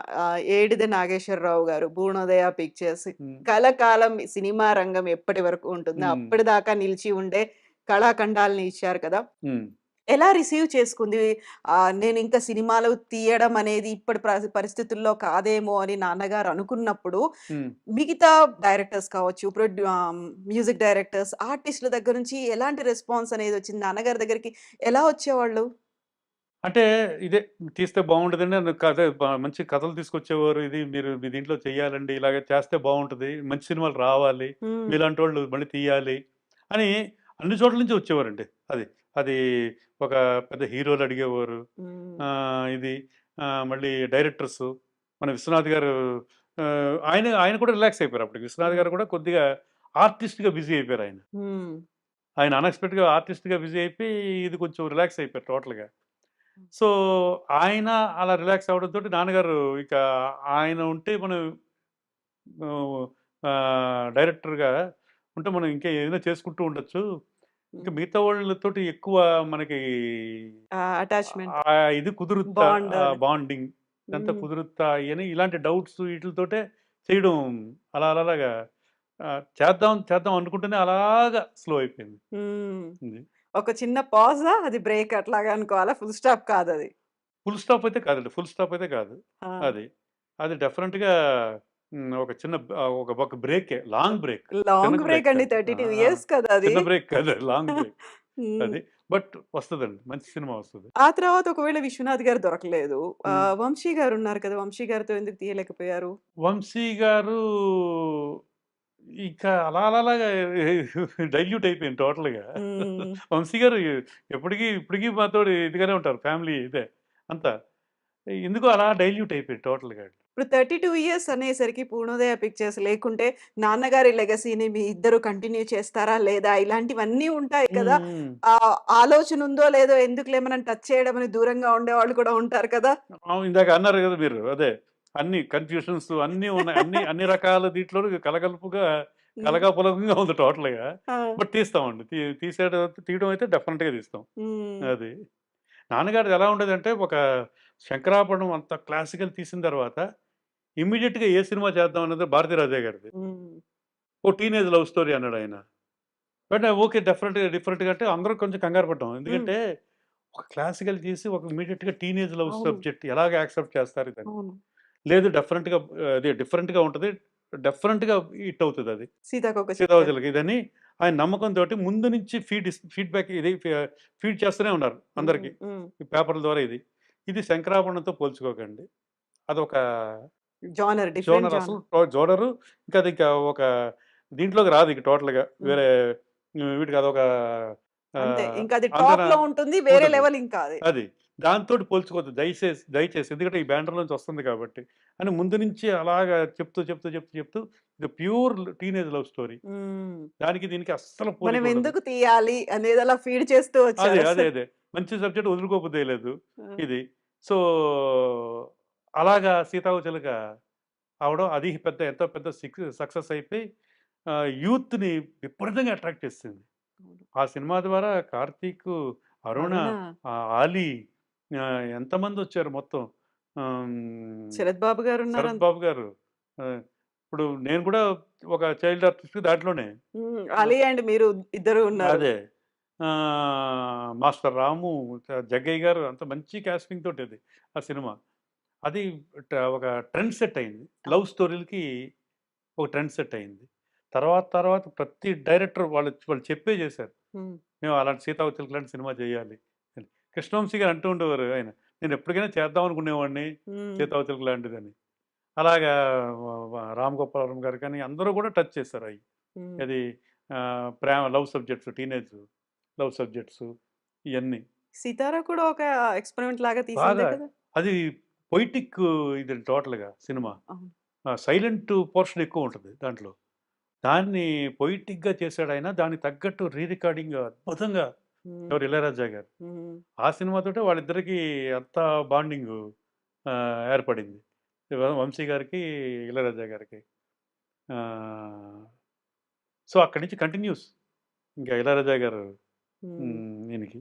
ఏడిది నాగేశ్వరరావు గారు, పూర్ణోదయ పిక్చర్స్ హ్మ్. కలకాలం సినిమా రంగం ఎప్పటి వరకు ఉంటుందో హ్మ్. అప్పటిదాకా నిలిచి ఉండే కళాఖండాల్ని ఇచ్చారు కదా! హ్మ్. ఎలా రిసీవ్ చేసుకుంది? నేనింకా సినిమాలు తీయడం అనేది ఇప్పటి పరిస్థితుల్లో కాదేమో అని నాన్నగారు అనుకున్నప్పుడు, హ్మ్. మిగతా డైరెక్టర్స్ కావచ్చు, మ్యూజిక్ డైరెక్టర్స్, ఆర్టిస్ట్‌ల దగ్గర నుంచి ఎలాంటి రెస్పాన్స్ అనేదొచ్చింది? నాన్నగారి దగ్గరికి ఎలా వచ్చేవాళ్ళు? అంటే ఇదే తీస్తే బావుంటదండి. కథ మంచి కథలు తీసుకొచ్చేవారు. ఇది మీరు మీ దీంట్లో చెయ్యాలండి. ఇలాగ చేస్తే బావుంటది. మంచి సినిమాలు రావాలి. హ్మ్. మీలాంటోళ్ళు మళ్ళీ తీయాలి అని అన్ని చోట్ల నుంచి వచ్చేవారండి. అది. అది ఒక పెద్ద హీరోలు అడిగేవారు. హ్మ్. ఇది మళ్ళీ డైరెక్టర్సు మన విశ్వనాథ్ గారు ఆయన ఆయన కూడా రిలాక్స్ అయిపోయారు అప్పటికి. విశ్వనాథ్ హ్మ్. గారు కూడా కొద్దిగా ఆర్టిస్ట్‌గా బిజీ అయిపోయారాయన. హ్మ్. ఆయన అన్‌ఎక్స్‌పెక్టెడ్‌గా ఆర్టిస్ట్‌గా బిజీ అయిపోయి ఇది కొంచెం రిలాక్స్ అయిపోయారు టోటల్‌గా. సో, ఆయన అలా రిలాక్స్ అవ్వడంతోటి నాన్నగారు ఇక ఆయన ఉంటే మనం ఆహ్, డైరెక్టర్‌గా ఉంటే మనం ఇంకా ఏదైనా చేసుకుంటూ ఉండొచ్చు. ఇంకా హ్మ్. మిగతా వాళ్ళతోటి ఎక్కువ మనకి అటాచ్‌మెంట్, ఇది కుదురుద్దా బాండ్ అని. బాండింగ్ ఇదంతా హ్మ్. కుదురుద్దా అని ఇలాంటి డౌట్స్ ఈటిలతోటే చేయడం అలాగా చేద్దాం చేద్దాం అనుకుంటూనే అలాగా స్లో అయిపోయింది. హ్మ్. ఇది. ఒక చిన్న పాజా అది బ్రేక్ అట్లాగా అనుకోవాలా? ఫుల్ స్టాప్ కాదది. ఫుల్ స్టాప్ అయితే కాదండి. ఫుల్ స్టాప్ అయితే కాదు. ఆ! అది. అది డెఫినిట్‌గా ఒక చిన్న ఒక బ్రేకే. Long break. చిన్న లాంగ్ బ్రేక్ బ్రేక్ అండి. కాదు. 32 ఇయర్స్ కదా అది. చిన్న బ్రేక్ కాదు. Long break. హ్మ్. అది. బట్ వస్తదండి. మంచి సినిమా వస్తది. ఆ తర్వాత ఒకవేళ విశ్వనాథ్ గారు దొరకలేదు. హ్మ్. వంశీ గారున్నారు కదా! వంశీ గారితో ఎందుకు తీయలేకపోయారు? వంశీ గారు ఇంకా అలాగా డైల్యూట్ అయిపోయింది టోటల్‌గా. హ్మ్. వంశీ గారు ఇప్పటికి మాతోటి ఇదిగానే ఉంటారు. ఫ్యామిలీ ఇదే అంతా. ఎందుకో అలా డైల్యూట్ అయిపోయింది టోటల్‌గా. ఇప్పుడు 32 ఇయర్స్ అనేసరికి పూర్ణోదయ పిక్చర్స్ లేకుంటే నాన్నగారి లెగసీని మీ ఇద్దరు కంటిన్యూ చేస్తారా? లేదా? ఇలాంటివన్నీ ఉంటాయి కదా! హ్మ్. ఆలోచన ఉందో లేదో ఎందుకులే మనం టచ్ చేయడం అని దూరంగా ఉండేవాళ్ళు కూడా ఉంటారు కదా! ఇందాక అన్నారు గదా మీరు. అదే. అన్ని కన్‌ఫ్యూషన్స్ అన్నీ ఉన్నాయి. అన్ని రకాల దీంట్లోను కలగలుపుగా హ్మ్. కలగాపులగంగా ఉంది టోటల్‌గా. ఆ! బట్ తీస్తామండి. తీయడం అయితే డెఫినిట్‌గా తీస్తాం. హ్మ్. అది. నాన్నగారిది ఎలా ఉండేదంటే ఒక 'శంకరాభరణం' అంత క్లాసికల్ తీసిన తర్వాత ఇమ్మీడియేట్‌గా ఏ సినిమా చేద్దాం అన్నది 'భారతీరాజా' గారిది. హ్మ్. ఓ టీనేజ్ లవ్ స్టోరీ అన్నాడాయన. వెంటనే ఓకే. డిఫరెంట్‌గా అంటే అందరం కొంచెం కంగారు పడ్డాం. హ్మ్. ఎందుకంటే ఒక క్లాసికల్ తీసి ఒక ఇమ్మీడియేట్‌గా టీనేజ్ లవ్ అవును. సబ్జెక్ట్ ఎలాగ యాక్సెప్ట్ చేస్తారు ఇదని. అవును. లేదు డెఫినిట్‌గా అదే డిఫరెంట్‌గా ఉంటది. డెఫినిట్‌గా హిట్ అవుతదది. 'సీతాకోకచిలుక'. 'సీతాకోకచిలుక' ఇదని ఆయన నమ్మకంతోటి ముందు నుంచి ఫీడ్‌బ్యాక్ ఇది ఫీడ్ చేస్తూనే ఉన్నారు హ్మ్. అందరికి. హ్మ్. ఈ పేపర్‌ల ద్వారా ఇది. ఇది 'శంకరాభరణంతో' పోల్చుకోకండి. అదొక జోనర్ డిఫరెంట్ జోనర్ అసలు జోనర్. జోనరు ఇంకా అది ఇంకా ఒక దీంట్లోకి రాదు ఇక టోటల్‌గా. హ్మ్. వేరే వీటికి అదొక అంతే. ఆహ్, ఇంకా అది అంతన టాప్‌లో ఉంటుంది. వేరే ఉంటది. లెవెల్ ఇంకా అది. అది. దాంతోటి పోల్చుకోవద్దు. దయచేసి. ఎందుకంటే ఈ బ్యానర్ నుంచి వస్తుంది కాబట్టి. అని ముందు నుంచి అలాగా చెప్తూ ఇది ప్యూర్ టీనేజ్ లవ్ స్టోరీ. హ్మ్. దానికి దీనికి అస్సలు మనం పోలికుండదు. ఎందుకు తీయాలి అనేది అలా ఫీడ్ చేస్తూ వచ్చారసలు. అదే. మంచి సబ్జెక్ట్ వదులుకోబుద్దే లేదు. ఆ! ఇది. సో, అలాగా 'సీతాకోకచిలుక' అవడం అది ఎంతో పెద్ద సక్సెస్ అయిపోయి యూత్‌ని విపరీతంగా అట్రాక్ట్ చేసేసింది. అవును. ఆ సినిమా ద్వారా 'కార్తీక్', 'అరుణ', 'అరుణ', 'ఆలీ' ఎంతమందొచ్చారు మొత్తం. శరత్ బాబు శరత్ గారున్నారందులో. బాబు గారు. ఇప్పుడు నేను కూడా ఒక చైల్డ్ ఆర్టిస్ట్ దాంట్లోనే. హ్మ్. ఆహ్, 'అలీ' అండ్ మీరు ఇద్దరు ఉన్నారు. అదే. మాస్టర్ రాము, జగ్గయ్య గారు అంత మంచి కాస్టింగ్ తోటది ఆ సినిమా. అది ఒక ట్రెండ్ సెట్ అయింది. లవ్ అవును. స్టోరీలకి ఒక ట్రెండ్ సెట్ అయింది. తర్వాత ప్రతి డైరెక్టర్ వాళ్ళు చెప్పే చేశారు. హ్మ్. మేము అలాంటి 'సీతాకోకచిలుక' లాంటి సినిమా చేయాలి అని. కృష్ణవంశీ గారు అంటూ ఉండేవారు ఆయన. నేను ఎప్పటికైనా చేద్దాం అనుకునేవాడిని హ్మ్. 'సీతాకోకచిలుక' లాంటిదని. అలాగా రామ్ గోపాల్ గారు కానీ అందరూ కూడా టచ్ చేశారు అయి. హ్మ్. అది ప్రేమ love subjects, teenage love subjects ఇయన్నీ. 'సితార' కూడా ఒక ఎక్స్‌పెరిమెంట్ లాగా తీసిందే బాగా కదా! అది పొయిటిక్ ఇది టోటల్‌గా సినిమా. అవును. సైలెంట్ పోర్షన్ ఎక్కువ ఉంటుంది దాంట్లో. దాన్ని పొయిటిక్‌గా చేశాడు ఆయన. దానికి తగ్గట్టు రికార్డింగ్ అద్భుతంగా హ్మ్. ఎవరు 'ఇళయరాజా' గారు. హ్మ్. ఆ సినిమాతోటే వాళ్ళిద్దరికీ అంత బాండింగు ఏర్పడింది. వంశీ గారికి, 'ఇళయరాజా' గారికి. ఆహ్, సో, అక్కడి నుంచి కంటిన్యూస్. ఇంకా 'ఇళయరాజా' గారు హ్మ్. ఈయనకి.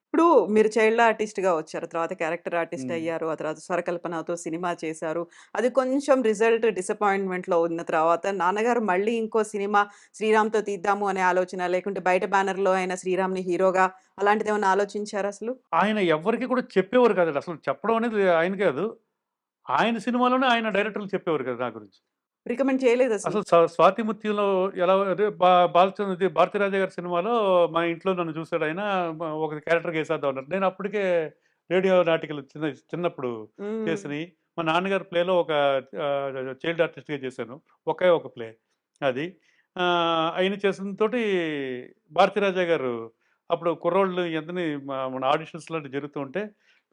ఇప్పుడు మీరు చైల్డ్ ఆర్టిస్ట్‌గా వచ్చారు. తర్వాత క్యారెక్టర్ ఆర్టిస్ట్ హ్మ్. అయ్యారు. ఆ తర్వాత స్వరకల్పనతో సినిమా చేశారు. అది కొంచెం రిజల్ట్ డిసప్పాయింట్‌మెంట్‌లో ఉన్న తర్వాత నాన్నగారు మళ్ళీ ఇంకో సినిమా 'శ్రీరామ్‌తో తీద్దాము' అనే ఆలోచన లేకుంటే బయట బ్యానర్‌లో అయిన 'శ్రీరామ్‌ని' హీరోగా అలాంటిదేమన్నా ఆలోచించారా అసలు? ఆయన ఎవ్వరికీ కూడా చెప్పేవారు కాదండి. అసలు చెప్పడం అనేది ఆయన కాదు. ఆయన సినిమాలోనే ఆయన డైరెక్టర్లు చెప్పేవారు కదా నా గురించి. రికమెండ్ చేయలేదసలు? అసలు 'స్వాతిముత్యంలో' ఎలా అదే బాలచంద్ర ఇది 'భారతీరాజా' గారి సినిమాలో మా ఇంట్లో నన్ను చూసాడాయన. ఒక క్యారెక్టర్‌గా ఏసేద్దాం అన్నారు. నేను అప్పటికే రేడియో నాటికలు చిన్నప్పుడు హ్మ్. చేసినయి. మా నాన్నగారి ప్లేలో ఒక చైల్డ్ ఆర్టిస్ట్‌గా చేశాను. ఒకే ఒక ప్లే అది. ఆయన చేసినతోటి 'భారతీరాజా' గారు అప్పుడు కుర్రోళ్ళు ఎంతని మన ఆడిషన్స్ లాంటివి జరుగుతూ ఉంటే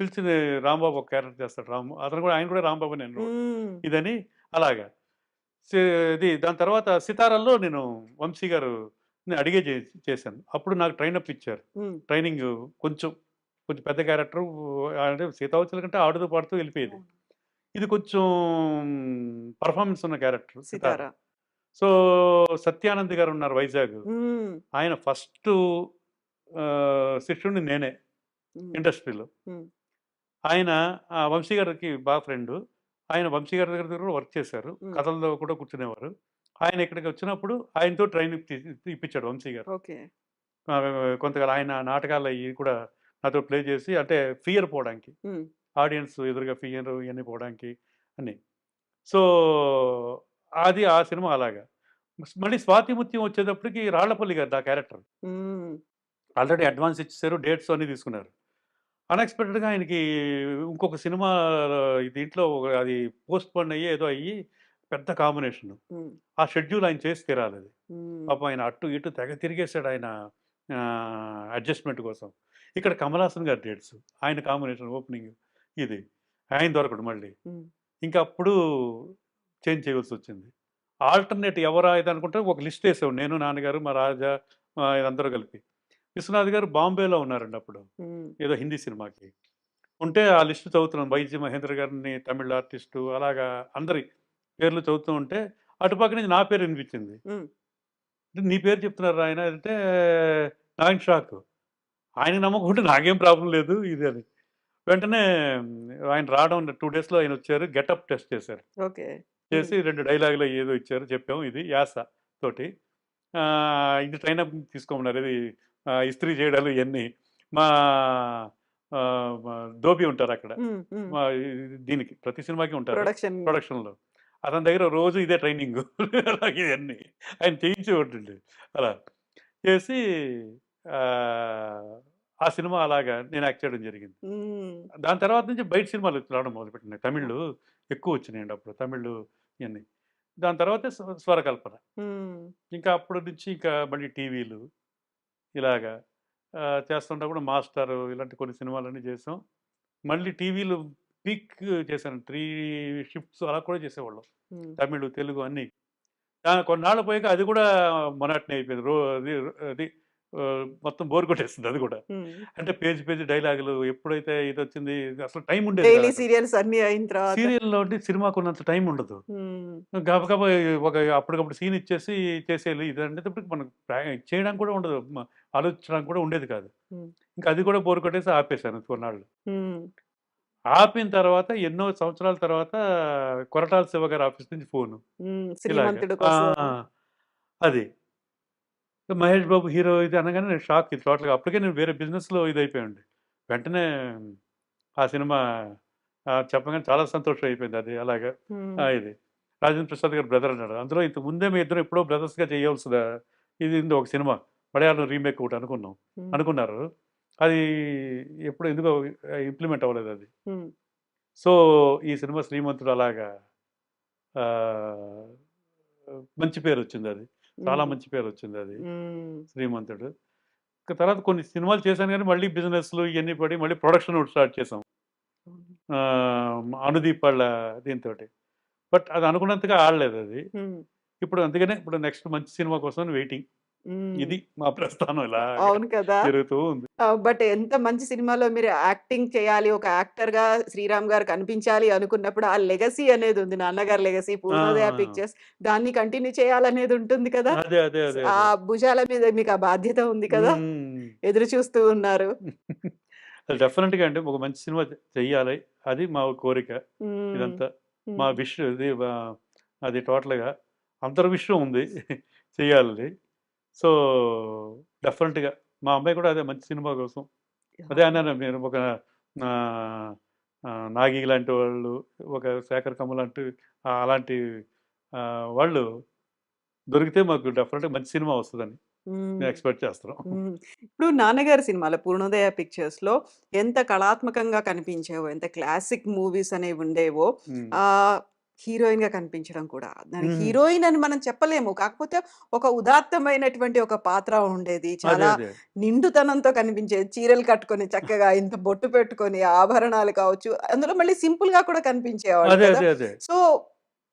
పిలిచి రాంబాబు ఒక క్యారెక్టర్ చేస్తాడు. అతను కూడా ఆయన కూడా రాంబాబునే రోల్. హ్మ్. ఇదని అలాగా. సే ఇది దాని తర్వాత 'సితారా'లో నేను వంశీ గారుని అడిగే చేశాను. అప్పుడు నాకు ట్రైనప్ ఇచ్చారు. హ్మ్. ట్రైనింగు కొంచెం, కొంచెం పెద్ద క్యారెక్టరు. అంటే 'సీతాకోకచిలక' కంటే ఆడుతూ పాడుతూ వెళ్ళిపోయేది. అవును. ఇది కొంచెం పెర్ఫార్మన్స్ ఉన్న క్యారెక్టర్ 'సితార'. 'సితార'. సో, సత్యానంద్ గారున్నారు వైజాగ్. హ్మ్. ఆయన ఫస్టు శిష్యుడిని నేనే హ్మ్. ఇండస్ట్రీలో. హ్మ్. ఆయన వంశీ గారికి బాగా ఫ్రెండు. ఆయన వంశీ గారి దగ్గర కూడా వర్క్ చేశారు. హ్మ్. కథల్లో కూడా కూర్చునేవారు. ఆయన ఇక్కడికి వచ్చినప్పుడు ఆయనతో ట్రైనింగ్ ఇప్పించాడు వంశీ గారు. ఓకే. కొంతకాలం ఆయన నాటకాలు అయ్యి కూడా నాతో ప్లే చేసి అంటే ఫియర్ పోవడానికి. హ్మ్. ఆడియన్స్ ఎదురుగా ఫియర్ ఇయన్నీ పోవడానికి అన్నీ. సో, అది ఆ సినిమా అలాగా. మళ్ళీ 'స్వాతి ముత్యం' వచ్చేటప్పటికి రాళ్ళపల్లి గారు నా క్యారెక్టర్. హ్మ్. ఆల్రెడీ అడ్వాన్స్ ఇచ్చేసారు. డేట్స్ అన్నీ తీసుకున్నారు. అన్‌ఎక్స్‌పెక్టెడ్‌గా ఆయనకి ఇంకొక సినిమా దీంట్లో అది పోస్ట్‌పోన్ అయ్యి ఏదో అయ్యి పెద్ద కాంబినేషను. హ్మ్. ఆ షెడ్యూల్ ఆయన చేసి తీరాలది. హ్మ్. పాపం ఆయన అటు ఇటు తెగ తిరిగేసాడు ఆయన అడ్జస్ట్‌మెంట్ కోసం. ఇక్కడ 'కమల్ హాసన్' గారి డేట్స్. ఆయన కాంబినేషన్ ఓపెనింగ్ ఇది. ఆయన దొరకడు మళ్ళీ. హ్మ్. ఇంక అప్పుడు చేంజ్ చేయవలసొచ్చింది. ఆల్టర్‌నేట్ ఎవరా ఇదనుకుంటే ఒక లిస్ట్ ఏసాం. నేను, నాన్నగారు, మా రాజా అందరూ కలిపి. విశ్వనాథ్ గారు బాంబేలో ఉన్నారండి అప్పుడు. హ్మ్. ఏదో హిందీ సినిమాకి. ఉంటే ఆ లిస్ట్ చదువుతున్నాను. 'వైజి మహేంద్ర' గారిని తమిళ్ ఆర్టిస్టు అలాగా అందరి పేర్లు చదువుతూ ఉంటే అటుపక్క నుంచి నా పేరు వినిపించింది. హ్మ్. "నీ పేరు చెప్తున్నారా ఆయన" అంటే నాకు షాకు. ఆయనకి నమ్మకం ఉంటే నాకేం ప్రాబ్లమ్ లేదు ఇది అని. వెంటనే ఆయన రావడం 2 డేస్‌లో ఆయనొచ్చారు. గెటప్ టెస్ట్ చేశారు. ఓకే. హ్మ్. చేసి 2 డైలాగులో ఏదో ఇచ్చారు. చెప్పాము ఇది యాస తోటి. ఇది ట్రైనప్ తీసుకోమన్నారు. ఇది ఇస్త్రీ చేయడాలు ఇయన్నీ. మా మా ధోబి ఉంటారక్కడ. హ్మ్. హ్మ్. మా దీనికి ప్రతి సినిమాకి ఉంటారు. ప్రొడక్షన్. ప్రొడక్షన్‌లో. అతని దగ్గర రోజు ఇదే ట్రైనింగు. అలాగే ఇయన్నీ. ఆయన చేయించేవాడండి. అలా. చేసి ఆహ్, ఆ సినిమా అలాగా నేను యాక్ట్ చేయడం జరిగింది. హ్మ్. దాని తర్వాత నుంచి బయట సినిమాలు రావడం మొదలుపెట్టినాయి. ఆ! తమిళ్‌లో ఎక్కువొచ్చినాయండి అప్పుడు. తమిళ్ ఇయన్నీ. దాని తర్వాతే స్వరకల్పన. హ్మ్. ఇంకా అప్పటి నుంచి ఇంకా మళ్ళీ టీవీలు ఇలాగా చేస్తుంటప్పుడు 'మాస్టరు' ఇలాంటి కొన్ని సినిమాలన్నీ చేసాం. మళ్ళీ టీవీలు పీక్ చేశాను. 3 షిఫ్ట్స్ అలా కూడా చేసేవాళ్ళం. హ్మ్. తమిళ్, తెలుగు అన్నీ. కొన్నాళ్ళు పోయాక అది కూడా మొనాటనీ అయిపోయింది. అది అది మొత్తం బోర్ కొట్టేస్తుంది అది కూడా. హ్మ్. అంటే పేజీ డైలాగులు ఎప్పుడైతే ఇదొచ్చింది అసలు టైం ఉండేది కాదు డైలీ అక్కడ. సీరియల్స్ అన్నీ అయిన తర్వాత. సీరియల్‌లో అంటే సినిమాకున్నంత టైం ఉండదు. హ్మ్. గబగబా ఒక అప్పటికప్పుడు సీన్ ఇచ్చేసి చేసేయాలి. ఇదనేటప్పటికి మనకు చేయడానికి కూడా ఉండదు. ఆలోచించడానికి కూడా ఉండేది కాదు. హ్మ్. ఇంకా అది కూడా బోర్ కొట్టేసి ఆపేశాను కొన్నాళ్ళు. హ్మ్. ఆపిన తర్వాత ఎన్నో సంవత్సరాల తర్వాత కొరటాల శివ గారి ఆఫీస్ నుంచి ఫోను. హ్మ్. ఇలాగ. శ్రీమంతుడు ఆ! కోసం. అది. మహేష్ బాబు హీరో ఇది అనగానే నేను షాక్ ఇది టోటల్‌గా. అప్పటికే నేను వేరే బిజినెస్‌లో ఇదైపోయానండి. వెంటనే ఆ సినిమా చెప్పగానే చాలా సంతోషం అయిపోయింది అది అలాగా. హ్మ్. ఇది. రాజేంద్ర ప్రసాద్ గారి బ్రదర్ అన్నాడు. అందులో ఇంతకు ముందే మీ ఇద్దరం ఎప్పుడో బ్రదర్స్‌గా చేయాల్సిన ఇది ఉంది ఒక సినిమా. మలయాళం రీమేక్ ఒకటి అనుకున్నాం. హ్మ్. అనుకున్నారు. అది ఎప్పుడో ఎందుకో ఇంప్లిమెంట్ అవ్వలేదది. హ్మ్. సో, ఈ సినిమా 'శ్రీమంతుడు' అలాగా ఆహ్, మంచి పేరొచ్చిందది. చాలా హ్మ్. మంచి పేరొచ్చిందది హ్మ్. 'శ్రీమంతుడు.' ఇక తర్వాత కొన్ని సినిమాలు చేశాను గానీ, మళ్ళీ బిజినెస్‌లు ఇయన్నీ పడి మళ్ళీ ప్రొడక్షన్ ఒకటి స్టార్ట్ చేసాం. అవును. 'అనుదీప్' వాళ్ళ దీనితోటి. బట్ అది అనుకున్నంతగా ఆడలేదు అది. హ్మ్. ఇప్పుడు అందుకనే ఇప్పుడు నెక్స్ట్ మంచి సినిమా కోసం వెయిటింగ్. హ్మ్. ఇది మా ప్రస్థానం ఇలాగా అవును కదా! జరుగుతూ ఉంది. బట్ ఎంత మంచి సినిమాలో మీరు యాక్టింగ్ చేయాలి, ఒక యాక్టర్‌గా శ్రీరామ్ గారు కనిపించాలి అనుకున్నప్పుడు ఆ లెగసీ అనేది ఉంది. నాన్నగారి లెగసీ, పూర్ణోదయ ఆ! పిక్చర్స్ దాన్ని కంటిన్యూ చేయాలనేది ఉంటుంది కదా! అదే. అదే. అదే. ఆ అదే. భుజాల మీద మీకు ఆ బాధ్యత ఉంది కదా! హ్మ్. ఎదురు చూస్తూ ఉన్నారు. అది డెఫినెట్‌గా అండి ఒక మంచి సినిమా చెయ్యాలి. అది మా కోరిక. హ్మ్. ఇదంతా. మా హ్మ్. విష్ ఇది అది టోటల్‌గా అంతర్విషయం ఉంది. చెయ్యాలని. సో, డెఫినెట్‌గా మా అమ్మాయి కూడా అదే మంచి సినిమా కోసం అదే అవును. అన్నాను నేను ఒక ఆహ్, 'నాగి' లాంటి వాళ్ళు, ఒక 'శేఖర్ కమ్మ' లాంటి అలాంటి వాళ్ళు దొరికితే మాకు డెఫినెట్‌గా మంచి సినిమా వస్తదని హ్మ్. మేము ఎక్స్‌పెక్ట్ చేస్తున్నాం. హ్మ్. ఇప్పుడు 'నాన్నగారి' సినిమాలో 'పూర్ణోదయ పిక్చర్స్‌లో' ఎంత కళాత్మకంగా కనిపించేవో, ఎంత క్లాసిక్ మూవీస్ అనేవుండేవో, హ్మ్. హీరోయిన్‌గా కనిపించడం కూడా. దానికి హ్మ్. హీరోయిన్ అని మనం చెప్పలేము. కాకపోతే ఒక ఉదాత్తమైనటువంటి ఒక పాత్ర ఉండేది. అదే. చాలా అదే. నిండుతనంతో కనిపించేది. చీరలు కట్టుకొని చక్కగా ఇంత బొట్టు పెట్టుకొని, ఆభరణాలు కావచ్చు, అందులో మళ్ళీ సింపుల్‌గా కూడా కనిపించేవాళ్ళు అదే. కదా! అదే. అదే. సో,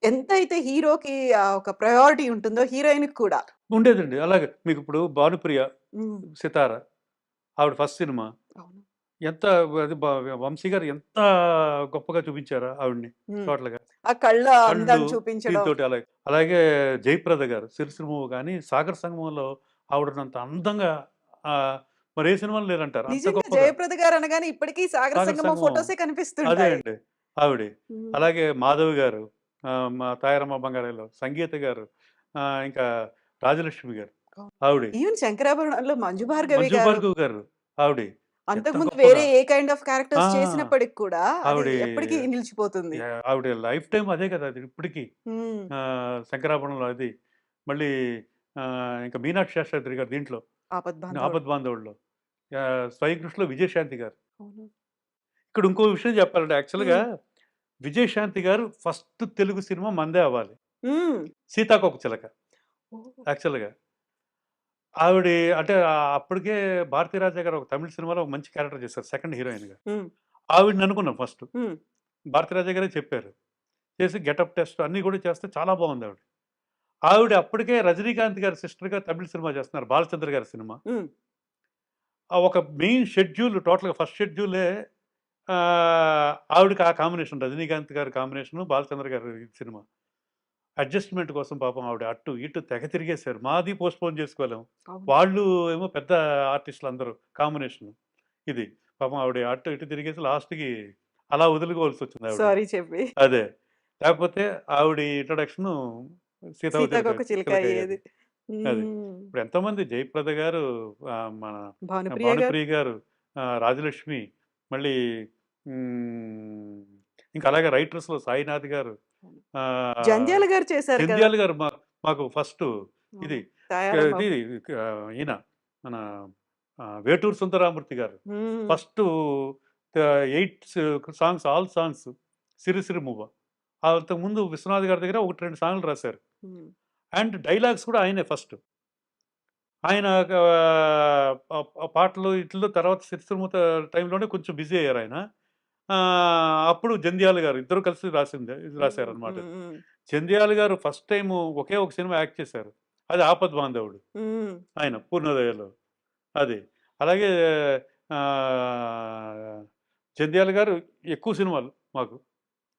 ఎంతైతే హీరోకి ఒక ప్రయారిటీ ఉంటుందో హీరోయిన్‌కి కూడా. ఉండేదండి. అలాగే మీకిప్పుడు 'భానుప్రియ', హ్మ్. 'సితార' ఆవిడ ఫస్ట్ సినిమా. అవును. ఎంత అది 'వంశీ' గారు ఎంత గొప్పగా చూపించారో ఆవిడని హ్మ్. టోటల్‌గా. ఆ కళ్ళ కళ్ళు అందాన్ని చూపించడం. దీనితోటి అలాగే. అలాగే 'జయప్రద' గారు 'సిరిసిరిమూవ' గాని 'సాగర సంగమంలో' ఆవిడనంత అందంగా ఆహ్, మరే సినిమాలో లేరంటారు. అంత నిజంగా గొప్పగా 'జయప్రద' గారు అనగానే ఇప్పటికి 'సాగర 'సాగర సంగమం' సంగమం' ఫోటోసే అదే కనిపిస్తుంటాయి. అండి. ఆవిడే. హ్మ్. అలాగే 'మాధవి' గారు మా 'తాయారమ్మ బంగారా'లో 'సంగీత' గారు ఇంకా 'రాజలక్ష్మి' గారు అవును. ఆవిడే. ఈవెన్ 'శంకరాభరణంలో' మంజు భార్గవి 'మంజు గారు. భార్గవ్' గారు ఆవిడే. ఎంత అంతకుముందు వేరే గొప్పగా ఏ కైండ్ ఆఫ్ ఆ! క్యారెక్టర్స్ చేసినప్పటికి కూడా అది ఆవిడ ఎప్పటికీ నిలిచిపోతుంది. ఆవిడ లైఫ్ టైమ్ అదే కదా! అది ఇప్పటికి. హ్మ్. 'శంకరాభరణంలో' అది. మళ్ళీ ఇంకా 'మీనాక్షి శాస్త్రి' గారు దీంట్లో ఆపద్బాంధవుడు. 'ఆపద్బాంధవుడులో'. 'స్వయం కృషి'లో విజయశాంతి గారు. అవును. ఇక్కడ ఇంకో విషయం చెప్పాలంటే యాక్చువల్‌గా హ్మ్. విజయశాంతి గారు ఫస్ట్ తెలుగు సినిమా మనదే అవ్వాలి. హ్మ్. 'సీతాకోకచిలక' ఓహ్! యాక్చువల్‌గా. ఆవిడ అంటే అప్పటికే భారతీరాజా గారు ఒక తమిళ్ సినిమాలో ఒక మంచి క్యారెక్టర్ చేశారు సెకండ్ హీరోయిన్‌గా. హ్మ్. ఆవిడని అనుకున్నాం ఫస్ట్. హ్మ్. భారతీరాజా గారే చెప్పారు. చేసి గెటప్ టెస్ట్ అన్నీ కూడా చేస్తే చాలా బాగుంది ఆవిడ. ఆవిడ అప్పటికే రజనీకాంత్ గారి సిస్టర్‌గా తమిళ్ సినిమా చేస్తున్నారు. బాలచంద్ర గారి సినిమా. హ్మ్. ఆ ఒక మెయిన్ షెడ్యూల్ టోటల్‌గా ఫస్ట్ షెడ్యూలే ఆవిడకి ఆ కాంబినేషన్ రజనీకాంత్ గారి కాంబినేషను, బాలచంద్ర గారి సినిమా. అడ్జస్ట్‌మెంట్ కోసం పాపం ఆవిడ అటు ఇటు తెగ తిరిగేశారు. మాది పోస్ట్‌పోన్ చేసుకోలేము. అవును. వాళ్ళు ఏమో పెద్ద ఆర్టిస్టులందరూ కాంబినేషన్ ఇది. పాపం ఆవిడ అటు ఇటు తిరిగేసి లాస్ట్‌కి అలా వదులుకోవాల్సొచ్చింది ఆవిడని. సారీ చెప్పి. అదే. లేకపోతే ఆవిడ ఇంట్రడక్షను 'సీతాకోక సీతాకోకచిలుక చిలక' అయ్యేది. అయ్యేది. అది. హ్మ్. ఇప్పుడు ఎంతోమంది 'జయప్రద' గారు, మన భానుప్రియ గారు. 'భానుప్రియ' గారు, 'రాజలక్ష్మి' మళ్ళీ హ్మ్, ఇంకా అలాగే రైటర్స్‌లో 'సాయినాథ్' గారు, అవును. ఆహ్, జంధ్యాల గారు చేశారు కదా! 'జంధ్యాల' గారు మాకు ఫస్టు అవును. ఇది 'తాయారమ్మ'. ఇది ఈయన మన 'వేటూరి సుందరరామూర్తి' గారు. హ్మ్. First 8 songs all songs 'Sirisirimuvva'. అంతకుముందు 'విశ్వనాథ్' గారి దగ్గర 1, 2 సాంగ్‌లు రాశారు. హ్మ్. అండ్ డైలాగ్స్ కూడా ఆయనే ఫస్ట్. ఆయన పాటలు ఈటిల్లో తర్వాత 'సిరిసిరిమువ్వ' టైంలోనే కొంచెం బిజీ అయ్యారాయన. అప్పుడు 'జంధ్యాల' గారు ఇద్దరు కలిసి ఇది హ్మ్. రాశారనమాట హ్మ్. అది. హ్మ్. 'జంధ్యాల' గారు ఫస్ట్ టైము ఒకే ఒక సినిమా యాక్ట్ చేశారు. అది 'ఆపద్బాంధవుడు' హ్మ్. ఆయన 'పూర్ణోదయ'లో. అది. అలాగే ఆహ్, 'జంధ్యాల' గారు ఎక్కువ సినిమాలు మాకు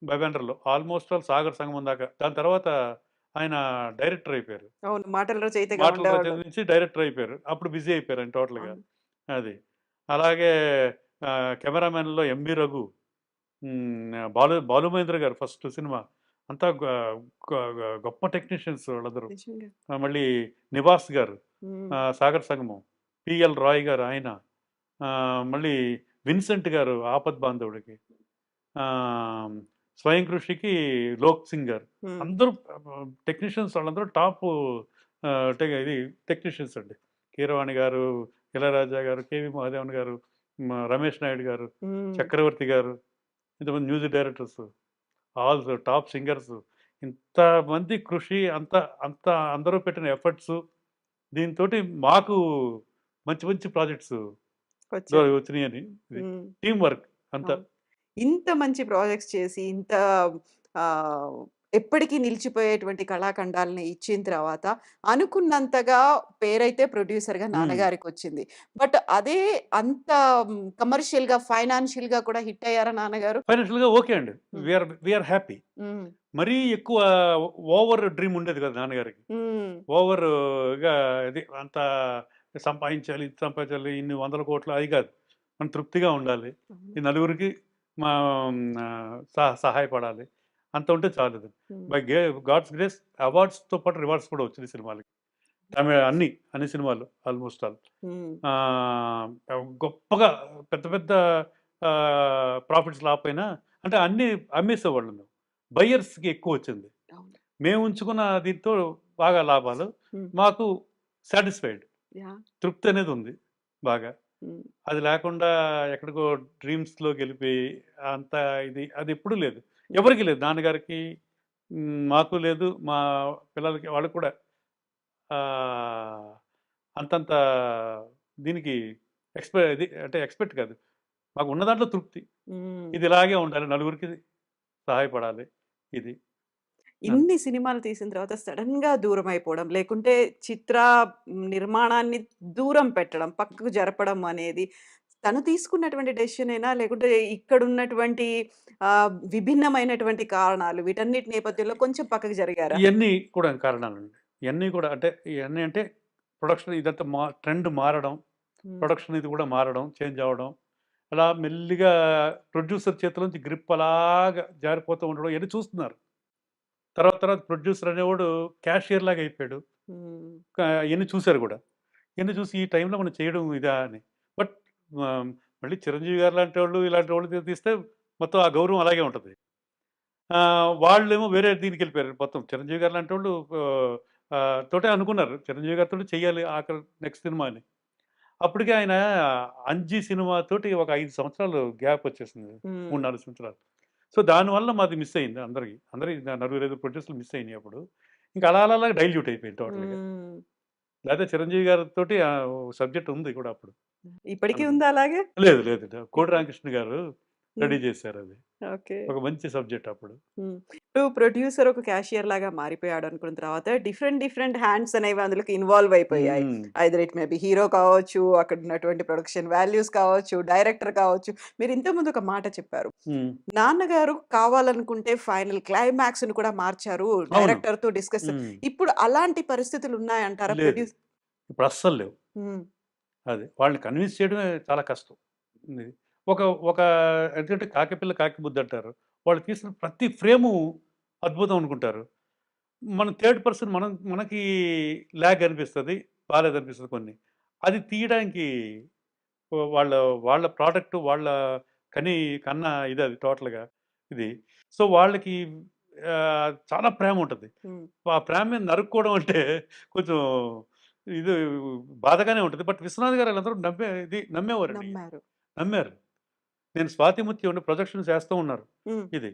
'బెబెండర్‌లో' ఆల్‌మోస్ట్ ఆల్ 'సాగర్ సంగమం' దాకా. దాని తర్వాత ఆయన డైరెక్టర్ అయిపోయారు. అవును. మాటల రచయితగా మాటల ఉండేవాళ్ళు. రచయిత నుంచి డైరెక్టర్ అయిపోయారు. అప్పుడు బిజీ అయిపోయారు ఆయన టోటల్‌గా. అవును. అది. అలాగే కెమెరామెన్‌లో 'ఎంవి రఘు', బాలు మహేంద్ర గారు ఫస్ట్ సినిమా. అంతా గ గ గ గొప్ప టెక్నీషియన్స్ వాళ్ళందరూ. నిజంగా. మళ్ళీ 'నివాస్' గారు హ్మ్. 'సాగర్ సంగమం', 'పిఎల్ రాయ్' గారు ఆయన. మళ్ళీ 'విన్సెంట్' గారు 'ఆపద్ బాంధవుడికి'. ఆహ్, 'స్వయం కృషి'కి 'లోక్ సింగ్' గారు. హ్మ్. అందరూ టెక్నీషియన్స్ వాళ్ళందరూ టాపు ఇది టెక్నీషియన్స్ అండి. కీరవాణి గారు, ఇళయరాజా గారు, కేవి మహాదేవన్ గారు, రమేష్ నాయుడు గారు, హ్మ్. చక్రవర్తి గారు, ఇంతమంది music directors, all top singers. ఇంతమంది కృషి అంత అంత అందరూ పెట్టిన ఎఫర్ట్స్ దీనితోటి మాకు మంచి మంచి ప్రాజెక్ట్స్ వచ్చాయి. వచ్చినాయని ఇది. హ్మ్. టీమ్ వర్క్ అంతా. అవును. ఇంత మంచి ప్రాజెక్ట్స్ చేసి, ఇంత ఆహ్, ఎప్పటికీ నిలిచిపోయేటువంటి కళాఖండాలని ఇచ్చిన తర్వాత అనుకున్నంతగా పేరైతే ప్రొడ్యూసర్‌గా నాన్నగారికొచ్చింది. బట్ అదే అంత కమర్షియల్‌గా, ఫైనాన్షియల్‌గా కూడా హిట్ అయ్యారా నాన్నగారు? ఫైనాన్షియల్‌గా ఓకే అండి. హ్మ్. We are happy. హ్మ్. మరీ ఎక్కువ ఓవర్ డ్రీమ్ ఉండేది కదా నాన్నగారికి. హ్మ్. ఓవర్‌గా ఇది అంత సంపాదించాలి, ఇది సంపాదించాలి, ఇన్ని వందల కోట్లు అది కాదు. మనం తృప్తిగా ఉండాలి. అవును. ఈ నలుగురికి మా సహాయపడాలి. అంత ఉంటే చాలు. హ్మ్. బై గాడ్స్ గ్రేస్ అవార్డ్స్‌తో పాటు రివార్డ్స్ కూడా వచ్చినాయి సినిమాలకి. అన్ని సినిమాలు ఆల్మోస్ట్ ఆల్. హ్మ్. గొప్పగా పెద్ద పెద్ద ప్రాఫిట్స్ రాకపోయినా అంటే అన్నీ అమ్మేసేవాళ్ళం మేము. బయ్యర్స్‌కి ఎక్కువొచ్చింది. అవును. మేము ఉంచుకున్న దీంతో బాగా లాభాలు. హ్మ్. మాకు సాటిస్ఫైడ్. యాహ్! తృప్తి అనేది ఉంది బాగా. హ్మ్. అది లేకుండా ఎక్కడికో డ్రీమ్స్‌లోకెళ్ళిపోయి అంత అది ఎప్పుడూ లేదు. ఎవరికీ లేదు. నాన్నగారికి, మాకు లేదు. మా పిల్లలకి వాళ్ళకి కూడా ఆహ్, అంతంత దీనికి ఎక్స్‌పెక్ట్ కాదు. మాకు ఉన్న దాంట్లో తృప్తి. హ్మ్. ఇది ఇలాగే ఉండాలి. నలుగురికి సహాయపడాలి. ఇది. అది. ఇన్ని సినిమాలు తీసిన తర్వాత సడెన్‌గా దూరమైపోవడం, లేకుంటే చిత్ర నిర్మాణాన్ని దూరం పెట్టడం, పక్కకు జరపడం అనేది తను తీసుకున్నటువంటి డెసిషనేనా? లేకుంటే ఇక్కడున్నటువంటి విభిన్నమైనటువంటి కారణాలు వీటన్నిటి నేపథ్యంలో కొంచెం పక్కకు జరిగారా? ఇయన్నీ కూడా కారణాలండి. ఇయన్నీ కూడా ఇయన్నీ అంటే ప్రొడక్షన్ ఇదంతా ట్రెండ్ మారడం, హ్మ్. ప్రొడక్షన్ ఇది కూడా మారడం, చేంజ్ అవ్వడం. అలా మెల్లిగా ప్రొడ్యూసర్ చేతిలో నుంచి గ్రిప్ అలాగా జారిపోతూ ఉండడం ఇయన్నీ చూస్తున్నారు. తర్వాత ప్రొడ్యూసర్ అనేవాడు క్యాషియర్ లాగా అయిపోయాడు. హ్మ్. ఇయన్నీ చూసారు గూడా. ఇయన్నీ చూసి ఈ టైంలో మనం చేయడం ఇదా అని. బట్ ఆహ్, మళ్ళీ చిరంజీవి గారు లాంటోళ్ళు, ఇలాంటి వాళ్ళు తీస్తే మొత్తం ఆ గౌరవం అలాగే ఉంటది. వాళ్ళేమో వేరే దీనికెళ్ళిపోయారు మొత్తం. చిరంజీవి గారు లాంటోళ్ళు తోటే అనుకున్నారు. చిరంజీవి గారితోటి చెయ్యాలి నెక్స్ట్ సినిమా అని. అప్పటికే ఆయన 'అంజి' సినిమాతోటి ఒక 5 సంవత్సరాలు గ్యాప్ వచ్చేసింది. హ్మ్. 3, 4 సంవత్సరాలు. సో, దానివల్ల మాది మిస్ అయింది అందరికి. నలుగురు, ఐదుగురు ప్రొడ్యూసర్‌లు మిస్ అయినాయి అప్పుడు. ఇంకా అలా డైల్యూట్ అయిపోయింది టోటల్‌గా. హ్మ్. లేతే చిరంజీవి గారితోటి సబ్జెక్ట్ ఉంది కూడా అప్పుడు. ఇప్పటికి అనుకున్నా. ఉందా అలాగే? లేదు. కోడి రామకృష్ణ గారు హ్మ్. రెడీ చేశారది. ఓకే. ఒక మంచి సబ్జెక్ట్ అప్పుడు. హ్మ్. ఇప్పుడు ప్రొడ్యూసర్ ఒక క్యాషియర్ లాగా మారిపోయాడనుకున్న తర్వాత డిఫరెంట్ హ్యాండ్స్ అనేవి అందులోకి ఇన్వాల్వ్ అయిపోయాయి. హ్మ్. Either it may be hero కావచ్చు, అక్కడ ఉన్నటువంటి ప్రొడక్షన్ వాల్యూస్ కావచ్చు, డైరెక్టర్ కావచ్చు. మీరు ఇంతకుముందు ఒక మాట చెప్పారు. హ్మ్. నాన్నగారు కావాలనుకుంటే ఫైనల్ క్లైమాక్స్‌ని కూడా మార్చారు. అవును. డైరెక్టర్‌తో డిస్కస్ హ్మ్. ఇప్పుడు అలాంటి పరిస్థితులు ఉన్నాయంటారా? లేదు. ఇప్పుడు అస్సలు లేవు. హ్మ్. అది. వాళ్ళని కన్విన్స్ చేయడమే చాలా కష్టం. ఇది. ఒక ఒక ఎందుకంటే కాకిపిల్ల కాకి బుద్ధంటారు. వాళ్ళు తీసిన ప్రతి ఫ్రేము అద్భుతం అనుకుంటారు. మనం థర్డ్ పర్సన్ మనకి లాగ్ అనిపిస్తది. బాలేదనిపిస్తది కొన్ని. అది తీయడానికి వాళ్ళ వాళ్ళ ప్రొడక్ట్ వాళ్ళ కన్న ఇదది టోటల్‌గా ఇది. సో, వాళ్ళకి చాలా ప్రేముంటది. హ్మ్. ఆ ప్రేమ మీద నరుక్కోవడం అంటే కొంచెం ఇది బాధగానే ఉంటది. బట్ విశ్వనాథ్ గారు ఆళ్ళందరూ నమ్మేవారండి. నమ్మారు. నమ్మారు. నేను 'స్వాతి ముత్యం' ప్రొజెక్షన్స్ ఏస్తూ ఉన్నారు. హ్మ్. ఇది.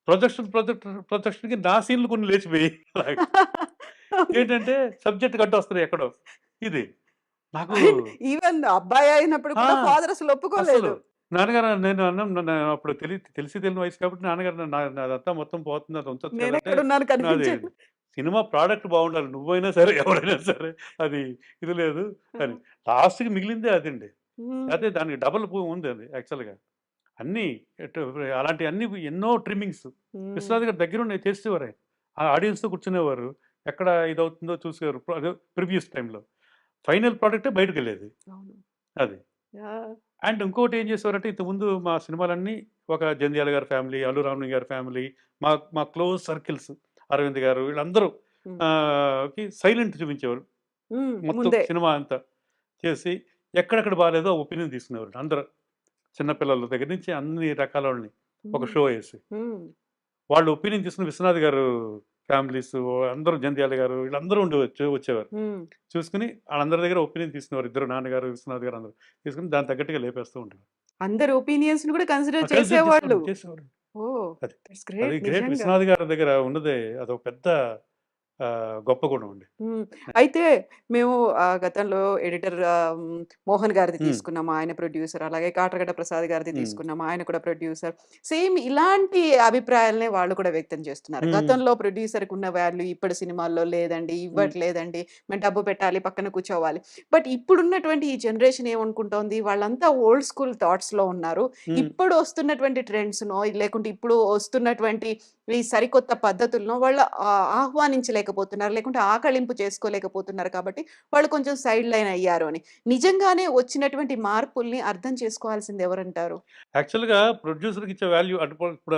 ప్రొజెక్షన్‌కి నా సీన్‌లు కొన్ని లేచిపోయాయి. అలాగా. ఓకే. ఏంటంటే సబ్జెక్ట్ అడ్డొస్తున్నాయి ఎక్కడో. ఇది. నాకు అండ్ ఈవెన్ అబ్బాయి అయినప్పుడు ఆ! కూడా ఫాదర్ అసలు అస్సలు. ఒప్పుకోలేదు. నాన్నగారు నేను అన్నాను అప్పుడు తెలిసి తెలియని వయసు కాబట్టి నాన్నగారు నాదంతా మొత్తం పోతుంది. అది ఉంచొచ్చు కదంటే నేనెక్కడున్నాను నాది కనిపించండి. సినిమా ప్రొడక్ట్ బాగుండాలి. నువ్వైనా సరే, ఎవరైనా సరే అది ఇది లేదు ఆ! అని. లాస్ట్‌కి మిగిలిందే అదండి. హ్మ్. లేతే దానికి డబుల్ ఉంది అది యాక్చువల్‌గా. అన్నీ ఎటు అలాంటియన్నీ ఎన్నో ట్రిమ్మింగ్స్. హ్మ్. విశ్వనాథ్ గారు దగ్గరుండి చేసేవారాయన. ఆ ఆడియన్స్‌తో కూర్చునేవారు. ఎక్కడ ఇదవుతుందో చూసేవారు. అదే ప్రివ్యూస్ టైమ్‌లో. ఫైనల్ ప్రొడక్టే బయటికెళ్ళేది. అవును. అది. యాహ్! అండ్ ఇంకోటి ఏం చేసేవారంటే ఇంతకుముందు మా సినిమాలన్నీ ఒక జంధ్యాల గారి ఫ్యామిలీ, అల్లు రామలింగ గారి ఫ్యామిలీ, మా మా క్లోజ్ సర్కిల్స్ అరవింద్ గారు వీళ్ళందరూ హ్మ్. సైలెంట్ చూపించేవారు. హ్మ్. మొత్తం ముందే. సినిమా అంతా చేసి ఎక్కడెక్కడ బాలేదో ఒపీనియన్ తీసుకునేవారు. అందరూ చిన్న పిల్లల దగ్గర నుంచి అన్ని రకాలోళ్ళని ఒక హ్మ్. షో ఏసి. హ్మ్. వాళ్ళు ఒపీనియన్ తీసుకుని విశ్వనాథ్ గారు ఫ్యామిలీస్ అందరూ జంధ్యాల గారు వీళ్ళందరూ వచ్చేవారు. హ్మ్. చూసుకొని ఆళ్ళందరి దగ్గర ఒపీనియన్ తీసుకునేవారు. ఇద్దరు నాన్నగారు, విశ్వనాథ్ గారు అందరూ. తీసుకొని దానికి తగ్గట్టుగా లేపేస్తూ ఉండేవారు. అందరి ఒపీనియన్స్‌ని కూడా కన్సిడర్ కన్సిడర్ చేసేవాళ్ళు. చేసేవారు. ఓహ్! అది. దట్స్ అది గ్రేట్ గ్రేట్ నిజంగా. విశ్వనాథ్ గారి దగ్గర ఉన్నదే అదొక పెద్ద గొప్ప గుణం అండి. హ్మ్. అయితే మేము గతంలో ఎడిటర్ మోహన్ గారిది హ్మ్. తీసుకున్నాము. ఆయన ప్రొడ్యూసర్. అలాగే కాట్రగడ్డ ప్రసాద్ గారిది హ్మ్. తీసుకున్నాము. ఆయన కూడా ప్రొడ్యూసర్. సేమ్ ఇలాంటి అభిప్రాయాలనే వాళ్ళు కూడా వ్యక్తం చేస్తున్నారు. హ్మ్. గతంలో ప్రొడ్యూసర్‌కున్న వాల్యూ ఇప్పటి సినిమాల్లో లేదండి. హ్మ్. ఇవ్వట్లేదండి. మేము డబ్బు పెట్టాలి, పక్కన కూర్చోవాలి. బట్ ఇప్పుడున్నటువంటి ఈ జనరేషన్ ఏమనుకుంటోంది, వాళ్ళంతా ఓల్డ్ స్కూల్ థాట్స్‌లో ఉన్నారు. హ్మ్. ఇప్పుడు వస్తున్నటువంటి ట్రెండ్స్‌నో లేకుంటే ఇప్పుడు వస్తున్నటువంటి ఈ సరికొత్త పద్ధతులను వాళ్ళు ఆహ్వానించలేకపోతున్నారు. లేకుంటే ఆకళింపు చేసుకోలేకపోతున్నారు కాబట్టి వాళ్ళు కొంచెం సైడ్ లైన్ అయ్యారు అని. నిజంగానే వచ్చినటువంటి మార్పుల్ని అర్థం చేసుకోవాల్సింది ఎవరంటారు? యాక్చువల్‌గా ప్రొడ్యూసర్‌కి ఇచ్చే వాల్యూ ఇప్పుడు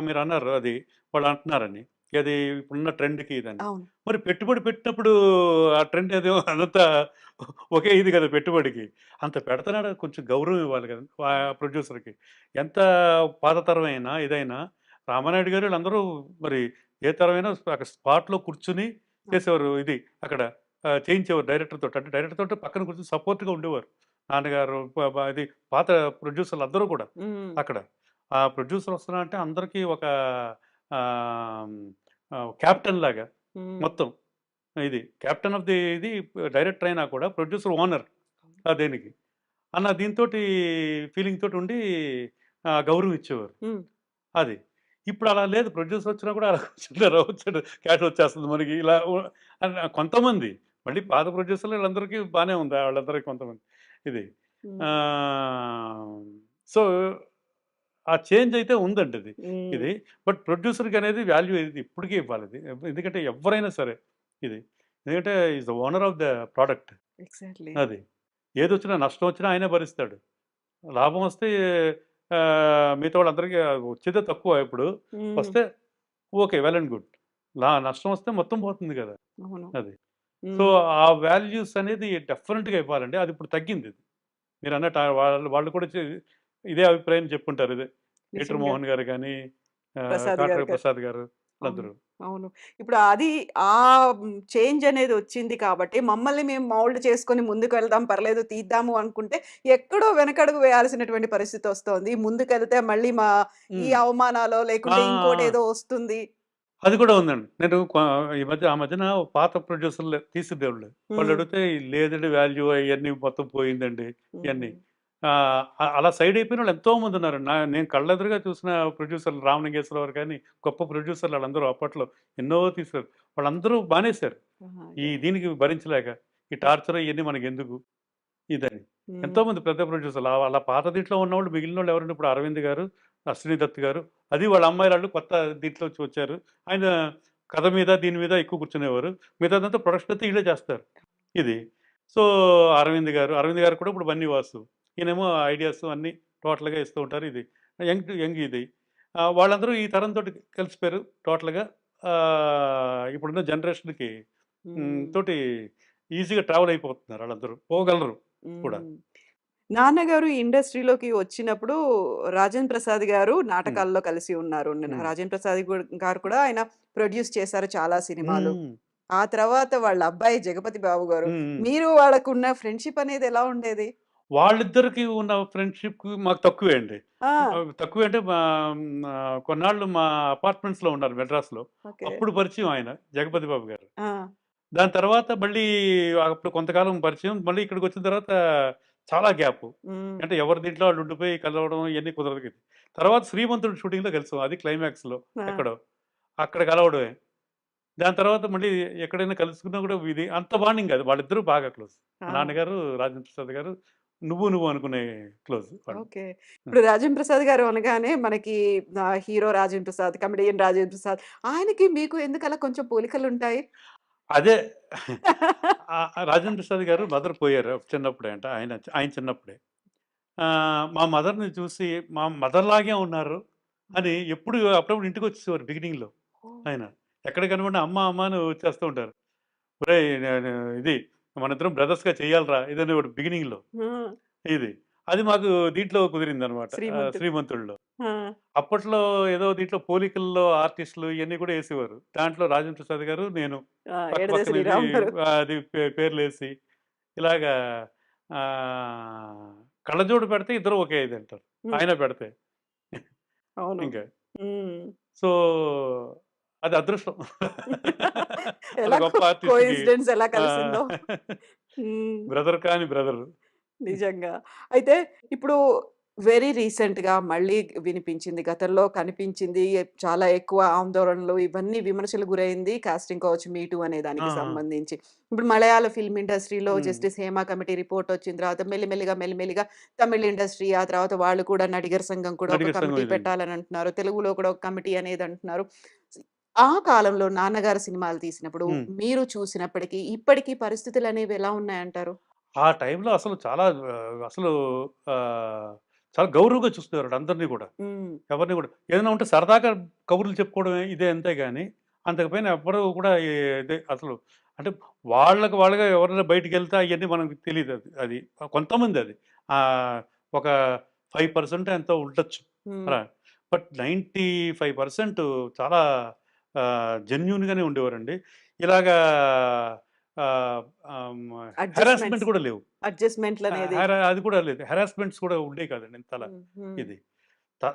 మీరన్నారు అది వాళ్ళు అంటున్నారని. ఏది ఇప్పుడున్న ట్రెండ్‌కి ఇదని. అవును. మరి పెట్టుబడి పెట్టినప్పుడు ఆ ట్రెండ్ ఏదో అదంతా ఒకే ఇది కదా పెట్టుబడికి. అంత పెడుతున్నాడు కొంచెం గౌరవం ఇవ్వాలి కదా! ప్రొడ్యూసర్‌కి. ఎంత పాత తరమైనా ఇదైనా రామానాయుడు గారు వీళ్ళందరూ మరి ఏ తరమైనా అక్కడ స్పాట్‌లో కూర్చొని చేసేవారు ఇది అక్కడ చేయించేవారు డైరెక్టర్ తోటి. అంటే డైరెక్టర్ తోటి పక్కన కూర్చొని సపోర్ట్‌గా ఉండేవారు. నాన్నగారు ఇది పాత ప్రొడ్యూసర్లు అందరూ కూడా హ్మ్. అక్కడ. ఆ ప్రొడ్యూసర్ వస్తున్నారంటే అందరికీ ఒక ఆహ్, కెప్టెన్ లాగా హ్మ్. మొత్తం ఇది. కెప్టెన్ ఆఫ్ ది ఇది డైరెక్టర్ అయినా కూడా ప్రొడ్యూసర్ ఓనర్ ఆ దేనికి. అన్న దీనితోటి ఫీలింగ్ తోటి ఉండి గౌరవం ఇచ్చేవారు. హ్మ్. అది. ఇప్పుడు అలా లేదు. ప్రొడ్యూసర్ వచ్చినా కూడా అలా కూర్చుంటారు. వచ్చాడు క్యాష్ వచ్చేస్తుంది మనకి ఇలా కొంతమంది. మళ్ళీ పాత ప్రొడ్యూసర్లు వీళ్ళందరికీ బానే ఉంది. వాళ్ళందరికీ కొంతమంది ఇది. హ్మ్. ఆహ్, సో, ఆ చేంజ్ అయితే ఉందండి అది. హ్మ్. ఇది. బట్ ప్రొడ్యూసర్‌కి అనేది వాల్యూ ఇది ఇప్పటికి ఇవ్వాలిది. ఎందుకంటే ఎవ్వరైనా సరే ఇది. ఎందుకంటే is the owner of the product. Exactly. అది. ఏదొచ్చినా నష్టం వచ్చినా ఆయనే భరిస్తాడు. లాభం వస్తే మిగతా వాళ్ళందరికీ వచ్చేదే తక్కువ ఇప్పుడు. హ్మ్. వస్తే ఓకే. Well and good. నష్టం వస్తే మొత్తం పోతుంది గదా! అవును. అది. సో, హ్మ్. ఆ వాల్యూస్ అనేది డెఫినిట్‌గా ఇవ్వాలండి. అది ఇప్పుడు తగ్గింది. మీరన్నట్టు వాళ్ళు వాళ్ళు కూడా ఇదే అభిప్రాయం చెప్పుంటారు. ఇదే పీటర్ నిజంగా. మోహన్ గారు గాని, ప్రసాద్ గారు కాట్ర గారు. ప్రసాద్ గారు అవును. వీళ్ళందరూ. అవును. ఇప్పుడు అది చేంజ్ అనేది వచ్చింది కాబట్టి మమ్మల్ని మేము మౌల్డ్ చేసుకొని ముందుకెళ్దాం పర్లేదు తీద్దాము అనుకుంటే ఎక్కడో వెనకడుగు వేయాల్సినటువంటి పరిస్థితొస్తోంది. ముందుకెళ్తే మళ్ళీ ఈ హ్మ్. అవమానాలో ఆ! లేకుంటే ఇంకోటేదో వస్తుంది. అది కూడా ఉందండి. నేను ఆ మధ్యన పాత ప్రొడ్యూసర్‌లు తీసేదేవుళ్ళు. హ్మ్. వాళ్ళడిగితే లేదండి వాల్యూ అయన్నీ మొత్తం పోయిందండి ఇయన్నీ. హ్మ్. అలా సైడ్ అయిపోయినోళ్ళు ఎంతోమందున్నారు. నేను కళ్ళెదురుగా చూసిన ప్రొడ్యూసర్లు రామలింగేశ్వరరావు గాని, గొప్ప ప్రొడ్యూసర్లు ఆళ్ళందరూ అప్పట్లో ఎన్నో తీశారు. వాళ్ళందరూ బానేశారు. ఆహా! ఈ యాహ్! దీనికి భరించలేక. ఈ హ్మ్. టార్చర్ ఇయన్నీ మనకెందుకు ఇదని. హ్మ్. ఎంతోమంది పెద్ద ప్రొడ్యూసర్లు అలా పాత దీంట్లో ఉన్నోళ్ళు మిగిలినోళ్ళు ఎవరంటే ఇప్పుడు అరవింద్ గారు, అశ్విని దత్ గారు, అది వాళ్ళ అమ్మాయిలాళ్ళు కొత్త దీంట్లోంచి వచ్చారు. ఆయన కథ మీద, దీని మీద ఎక్కువ కూర్చునేవారు. మిగతాదంతా ప్రొడక్షన్ అంతా ఈళ్ళే చేస్తారు. ఇది. సో, అరవింద్ గారు కూడా ఇప్పుడు బన్నీ వాసు. ఈయనేమో ఐడియాస్ అన్నీ టోటల్‌గా ఇస్తూ ఉంటారు ఇది. యంగ్ ఇది. వాళ్ళందరూ ఈ తరంతోటి కలిసిపోయారు టోటల్‌గా. ఇప్పుడున్న జనరేషన్‌కి హ్మ్. తోటి ఈజీగా ట్రావెల్ అయిపోతున్నారు ఆళ్ళందరూ. పోగలరు కూడా. హ్మ్. నాన్నగారు ఈ ఇండస్ట్రీలోకి వచ్చినప్పుడు 'రాజేంద్ర ప్రసాద్' గారు హ్మ్. నాటకాల్లో కలిసి ఉన్నారు. హ్మ్. 'రాజేంద్ర ప్రసాద్' గారు కూడా ఆయన ప్రొడ్యూస్ చేశారు చాలా సినిమాలు. హ్మ్. ఆ తర్వాత వాళ్ళ అబ్బాయి 'జగపతి బాబు' గారు. హ్మ్. హ్మ్. మీరు వాళ్ళకున్న ఫ్రెండ్‌షిప్ అనేది ఎలా ఉండేది? వాళ్ళిద్దరికి ఉన్న ఫ్రెండ్‌షిప్ మాకు తక్కువే అండి. ఆ! తక్కువే అంటే కొన్నాళ్ళు మా అపార్ట్మెంట్స్‌లో ఉన్నారు మెడ్రాస్‌లో. ఓకే. అప్పుడు పరిచయం ఆయన 'జగపతి బాబు' గారు. ఆ! దాని తర్వాత మళ్ళీ అప్పుడు కొంతకాలం పరిచయం. మళ్ళీ ఇక్కడికొచ్చిన తర్వాత చాలా గ్యాపు. హ్మ్. అంటే ఎవరి దీంట్లో వాళ్ళు ఉండిపోయి కలవడం ఇయన్నీ కుదరదు. తర్వాత 'శ్రీమంతుడు' షూటింగ్‌లో కలిసాం. అది క్లైమాక్స్‌లో ఆ! ఎక్కడో. అక్కడ కలవడమే. దాని తర్వాత మళ్ళీ ఎక్కడైనా కలుసుకున్నా కూడా ఇది అంత బాండింగ్ కాదు. వాళ్ళిద్దరూ బాగా క్లోజ్. మా ఆ! నాన్నగారు, రాజేంద్ర ప్రసాద్ గారు నువ్వు అనుకునే క్లోజ్ వాళ్ళు. ఓకే. హ్మ్. ఇప్పుడు 'రాజేంద్ర ప్రసాద్' గారు అనగానే మనకి హీరో 'రాజేంద్ర ప్రసాద్', కమెడియన్ 'రాజేంద్ర ప్రసాద్' ఆయనకి మీకు ఎందుకలా కొంచెం పోలికలుంటాయి? అదే రాజేంద్ర ప్రసాద్ గారు మదర్ పోయారు చిన్నప్పుడే అంట. ఆయన ఆయన చిన్నప్పుడే. మా మదర్‌ని చూసి మా మదర్ లాగే ఉన్నారు అని ఎప్పుడు అప్పుడప్పుడు ఇంటికొచ్చేసేవారు బిగినింగ్‌లో ఓహ్! ఆయన. ఎక్కడ కనపడినా అమ్మ, అమ్మ అని వచ్చేస్తూ ఉంటారు. ఒరేయ్! నేను ఇది మనిద్దరం బ్రదర్స్‌గా చేయాలిరా ఇదనేవాడు బిగినింగ్‌లో. హ్మ్. ఇది. అది మాకు దీంట్లో కుదిరిందనమాట. 'శ్రీమంతుడు.' 'శ్రీమంతుడులో.' ఆ! అప్పట్లో ఏదో దీంట్లో పోలికల్లో ఆర్టిస్టులు ఇయన్నీ కూడా యేసేవారు. దాంట్లో రాజేంద్ర ప్రసాద్ గారు, నేను ఆ! పక్క 'ఎడద పక్కనెళ్ళి శ్రీరామ్' గారు. అది పేర్లేసి ఇలాగా కళ్ళజోడు పెడితే ఇద్దరు ఒకే ఇదంటారు. హ్మ్. ఆయన పెడితే. అవును. ఇంకా. హ్మ్. సో, అది అదృష్టం. అంత ఎలా గొప్ప ఆర్టిస్ట్‌కి కోయిన్సిడెన్స్ ఎలా ఆ! కలిసిందో. హ్మ్. బ్రదర్ కాని బ్రదర్. నిజంగా. అయితే ఇప్పుడు వెరీ రీసెంట్‌గా మళ్ళీ వినిపించింది. గతంలో కనిపించింది. చాలా ఎక్కువ ఆందోళనలు ఇవన్నీ విమర్శలకు గురైంది కాస్టింగ్ కౌచ్ మీ టూ అనే ఆ! దానికి ఆ! సంబంధించి. ఇప్పుడు మలయాళ ఫిల్మ్ ఇండస్ట్రీలో హ్మ్. జస్టిస్ హేమ కమిటీ రిపోర్ట్ వచ్చిన తర్వాత మెల్లిమెల్లిగా తమిళ్ ఇండస్ట్రీ ఆ తర్వాత వాళ్ళు కూడా నడిగర్ సంఘం కూడా ఒక నడిగర్ సంఘం కమిటీ ఇదైంది. పెట్టాలని అంటున్నారు. తెలుగులో కూడా ఒక కమిటీ అనేది అంటున్నారు. ఆ కాలంలో నాన్నగారు సినిమాలు తీసినప్పుడు హ్మ్. మీరు చూసినప్పటికి, ఇప్పటికి పరిస్థితులనేవి ఎలా ఉన్నాయంటారు? ఆ టైంలో అసలు చాలా అసలు ఆహ్, చాలా గౌరవంగా చూస్తున్నారు అందరిని గూడా. హ్మ్. ఎవరిని గూడా. ఏదైనా ఉంటే సరదాగా కబుర్లు చెప్పుకోవడమే ఇదే అంతే గాని, అంతకు పైన ఎవ్వరు కూడా ఇదే అసలు అంటే వాళ్ళకి వాళ్ళుగా ఎవరైనా బయటికెళ్తే అయన్నీ మనకు తెలీదది. అది. కొంతమందది. ఆహ్, ఒక 5% ఎంతో ఉండొచ్చు. హ్మ్. అలా. బట్ 95% చాలా జెన్యూన్‌గానే ఉండేవారండి. ఇలాగా ఆహ్, ఆహ్, హ్మ్, హెరాస్మెంట్ అడ్జస్ట్‌మెంట్స్. కూడా లేవు. అడ్జస్ట్‌మెంట్‌లనేది. అది కూడా లేదు. హెరాస్మెంట్స్ కూడా ఉండేవి కాదండి ఇంతలా హ్మ్. హ్మ్. ఇది.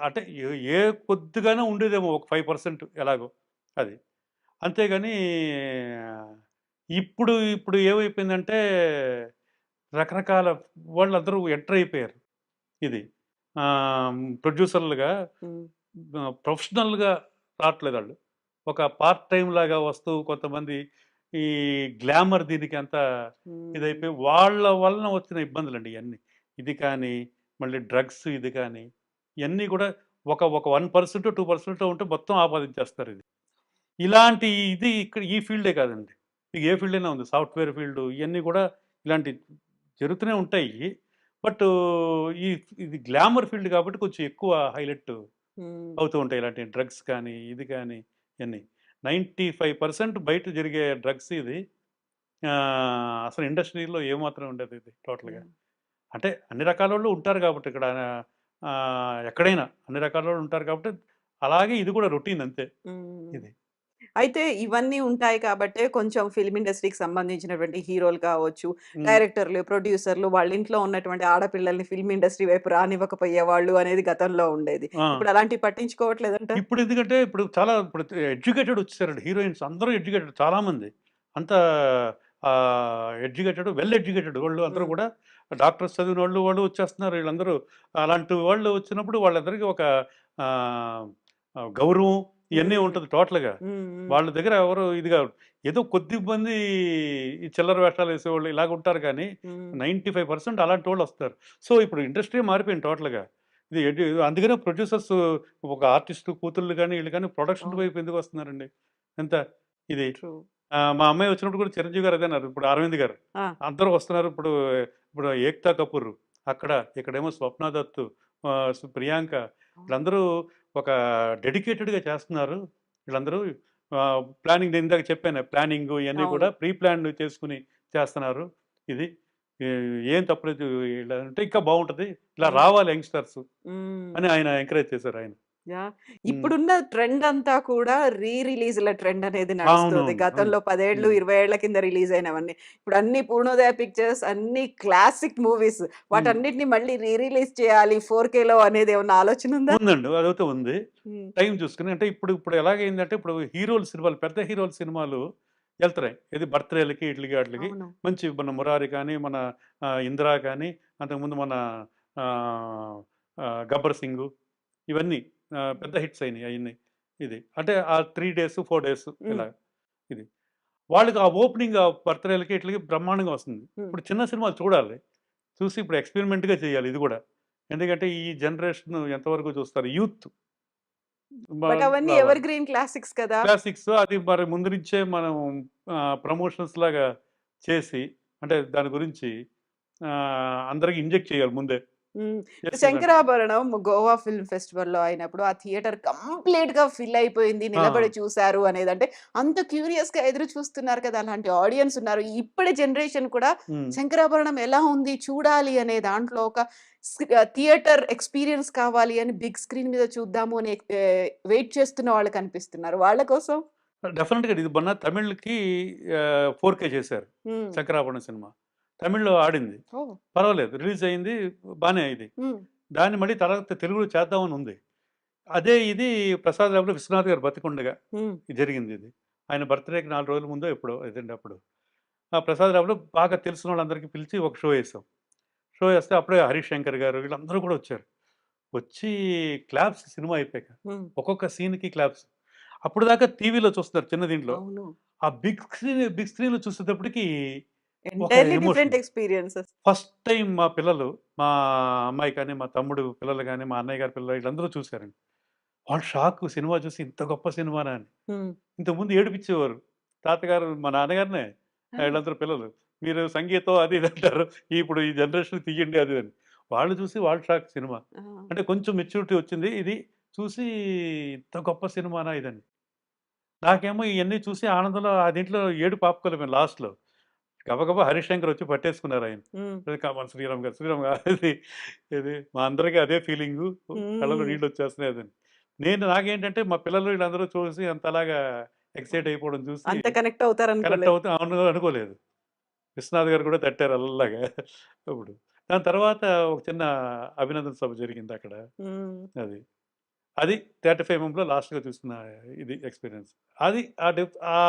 అంటే ఏ కొద్దిగానో ఉండేదేమో ఒక 5% ఎలాగో అది. అంతేగాని ఇప్పుడు ఏమైపోయిందంటే రకరకాల వాళ్ళందరూ ఎంటర్ అయిపోయారు. ఇది. ప్రొడ్యూసర్‌లుగా హ్మ్. ప్రొఫెషనల్‌గా రావట్లేదాళ్ళు. ఒక పార్ట్ టైమ్ లాగా వస్తూ కొంతమంది ఈ గ్లామర్ దీనికి అంతా హ్మ్. ఇదైపోయి వాళ్ళ వలన వచ్చిన ఇబ్బందులండి ఇయన్నీ. ఇది కానీ, మళ్ళీ డ్రగ్స్ ఇది కానీ, ఇయన్నీ కూడా ఒక 1% 2% ఉంటే మొత్తం ఆపాదించేస్తారిది. ఇలాంటి ఇది ఇక్కడ ఈ ఫీల్డే కాదండి. మీకు ఏ ఫీల్డ్ అయినా ఉంది. సాఫ్ట్‌వేర్ ఫీల్డు ఇయన్నీ కూడా ఇలాంటి జరుగుతూనే ఉంటాయి. బట్ ఈ ఇది గ్లామర్ ఫీల్డ్ కాబట్టి కొంచెం ఎక్కువ హైలైట్ హ్మ్. అవుతూ ఉంటాయి. ఇలాంటి డ్రగ్స్ కానీ, ఇది కానీ ఇయన్నీ. 95% బయట జరిగే డ్రగ్స్ ఇది. అసలు ఇండస్ట్రీలో ఏమాత్రం ఉండదు ఇది టోటల్‌గా. హ్మ్. అంటే అన్ని రకాలోళ్ళు ఉంటారు కాబట్టి ఇక్కడ ఎక్కడైనా అన్ని రకాలోళ్ళు ఉంటారు కాబట్టి అలాగే ఇది కూడా రొటీన్ అంతే హ్మ్. ఇది. అయితే ఇవన్నీ ఉంటాయి కాబట్టే కొంచెం ఫిల్మ్ ఇండస్ట్రీకి సంబంధించినటువంటి హీరోలు కావచ్చు, హ్మ్. డైరెక్టర్లు, ప్రొడ్యూసర్లు వాళ్ళ ఇంట్లో ఉన్నటువంటి ఆడపిల్లల్ని ఫిల్మ్ ఇండస్ట్రీ వైపు రానివ్వకపోయేవాళ్ళు అనేది గతంలో ఉండేది. ఆ! ఇప్పుడు అలాంటివి పట్టించుకోవట్లేదంటారా? ఇప్పుడు ఎందుకంటే ఇప్పుడు చాలా ఇప్పుడు ఎడ్యుకేటెడ్ వచ్చేసారండి. హీరోయిన్స్ అందరూ ఎడ్యుకేటెడ్ చాలామంది. అంతా ఎడ్యుకేటెడ్, వెల్ ఎడ్యుకేటెడ్ వాళ్ళు అందరూ హ్మ్. కూడా డాక్టర్స్ చదివినోళ్ళు వాళ్ళు వచ్చేస్తున్నారు. వీళ్ళందరూ అలాంటి వాళ్ళు వచ్చినప్పుడు వాళ్ళందరికీ ఒక ఆహ్, గౌరవం ఇయన్నీ హ్మ్. ఉంటది టోటల్‌గా. హ్మ్. హ్మ్. వాళ్ళ దగ్గర ఎవరు ఇదిగా ఏదో కొద్ది మంది ఈ చిల్లర వేషాలు వేసేవాళ్ళు ఇలాగ ఉంటారు కానీ హ్మ్. 95% అలాంటోళ్ళు వస్తారు. సో, ఇప్పుడు ఇండస్ట్రీ మారిపోయింది టోటల్‌గా. ఇది అందుకనే ప్రొడ్యూసర్స్ ఒక ఆర్టిస్ట్ కూతుర్లు గాని, ఈళ్ళు గాని ప్రొడక్షన్ అవును. వైపు ఎందుకు వస్తున్నారండి? ఎంత ఇది ట్రూ. మా అమ్మాయి వచ్చినప్పుడు కూడా చిరంజీవి గారు అదే అన్నారు. ఇప్పుడు అరవింద్ గారు. ఆ! అందరూ వస్తున్నారు. ఇప్పుడు ఏక్తా కపూర్ అక్కడ, ఇక్కడేమో స్వప్న దత్, ప్రియాంక అవును. వీళ్ళందరూ ఒక డెడికేటెడ్‌గా చేస్తున్నారు. వీళ్ళందరూ ప్లానింగ్ నేను ఇందాక చెప్పాను. ప్లానింగు ఇయన్నీ అవును. కూడా ప్రీ ప్లాన్డ్ చేసుకొని చేస్తున్నారు. ఇది ఏ ఏం తప్పులేదు. ఇలా అంటే ఇంకా బావుంటది. ఇలా హ్మ్. రావాలి యంగ్‌స్టర్స్ హ్మ్. అని ఆయన ఎంకరేజ్ చేశారాయన. యాహ్! హ్మ్. ఇప్పుడున్న ట్రెండ్ అంతా కూడా రీరిలీజ్‌ల ట్రెండ్ అనేది నడుస్తుంది. అవునవును. అవును. గతంలో 10 ఏళ్ళు, హ్మ్. 20 ఏళ్ల కింద రిలీజ్ అయినవన్నీ. ఇప్పుడు అన్ని పూర్ణోదయ పిక్చర్స్ అన్ని క్లాసిక్ మూవీస్. హ్మ్. వాటన్నిటిని మళ్ళీ రిలీజ్ చేయాలి 4కేలో అనేది ఏమన్నా ఆలోచన ఉందా? ఉందండి. అదైతే ఉంది. హ్మ్. టైం చూసుకొని అంటే ఇప్పుడు ఎలాగైందంటే ఇప్పుడు హీరోల సినిమాలు పెద్ద హీరోల సినిమాలు ఎళ్తున్నాయి. ఏది బర్త్‌డేలకి ఈట్లికి ఆటిలకి. అవును. మంచి మన 'మురారి' కానీ, మన 'ఇందిర' కానీ, అంతకుముందు మన ఆహ్, 'గబ్బర్ సింగు' ఇవన్నీ పెద్ద హిట్స్ అయినాయి అయన్నీ. ఇది. అంటే ఆ 3 డేస్, 4 డేస్ హ్మ్. ఇలా ఇది. వాళ్ళకి ఆ ఓపెనింగ్ బర్త్‌డేలకి ఈట్లికి బ్రహ్మాండంగా వస్తుంది. హ్మ్. ఇప్పుడు చిన్న సినిమాలు చూడాలి. చూసి ఇప్పుడు ఎక్స్‌పెరిమెంట్‌గా చేయాలి ఇది గూడా. ఎందుకంటే ఈ జనరేషన్ ఎంతవరకు చూస్తారు యూత్ బట్ అవన్నీ ఎవర్ రావాలి. గ్రీన్ క్లాసిక్స్ కదా! క్లాసిక్స్ అది మరి ముందు నుంచే మనం ప్రమోషన్స్ లాగా చేసి అంటే దాని గురించి అందరికి ఇంజెక్ట్ చేయాలి ముందే. హ్మ్. ఇప్పుడు చేసి ఇలాంటి 'శంకరాభరణం' గోవా ఫిల్మ్ ఫెస్టివల్‌లో అయినప్పుడు ఆ థియేటర్ కంప్లీట్‌గా ఫిల్ అయిపోయింది. ఆ! నిలబడి చూసారు అనేదంటే అంత క్యూరియస్‌గా ఎదురు చూస్తున్నారు కదా! అలాంటి ఆడియన్స్ ఉన్నారు. ఇప్పటి జనరేషన్ కూడా హ్మ్. 'శంకరాభరణం' ఎలా ఉంది చూడాలి అనే దాంట్లో ఒక థియేటర్ ఎక్స్‌పీరియన్స్ కావాలి అని బిగ్ స్క్రీన్ మీద చూద్దాము అని వెయిట్ చేస్తున్న వాళ్ళు కనిపిస్తున్నారు. వాళ్ళ కోసం డెఫినిట్‌గా ఇది మొన్న తమిళ్‌కి 4K చేశారు. హ్మ్. 'శంకరాభరణం' సినిమా. తమిళ్‌లో ఆడింది. ఓహ్! పర్వాలేదు రిలీజ్ అయింది బానే ఇది. హ్మ్. దాన్ని మళ్ళీ తర్వాత తెలుగులో చేద్దామని ఉంది. అదే ఇది ప్రసాద్ రావులో విశ్వనాథ్ గారు బతికుండగా హ్మ్. జరిగింది ఇది. ఆయన బర్త్‌డేకి 4 రోజుల ముందో ఎప్పుడో ఇదండి అప్పుడు. ఆ ప్రసాద్ రావులో బాగా తెలిసిన వాళ్ళందరికీ పిలిచి ఒక షో ఏసాం. షో ఏస్తే అప్పుడే హరీష్ శంకర్ గారు వీళ్ళందరూ కూడా వచ్చారు. వచ్చి క్లాప్స్ సినిమా అయిపోయాక. హ్మ్. ఒక్కొక్క సీన్‌కి క్లాప్స్. అప్పటిదాకా టీవీలో చూస్తున్నారు చిన్న దీంట్లో. అవును. ఆ బిగ్ స్క్రీన్‌లో చూసేటప్పటికి ఒక entirely emotion. Different experiences. First time మా పిల్లలు, మా అమ్మాయి కానీ, మా తమ్ముడు పిల్లలు గాని, మా అన్నయ్య గారి పిల్లలు వీళ్ళందరూ చూసారండి. వాళ్ళు షాకు సినిమా చూసి ఇంత గొప్ప సినిమానా అని. హ్మ్. ఇంతకుముందు ఏడిపిచ్చేవారు. తాతగారు మా నాన్నగారినే ఆ! వీళ్ళందరూ పిల్లలు. మీరు సంగీతం అది ఇది అంటారు. ఇప్పుడు ఈ జనరేషన్ తీయండి అది అని. వాళ్ళు చూసి వాళ్ళు షాక్ సినిమా. ఆ! అంటే కొంచెం మెచ్యూరిటీ వచ్చింది. ఇది చూసి ఇంత గొప్ప సినిమానా ఇదని. నాకేమో ఇయన్నీ చూసి ఆనందంలో ఆ దీంట్లో ఏడుపు ఆపుకోలేకపోయాను లాస్ట్‌లో. గబగబా హరీష్ శంకర్ వచ్చి పట్టేసుకున్నారాయన. హ్మ్. అది మన శ్రీరామ్ గారు, శ్రీరామ్ గారు ఇది ఇది మా అందరికీ అదే ఫీలింగు. కళ్ళలో హ్మ్. నీళ్ళొచ్చేస్తున్నాయి అదని. నాకేంటంటే మా పిల్లలు వీళ్ళందరూ చూసి అంతలాగా ఎక్సైట్ అయిపోవడం చూసి అంత కనెక్ట్ కనెక్ట్ అవుతారనుకోలేదు. అవుతా అనుకోలేదు. విశ్వనాథ్ గారు కూడా తట్టారు అల్లలాగా అప్పుడు. దాని తర్వాత ఒక చిన్న అభినందన సభ జరిగిందక్కడ. హ్మ్. అది. అది 35 లాస్ట్‌గా చూసిన ఇది ఎక్స్‌పీరియన్స్. అది ఆ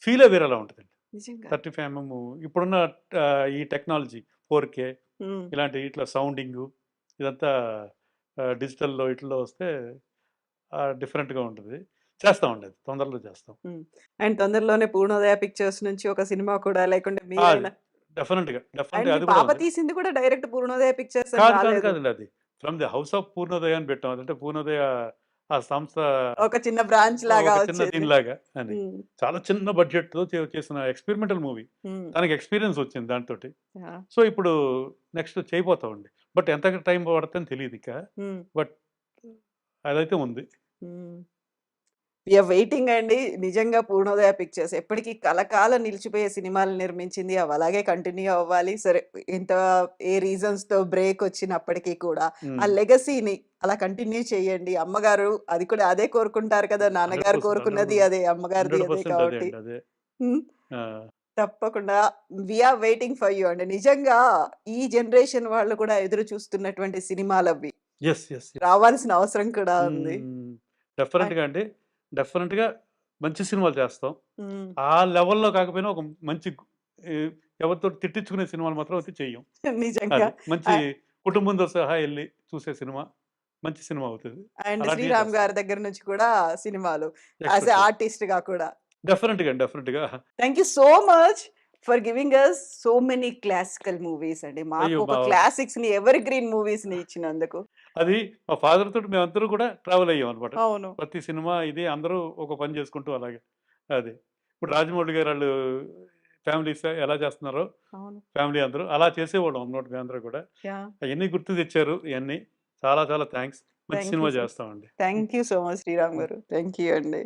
ఫీలే వేరేలా ఉంటదండి. నిజంగా. 35 ఇప్పుడున్న ఈ టెక్నాలజీ 4K హ్మ్. ఇలాంటి ఇట్లా సౌండింగు ఇదంతా డిజిటల్‌లో ఈటిల్లో వస్తే డిఫరెంట్‌గా ఉంటది. చేస్తామండి అది. తొందరలో చేస్తాం. హ్మ్. అండ్ తొందరలోనే 'పూర్ణోదయ పిక్చర్స్' నుంచి ఒక సినిమా కూడా లేకుంటే అది మీరైనా అండ్ డెఫినిట్‌గా మీ అది కూడా పాప ఉంది. తీసింది కూడా డైరెక్ట్ 'పూర్ణోదయ పిక్చర్స్' అని రాలేదు. కాదండి అది. From the house of Purnodaya అని పెట్టాం. అదంటే పూర్ణోదయ ఆ సంస్థ ఒక చిన్న బ్రాంచ్ లాగా ఒక చిన్న వచ్చింది. దీనిలాగా అని. హ్మ్. చాలా చిన్న బడ్జెట్‌తో చేసిన ఎక్స్‌పెరిమెంటల్ మూవీ. హ్మ్. తనకి ఎక్స్‌పీరియన్స్ వచ్చింది దాంతోటి. యాహ్! సో, ఇప్పుడు నెక్స్ట్ చేయబోతామండి. బట్ ఎంత టైం పడతదని తెలీదిక. హ్మ్. బట్ అదైతే ఉంది. హ్మ్. వి ఆర్ వెయిటింగ్ అండి. నిజంగా 'పూర్ణోదయ పిక్చర్స్' ఎప్పటికి కలకాలం నిలిచిపోయే సినిమాలు నిర్మించింది. అవి అలాగే కంటిన్యూ అవ్వాలి. సరే ఎంత ఏ రీజన్స్‌తో బ్రేక్ వచ్చినప్పటికీ కూడా ఆ హ్మ్. లెగసీని అలా కంటిన్యూ చేయండి. అమ్మగారు అది కూడా అదే కోరుకుంటారు కదా! నాన్నగారు 100%, కోరుకున్నది అదే. అమ్మగారిది అదే 100% అదే కాబట్టి. అండి. అదే. హ్మ్. ఆ! తప్పకుండా we are waiting for you అండి. నిజంగా ఈ జనరేషన్ వాళ్ళు కూడా ఎదురు చూస్తున్నటువంటి సినిమాలవి. యెస్. రావాల్సిన అవసరం కూడా ఉంది. హ్మ్. అన్ డెఫినెట్‌గా అండి. డెఫినెట్‌గా మంచి సినిమాలు చేస్తాం. హ్మ్. ఆ లెవెల్‌లో కాకపోయినా ఒక మంచి ఈ ఎవరితో తిట్టించుకునే సినిమాలు మాత్రం అయితే చెయ్యం. నిజంగా. అది. మంచి ఆహ్, కుటుంబంతో సహా ఎళ్లి చూసే సినిమా. మంచి సినిమా అవుతది. అండ్ అలాంటియే 'శ్రీరామ్' చేస్తాం. గారి దగ్గర నుంచి కూడా సినిమాలు. యాస్ ఎ ఎక్స్‌పెక్ట్ చేస్తాం. ఆర్టిస్ట్‌గా కూడా. డెఫినెట్‌గా. Thank you so much for giving us so many classical movies అండి. మాకు అయ్యో! ఒక క్లాసిక్స్‌ని, ఎవర్ గ్రీన్ మూవీస్‌ని ఇచ్చినందుకు. అది మా ఫాదర్ తోటి మేమందరం కూడా ట్రావెల్ అయ్యామనమాట. అవును. ప్రతి సినిమా ఇది అందరూ ఒక పని చేసుకుంటూ అలాగే. అది. ఇప్పుడు రాజమౌళి గారు ఆళ్ళు ఫ్యామిలీస్ ఎలా చేస్తున్నారో అవును. ఫ్యామిలీ అందరూ అలా చేసేవాళ్ళం అన్నమాట మేమందరం కూడా. యాహ్! అయన్నీ గుర్తు తెచ్చారు ఇయన్నీ. చాలా థాంక్స్. మంచి థాంక్ యూ సినిమా సో చేస్తామండి. Thank you so much Sriram hmm. గారు. థాంక్ యూ అండి.